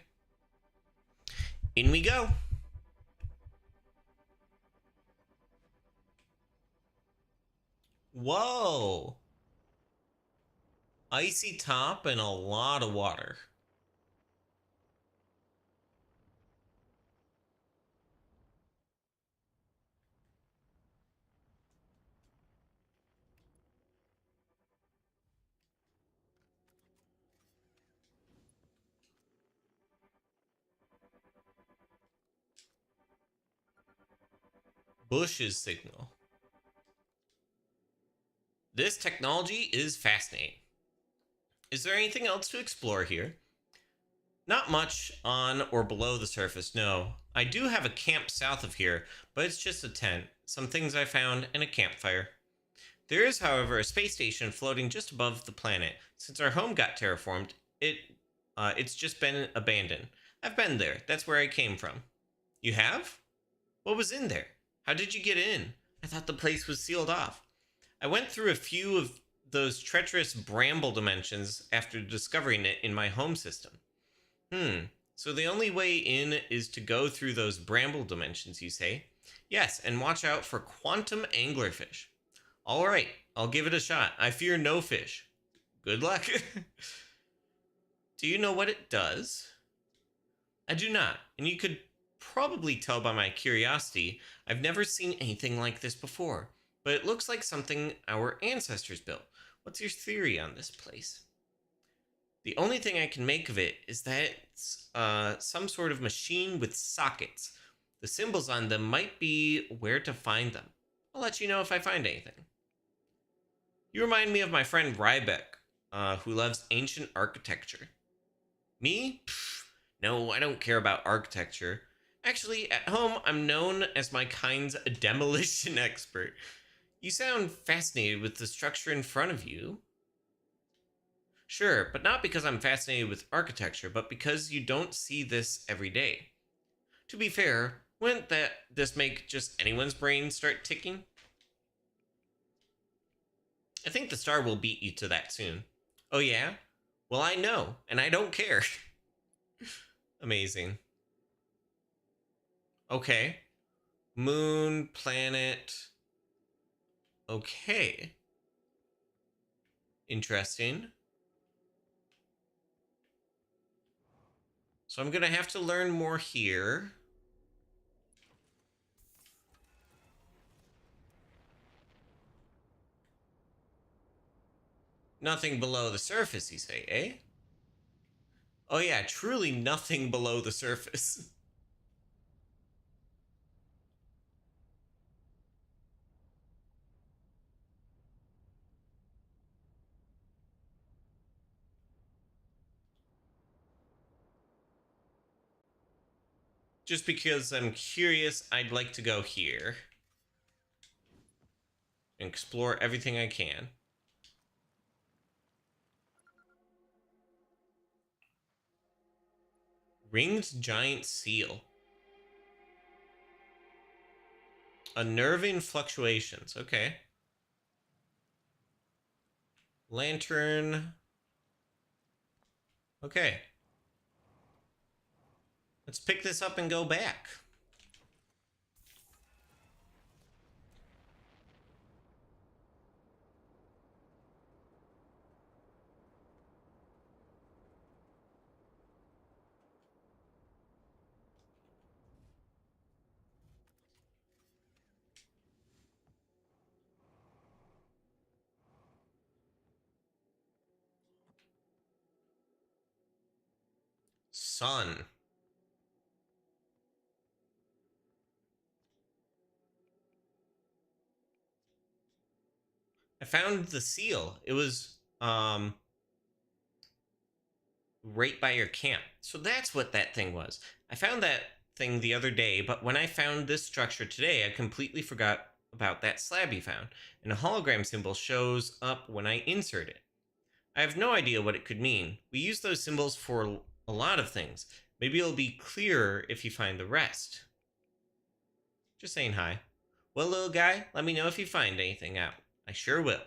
In we go. Whoa. Icy top and a lot of water. Bush's signal. This technology is fascinating. Is there anything else to explore here? Not much on or below the surface, no. I do have a camp south of here, but it's just a tent, some things I found, and a campfire. There is, however, a space station floating just above the planet. Since our home got terraformed, it's just been abandoned. I've been there. That's where I came from. You have? What was in there? How did you get in? I thought the place was sealed off. I went through a few of those treacherous bramble dimensions after discovering it in my home system. So the only way in is to go through those bramble dimensions, you say? Yes, and watch out for quantum anglerfish. All right, I'll give it a shot. I fear no fish. Good luck. Do you know what it does? I do not, and you could probably tell by my curiosity, I've never seen anything like this before, but it looks like something our ancestors built. What's your theory on this place? The only thing I can make of it is that it's some sort of machine with sockets. The symbols on them might be where to find them. I'll let you know if I find anything. You remind me of my friend Rybeck, who loves ancient architecture. Me? Pfft, no, I don't care about architecture. Actually, at home, I'm known as my kind's demolition expert. You sound fascinated with the structure in front of you. Sure, but not because I'm fascinated with architecture, but because you don't see this every day. To be fair, wouldn't this make just anyone's brain start ticking? I think the star will beat you to that soon. Oh yeah? Well, I know, and I don't care. Amazing. Okay. Moon, planet. Okay. Interesting. So I'm gonna have to learn more here. Nothing below the surface, you say, eh? Oh yeah, truly nothing below the surface. Just because I'm curious, I'd like to go here and explore everything I can. Ringed giant seal. Unnerving fluctuations. Okay. Lantern. Okay. Let's pick this up and go back. sun. I found the seal. It was right by your camp. So that's what that thing was. I found that thing the other day, but when I found this structure today, I completely forgot about that slab you found, and a hologram symbol shows up when I insert it. I have no idea what it could mean. We use those symbols for a lot of things. Maybe it'll be clearer if you find the rest. Just saying hi. Well, little guy, let me know if you find anything out. I sure will.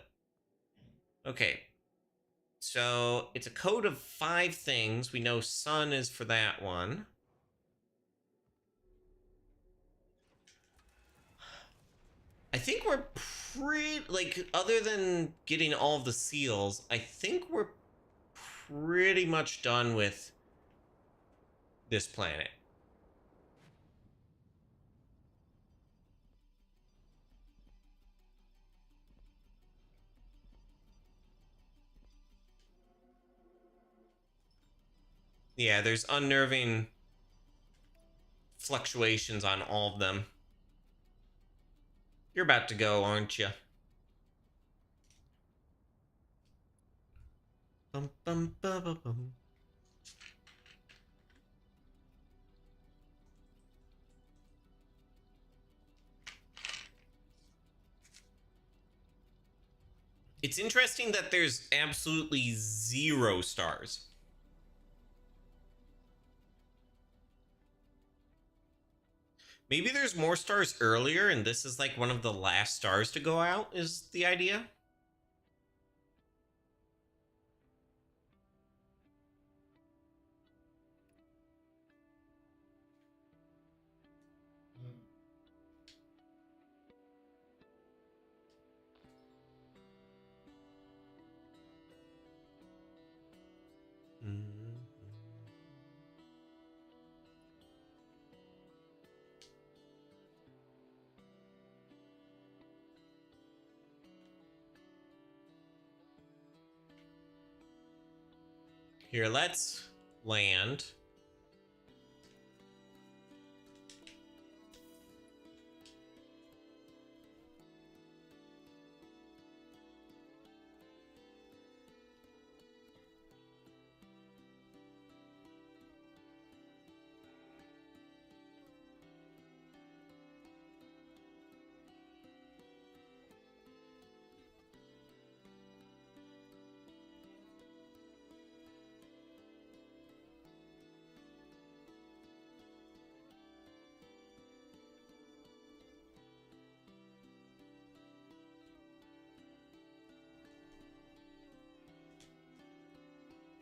Okay, so it's a code of 5 things. We know sun is for that one. I think we're pretty, like, other than getting all of the seals, I think we're pretty much done with this planet. Yeah, there's unnerving fluctuations on all of them. You're about to go, aren't you? Bum, bum, bum, bum, bum. It's interesting that there's absolutely 0 stars. Maybe there's more stars earlier, and this is like one of the last stars to go out, is the idea? Mm-hmm. Here, let's land.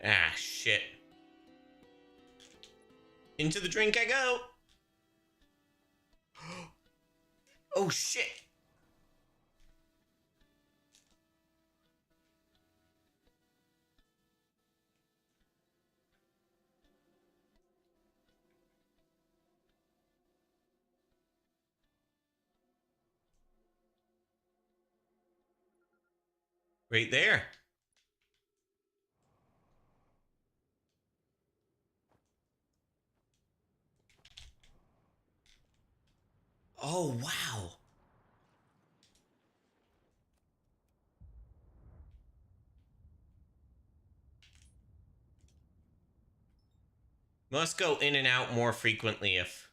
Ah, shit. Into the drink I go. Oh, shit. Right there. Oh, wow. Must go in and out more frequently if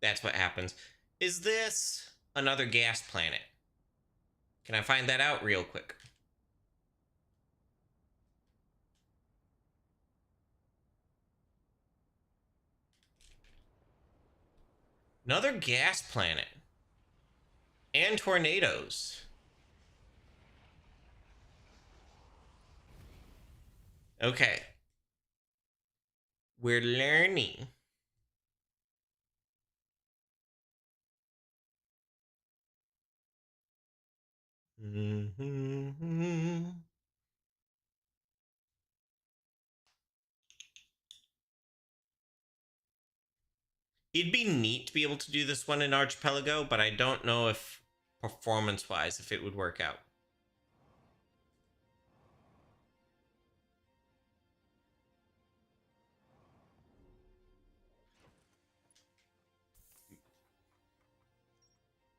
that's what happens. Is this another gas planet? Can I find that out real quick? Another gas planet. And tornadoes. Okay. We're learning. Mm-hmm. It'd be neat to be able to do this one in Archipelago, but I don't know if performance-wise if it would work out.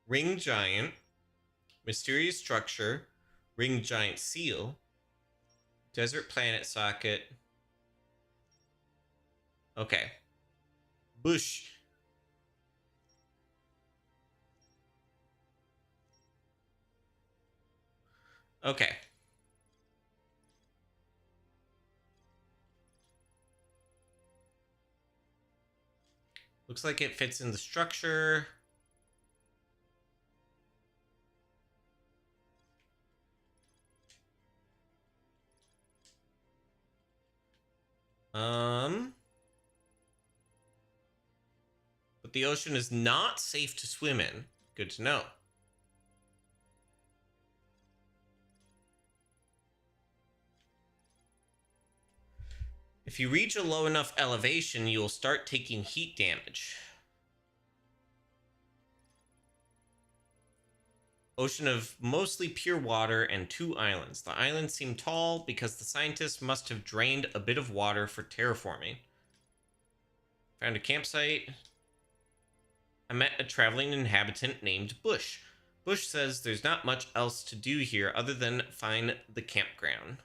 Ring giant, mysterious structure, ring giant seal, desert planet socket. Okay. Bush. Okay. Looks like it fits in the structure. But the ocean is not safe to swim in. Good to know. If you reach a low enough elevation, you'll start taking heat damage. Ocean of mostly pure water and 2 islands. The islands seem tall because the scientists must have drained a bit of water for terraforming. Found a campsite. I met a traveling inhabitant named Bush. Bush says there's not much else to do here other than find the campground.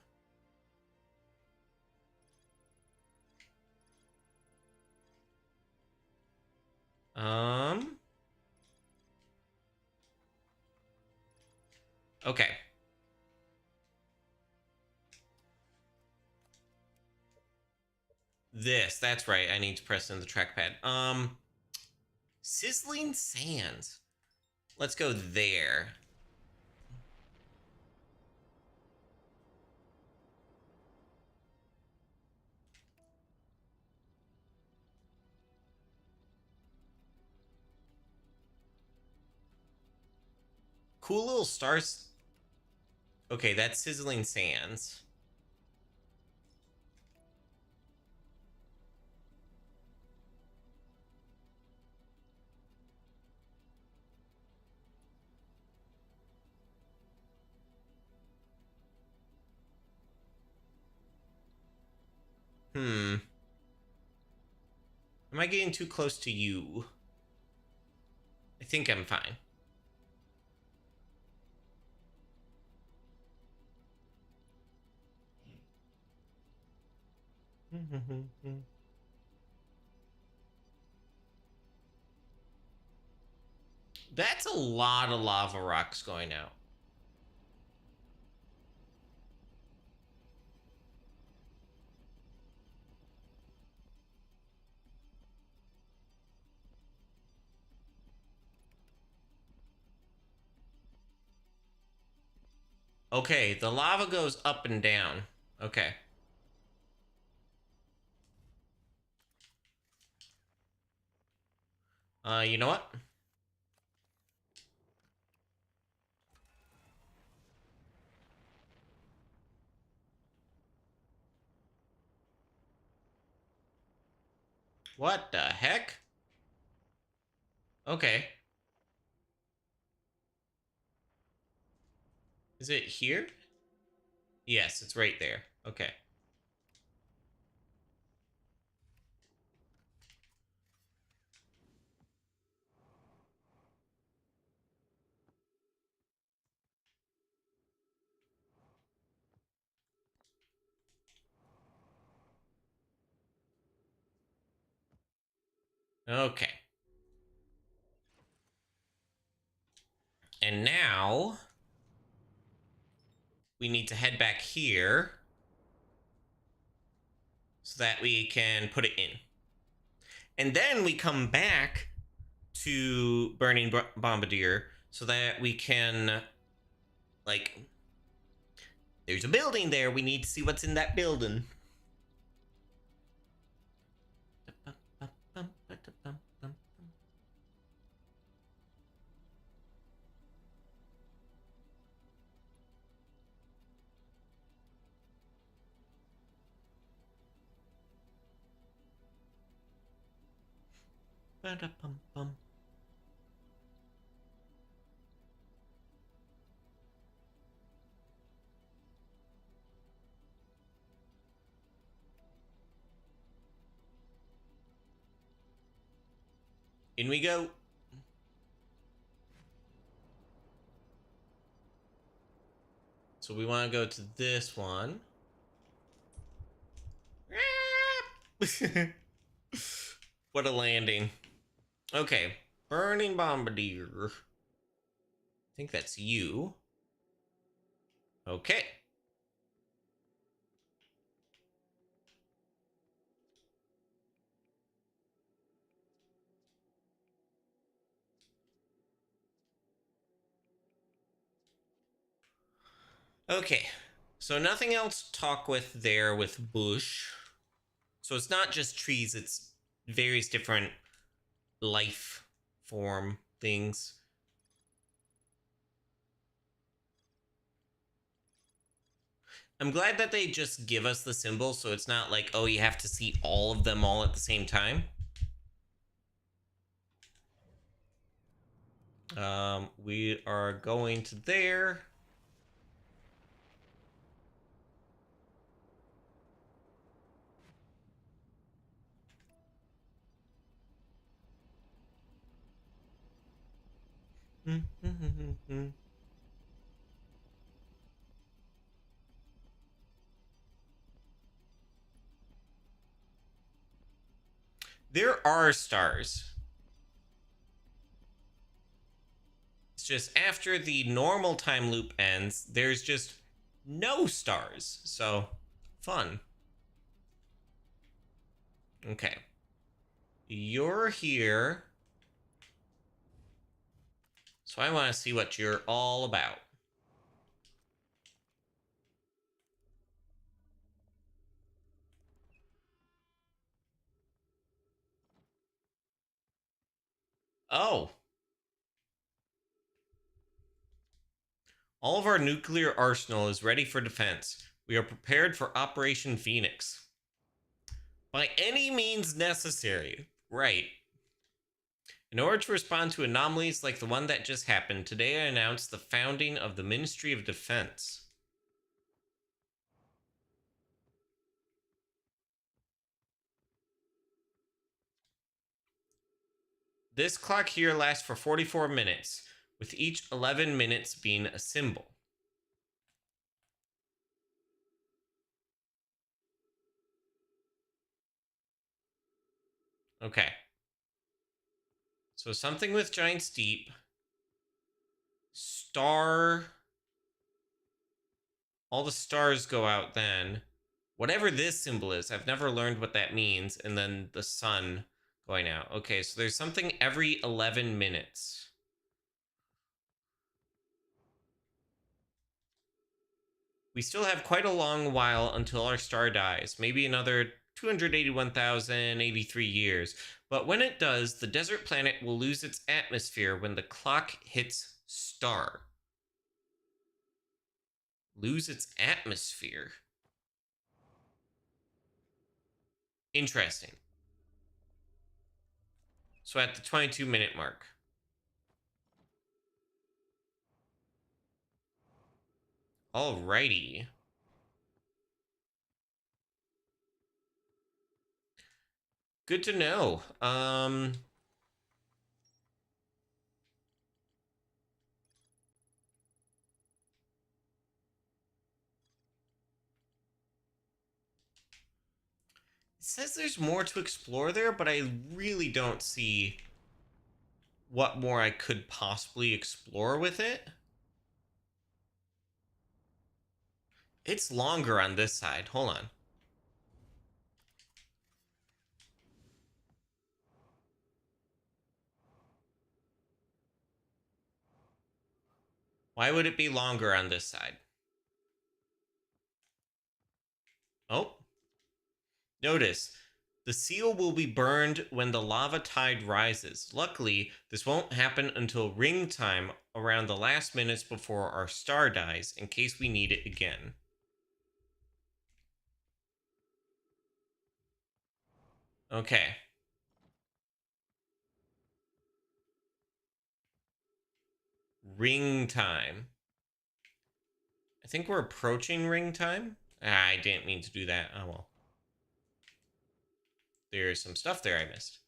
Okay. That's right. I need to press in the trackpad. Sizzling Sands. Let's go there. Cool little stars. Okay, that's Sizzling Sands. Am I getting too close to you? I think I'm fine. That's a lot of lava rocks going out. Okay, the lava goes up and down. Okay. You know what? What the heck? Okay. Is it here? Yes, it's right there. Okay. Okay. And now we need to head back here so that we can put it in. And then we come back to Burning Bombardier so that we can, like, there's a building there. We need to see what's in that building. In we go. So we want to go to this one. What a landing. Okay. Burning Bombardier. I think that's you. Okay. Okay. So nothing else to talk with there with bush. So it's not just trees, it's various different life form things. I'm glad that they just give us the symbol so it's not like, oh, you have to see all of them all at the same time. We are going to there. There are stars. It's just after the normal time loop ends, there's just no stars. So, fun. Okay. You're here. So I want to see what you're all about. Oh. All of our nuclear arsenal is ready for defense. We are prepared for Operation Phoenix. By any means necessary. Right. In order to respond to anomalies like the one that just happened, today I announced the founding of the Ministry of Defense. This clock here lasts for 44 minutes, with each 11 minutes being a symbol. Okay. So something with Giant's Deep. Star. All the stars go out then. Whatever this symbol is, I've never learned what that means. And then the sun going out. Okay, so there's something every 11 minutes. We still have quite a long while until our star dies. Maybe another 281,083 years. But when it does, the desert planet will lose its atmosphere when the clock hits star. Lose its atmosphere. Interesting. So at the 22-minute mark. Alrighty. Good to know. It says there's more to explore there, but I really don't see what more I could possibly explore with it. It's longer on this side. Hold on. Why would it be longer on this side? Oh. Notice, the seal will be burned when the lava tide rises. Luckily, this won't happen until ring time around the last minutes before our star dies, in case we need it again. Okay. Ring time. I think we're approaching ring time. I didn't mean to do that. Oh well. There's some stuff there I missed.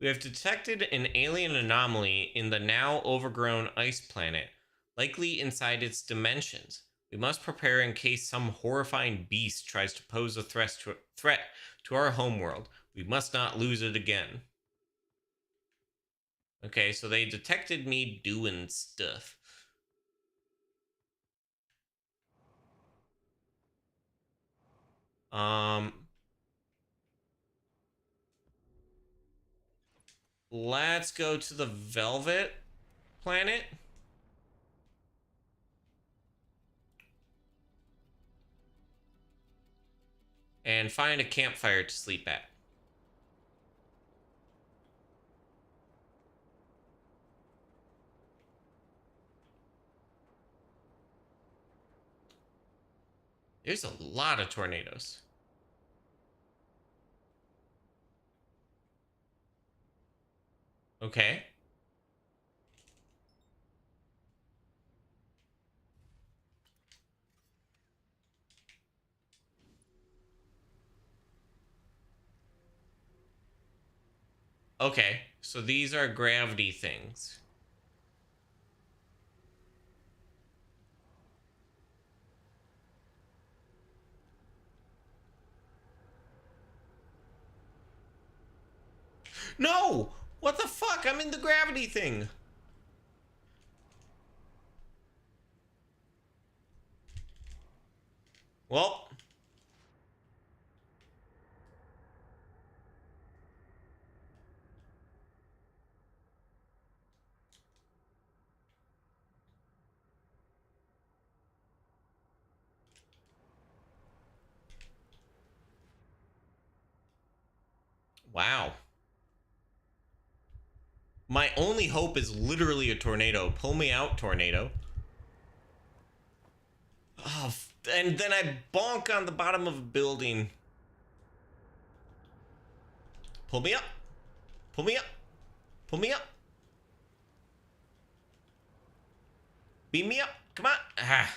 We have detected an alien anomaly in the now overgrown ice planet, likely inside its dimensions. We must prepare in case some horrifying beast tries to pose a threat to our homeworld. We must not lose it again. Okay, so they detected me doing stuff. Let's go to the Velvet planet. And find a campfire to sleep at. There's a lot of tornadoes. Okay. Okay, so these are gravity things. No! What the fuck? I'm in the gravity thing. Well. Wow. My only hope is literally a tornado. Pull me out, tornado. Oh, and then I bonk on the bottom of a building. Pull me up. Pull me up. Pull me up. Beam me up. Come on. Ah.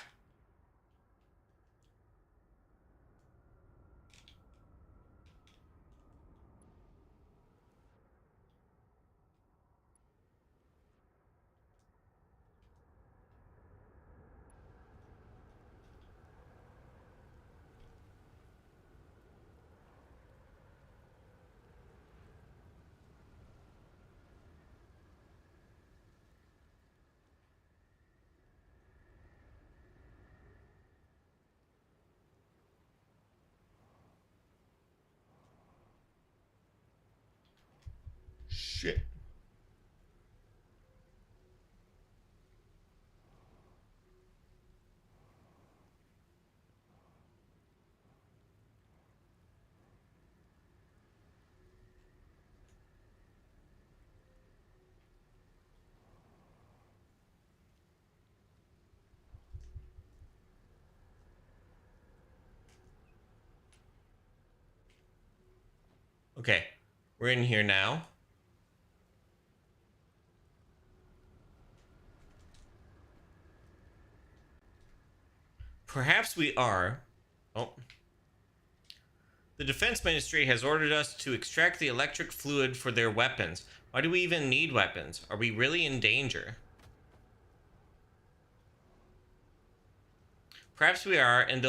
Shit. Okay. We're in here now. Perhaps we are. Oh. The Defense Ministry has ordered us to extract the electric fluid for their weapons. Why do we even need weapons? Are we really in danger? Perhaps we are, and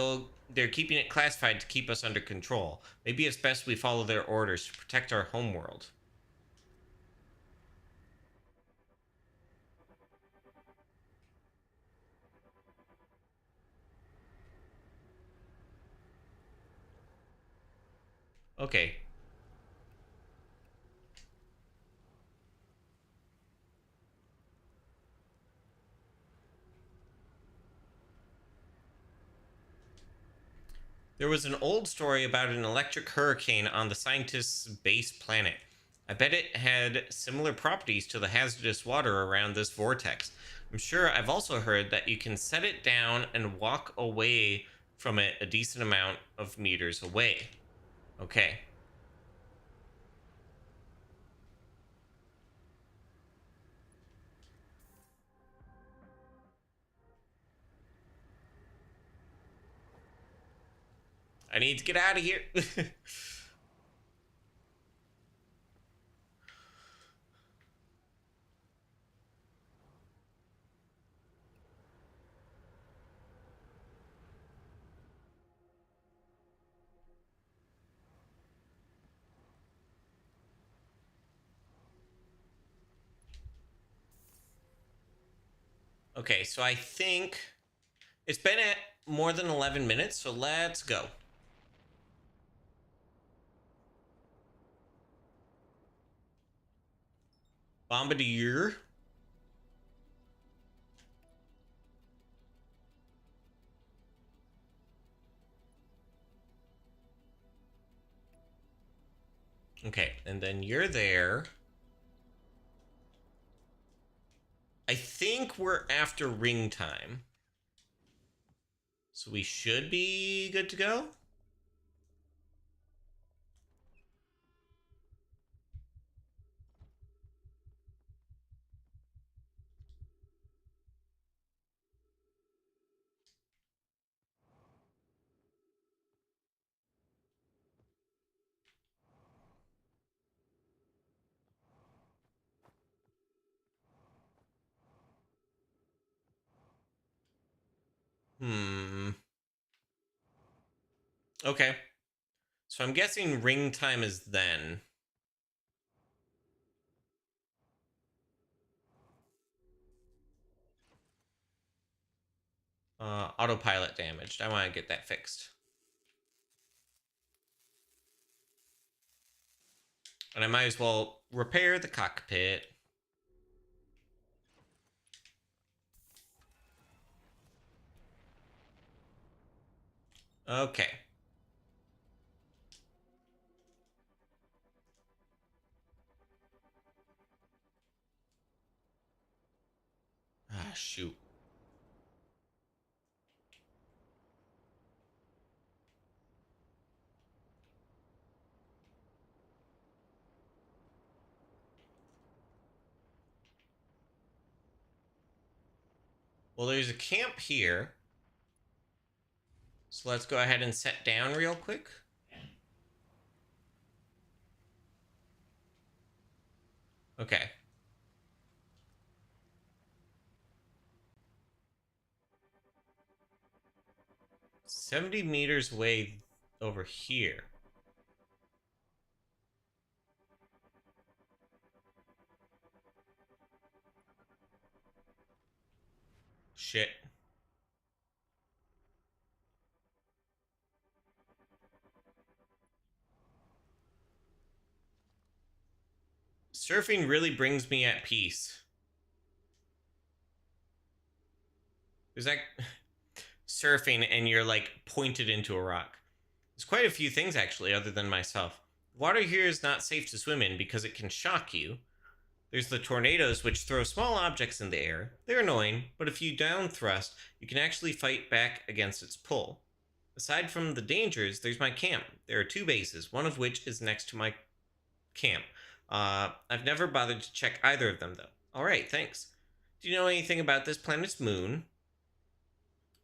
they're keeping it classified to keep us under control. Maybe it's best we follow their orders to protect our homeworld. Okay. There was an old story about an electric hurricane on the scientists' base planet. I bet it had similar properties to the hazardous water around this vortex. I'm sure I've also heard that you can set it down and walk away from it a decent amount of meters away. Okay. I need to get out of here. Okay, so I think it's been at more than 11 minutes, so let's go. Bombardier. Okay, and then you're there. I think we're after ring time. So we should be good to go. Hmm. Okay. So I'm guessing ring time is then. Autopilot damaged. I want to get that fixed. And I might as well repair the cockpit. Okay. Ah, shoot. Well, there's a camp here. So let's go ahead and set down real quick. Okay. 70 meters away over here. Shit. Surfing really brings me at peace. There's like surfing and you're like pointed into a rock. There's quite a few things actually, other than myself. Water here is not safe to swim in because it can shock you. There's the tornadoes, which throw small objects in the air. They're annoying, but if you down thrust, you can actually fight back against its pull. Aside from the dangers, there's my camp. There are two bases, one of which is next to my camp. I've never bothered to check either of them, though. Alright, thanks. Do you know anything about this planet's moon?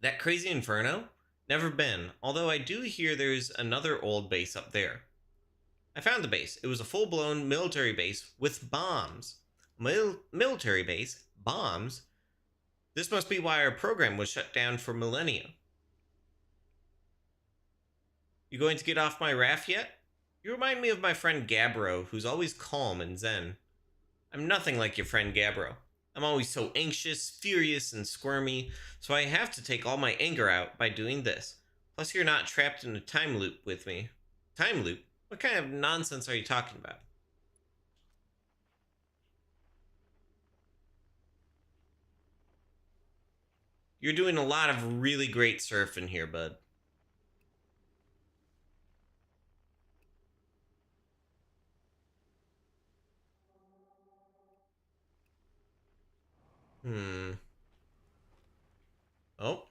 That crazy inferno? Never been, although I do hear there's another old base up there. I found the base. It was a full-blown military base with bombs. Military base? Bombs? This must be why our program was shut down for millennia. You going to get off my raft yet? You remind me of my friend Gabbro, who's always calm and zen. I'm nothing like your friend Gabbro. I'm always so anxious, furious, and squirmy, so I have to take all my anger out by doing this. Plus, you're not trapped in a time loop with me. Time loop? What kind of nonsense are you talking about? You're doing a lot of really great surfing here, bud. Hmm. Oh.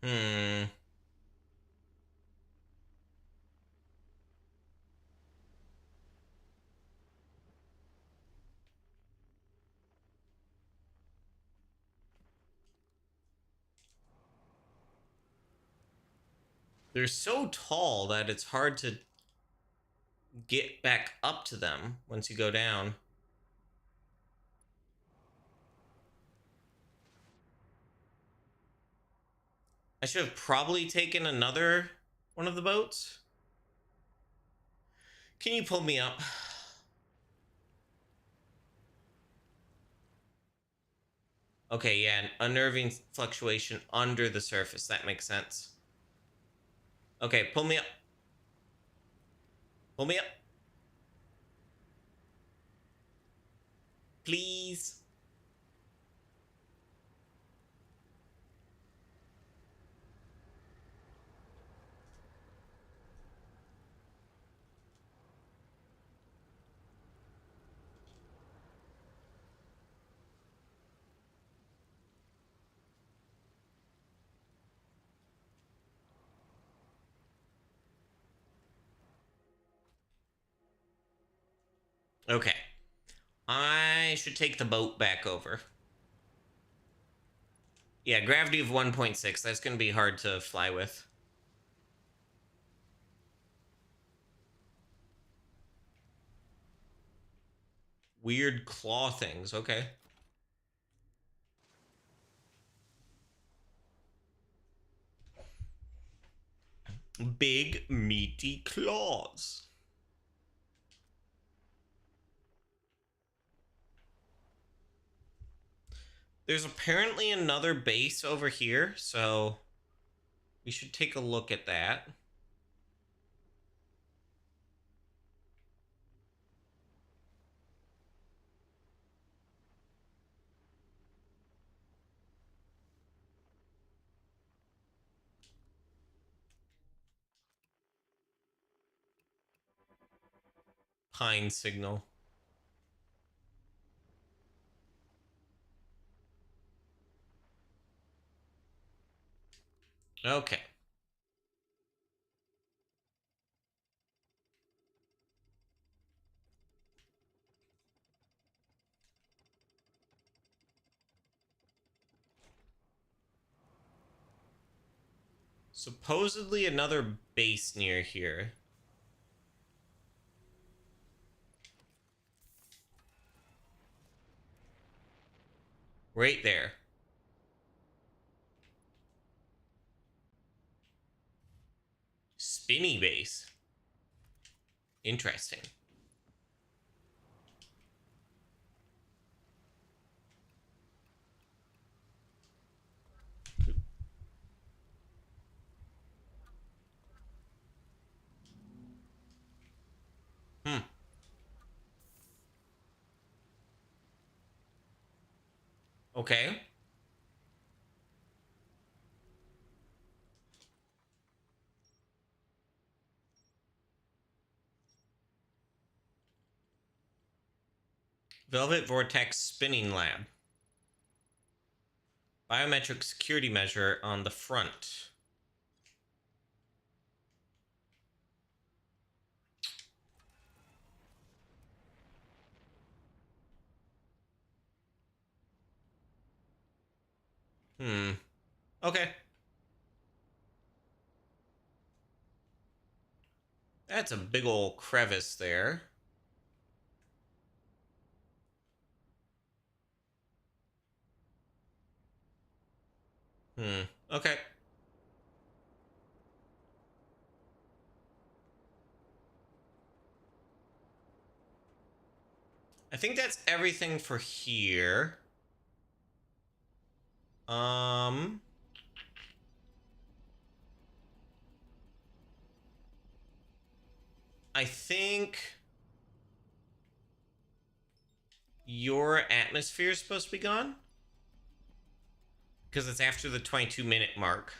Hmm. They're so tall that it's hard to get back up to them once you go down. I should have probably taken another one of the boats. Can you pull me up? Okay, yeah, an unnerving fluctuation under the surface. That makes sense. Okay, pull me up. Pull me up. Please. Okay. I should take the boat back over. Yeah, gravity of 1.6. That's going to be hard to fly with. Weird claw things. Okay. Big, meaty claws. There's apparently another base over here, so we should take a look at that. Pine signal. Okay. Supposedly another base near here. Right there. Spinny base. Interesting. Hmm. Okay. Velvet Vortex Spinning Lab. Biometric security measure on the front. Hmm. Okay. That's a big old crevice there. Hmm. Okay. I think that's everything for here. Um, I think your atmosphere is supposed to be gone because it's after the 22-minute mark.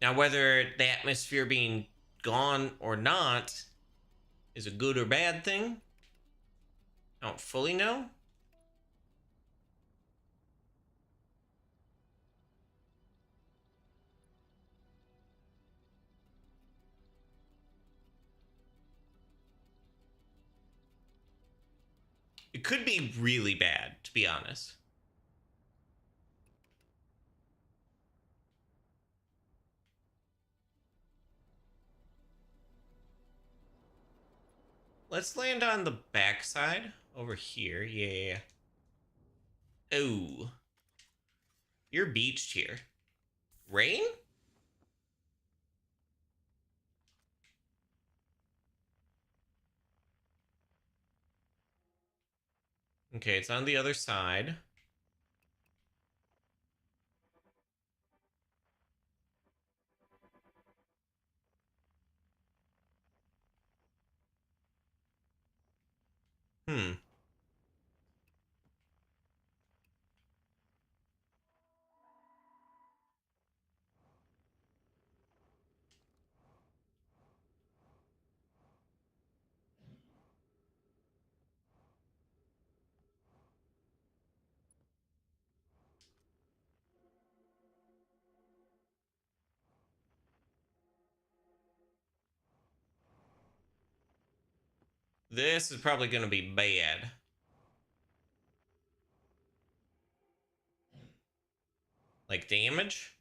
Now, whether the atmosphere being gone or not is a good or bad thing, I don't fully know. could be really bad, to be honest. Let's land on the backside over here. Yeah. Oh. You're beached here. Rain? Okay, it's on the other side. Hmm. This is probably going to be bad. Like damage?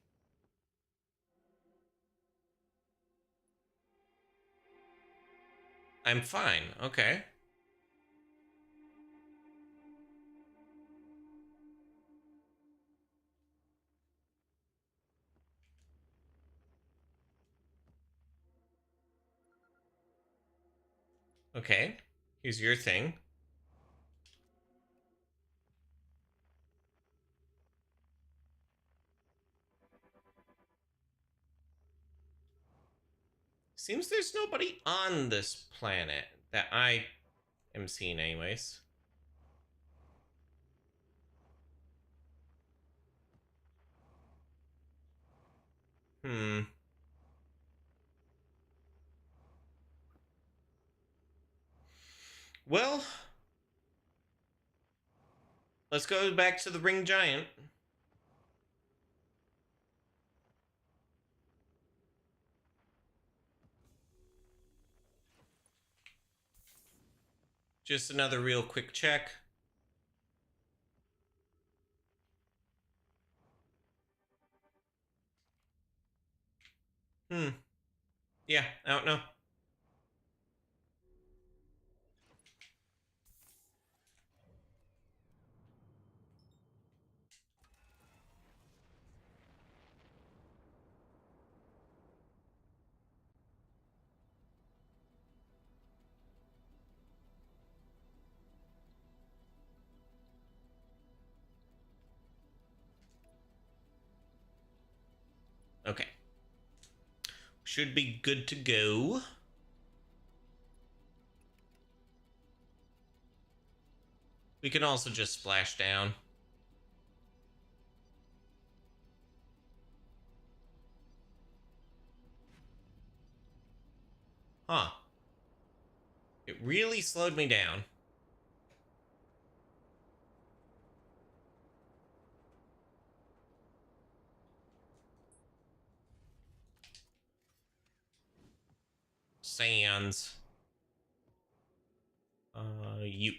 I'm fine. Okay. Okay. Here's your thing. Seems there's nobody on this planet that I am seeing anyways. Hmm. Well, let's go back to the ring giant. Just another real quick check. Hmm. Yeah, I don't know. Okay. Should be good to go. We can also just splash down. Huh. It really slowed me down. Sands. You.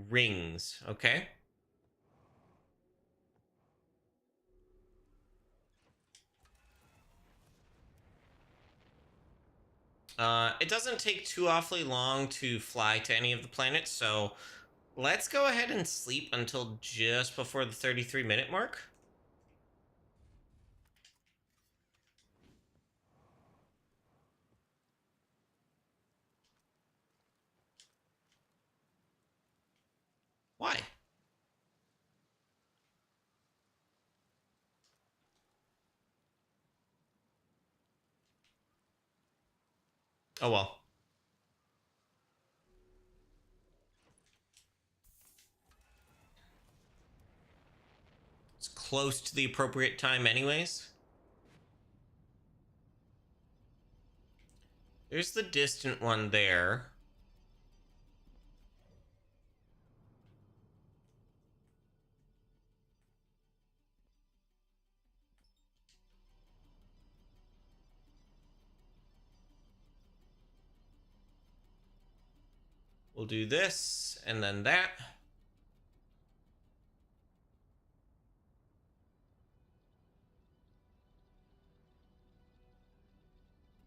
Rings. Okay. It doesn't take too awfully long to fly to any of the planets, so let's go ahead and sleep until just before the 33-minute mark. Why? Oh well. It's close to the appropriate time anyways. There's the distant one there. We'll do this and then that.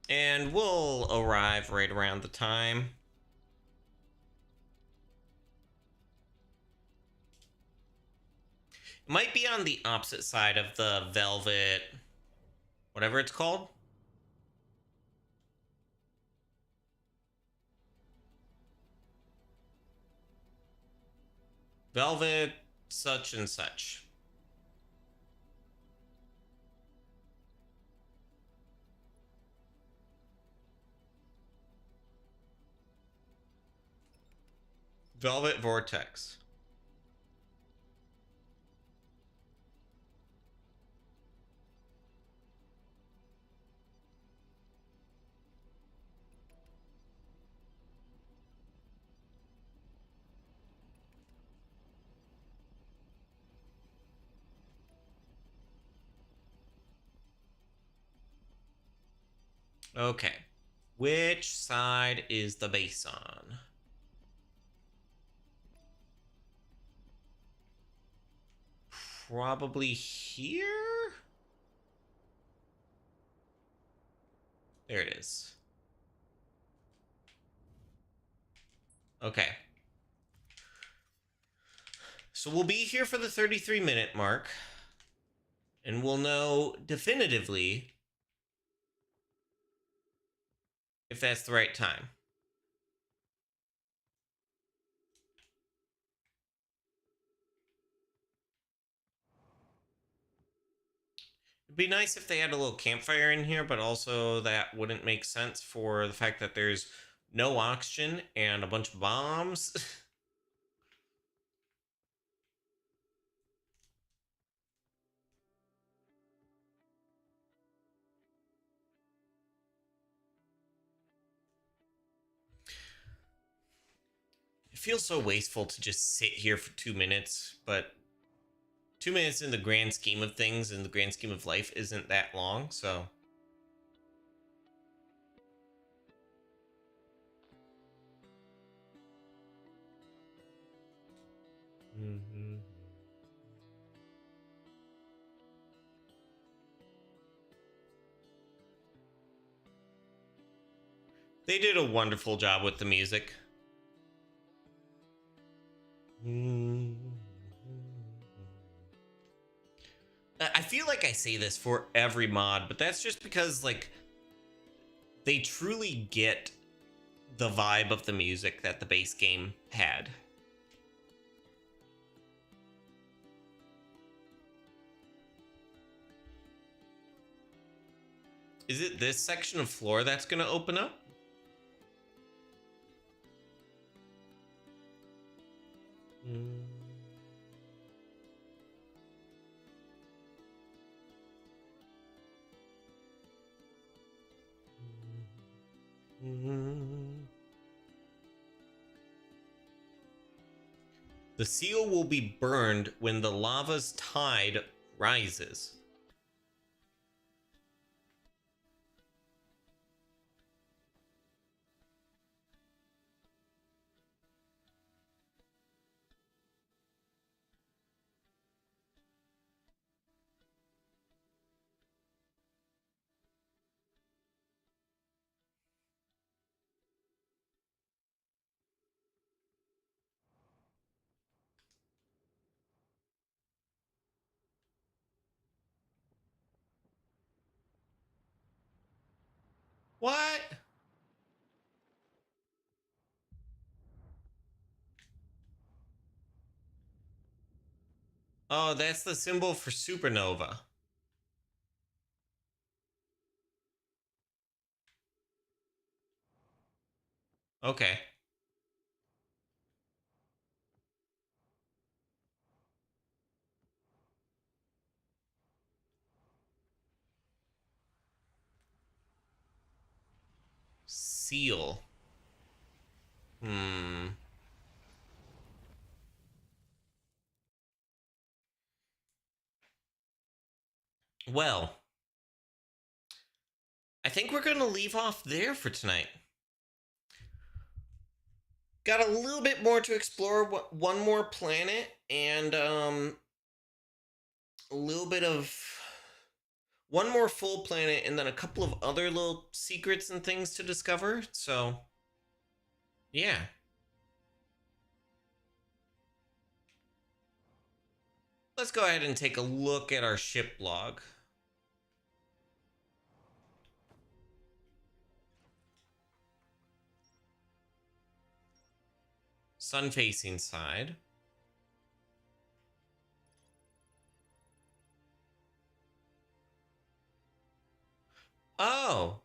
And we'll arrive right around the time. It might be on the opposite side of the velvet, whatever it's called. Velvet such and such. Velvet Vortex. Okay. Which side is the base on? Probably here? There it is. Okay. So we'll be here for the 33-minute mark, and we'll know definitively if that's the right time. It'd be nice if they had a little campfire in here, but also that wouldn't make sense for the fact that there's no oxygen and a bunch of bombs. It feels so wasteful to just sit here for 2 minutes, but 2 minutes in the grand scheme of things, in the grand scheme of life, isn't that long, so. Mm-hmm. They did a wonderful job with the music. I feel like I say this for every mod, but that's just because, like, they truly get the vibe of the music that the base game had. Is it this section of floor that's going to open up? The seal will be burned when the lava's tide rises. What? Oh, that's the symbol for supernova. Okay. Seal. Hmm. Well, I think we're going to leave off there for tonight. got a little bit more to explore. One more planet and a little bit of one more full planet, and then a couple of other little secrets and things to discover. So, yeah. Let's go ahead and take a look at our ship log. Sun-facing side. Oh!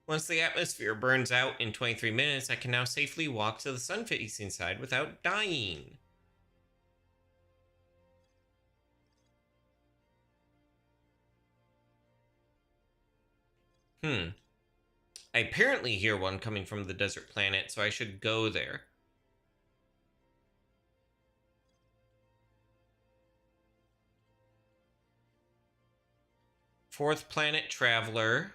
Once the atmosphere burns out in 23 minutes, I can now safely walk to the sun-facing side without dying. I apparently hear one coming from the desert planet, so I should go there. Fourth planet traveler.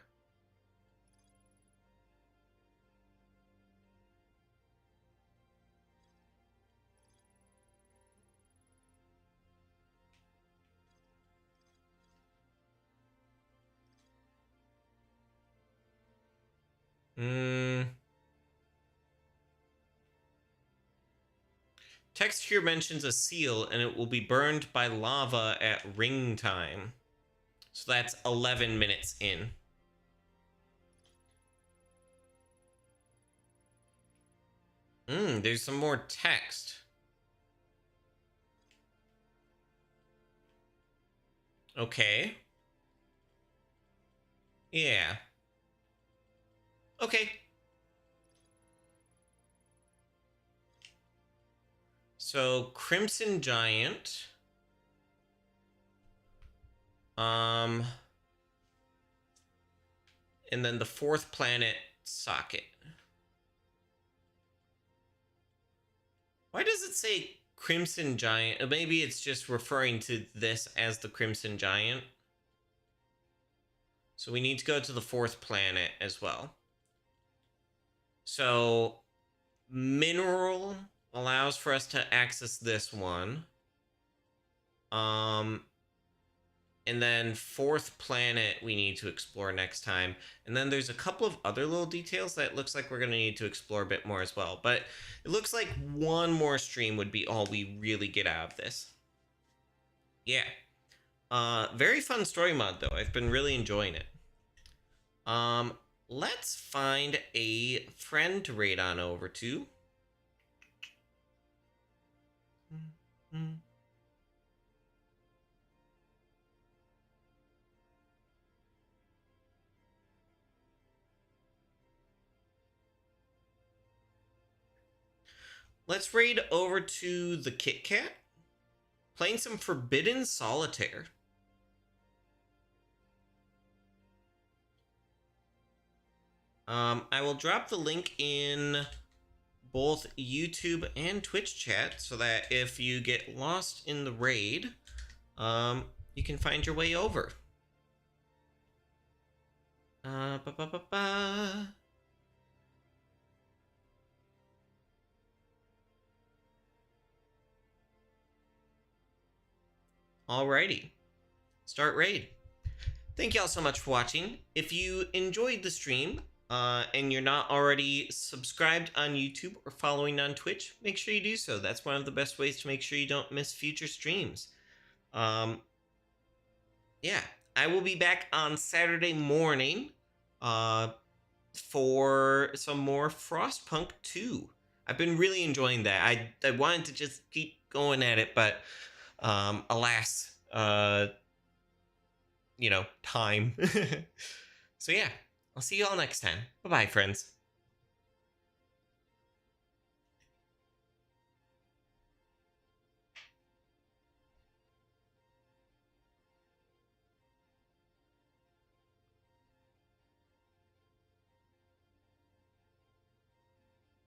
Text here mentions a seal, and it will be burned by lava at ring time. So that's 11 minutes in. There's some more text. Okay. Yeah. Okay. So, Crimson Giant. And then the fourth planet socket. Why does it say Crimson Giant? Maybe it's just referring to this as the Crimson Giant. So we need to go to the fourth planet as well. So mineral allows for us to access this one. And then fourth planet we need to explore next time. And then there's a couple of other little details that looks like we're going to need to explore a bit more as well. But it looks like one more stream would be all we really get out of this. Yeah. Very fun story mod, though. I've been really enjoying it. Let's find a friend to raid on over to. Let's raid over to the Kit Kat. Playing some Forbidden Solitaire. I will drop the link in both YouTube and Twitch chat so that if you get lost in the raid, you can find your way over. Alrighty. Start raid. Thank y'all so much for watching. If you enjoyed the stream, and you're not already subscribed on YouTube or following on Twitch, make sure you do so. That's one of the best ways to make sure you don't miss future streams. Yeah, I will be back on Saturday morning for some more Frostpunk 2. I've been really enjoying that. I wanted to just keep going at it, but alas, time. So yeah. I'll see you all next time. Bye-bye, friends.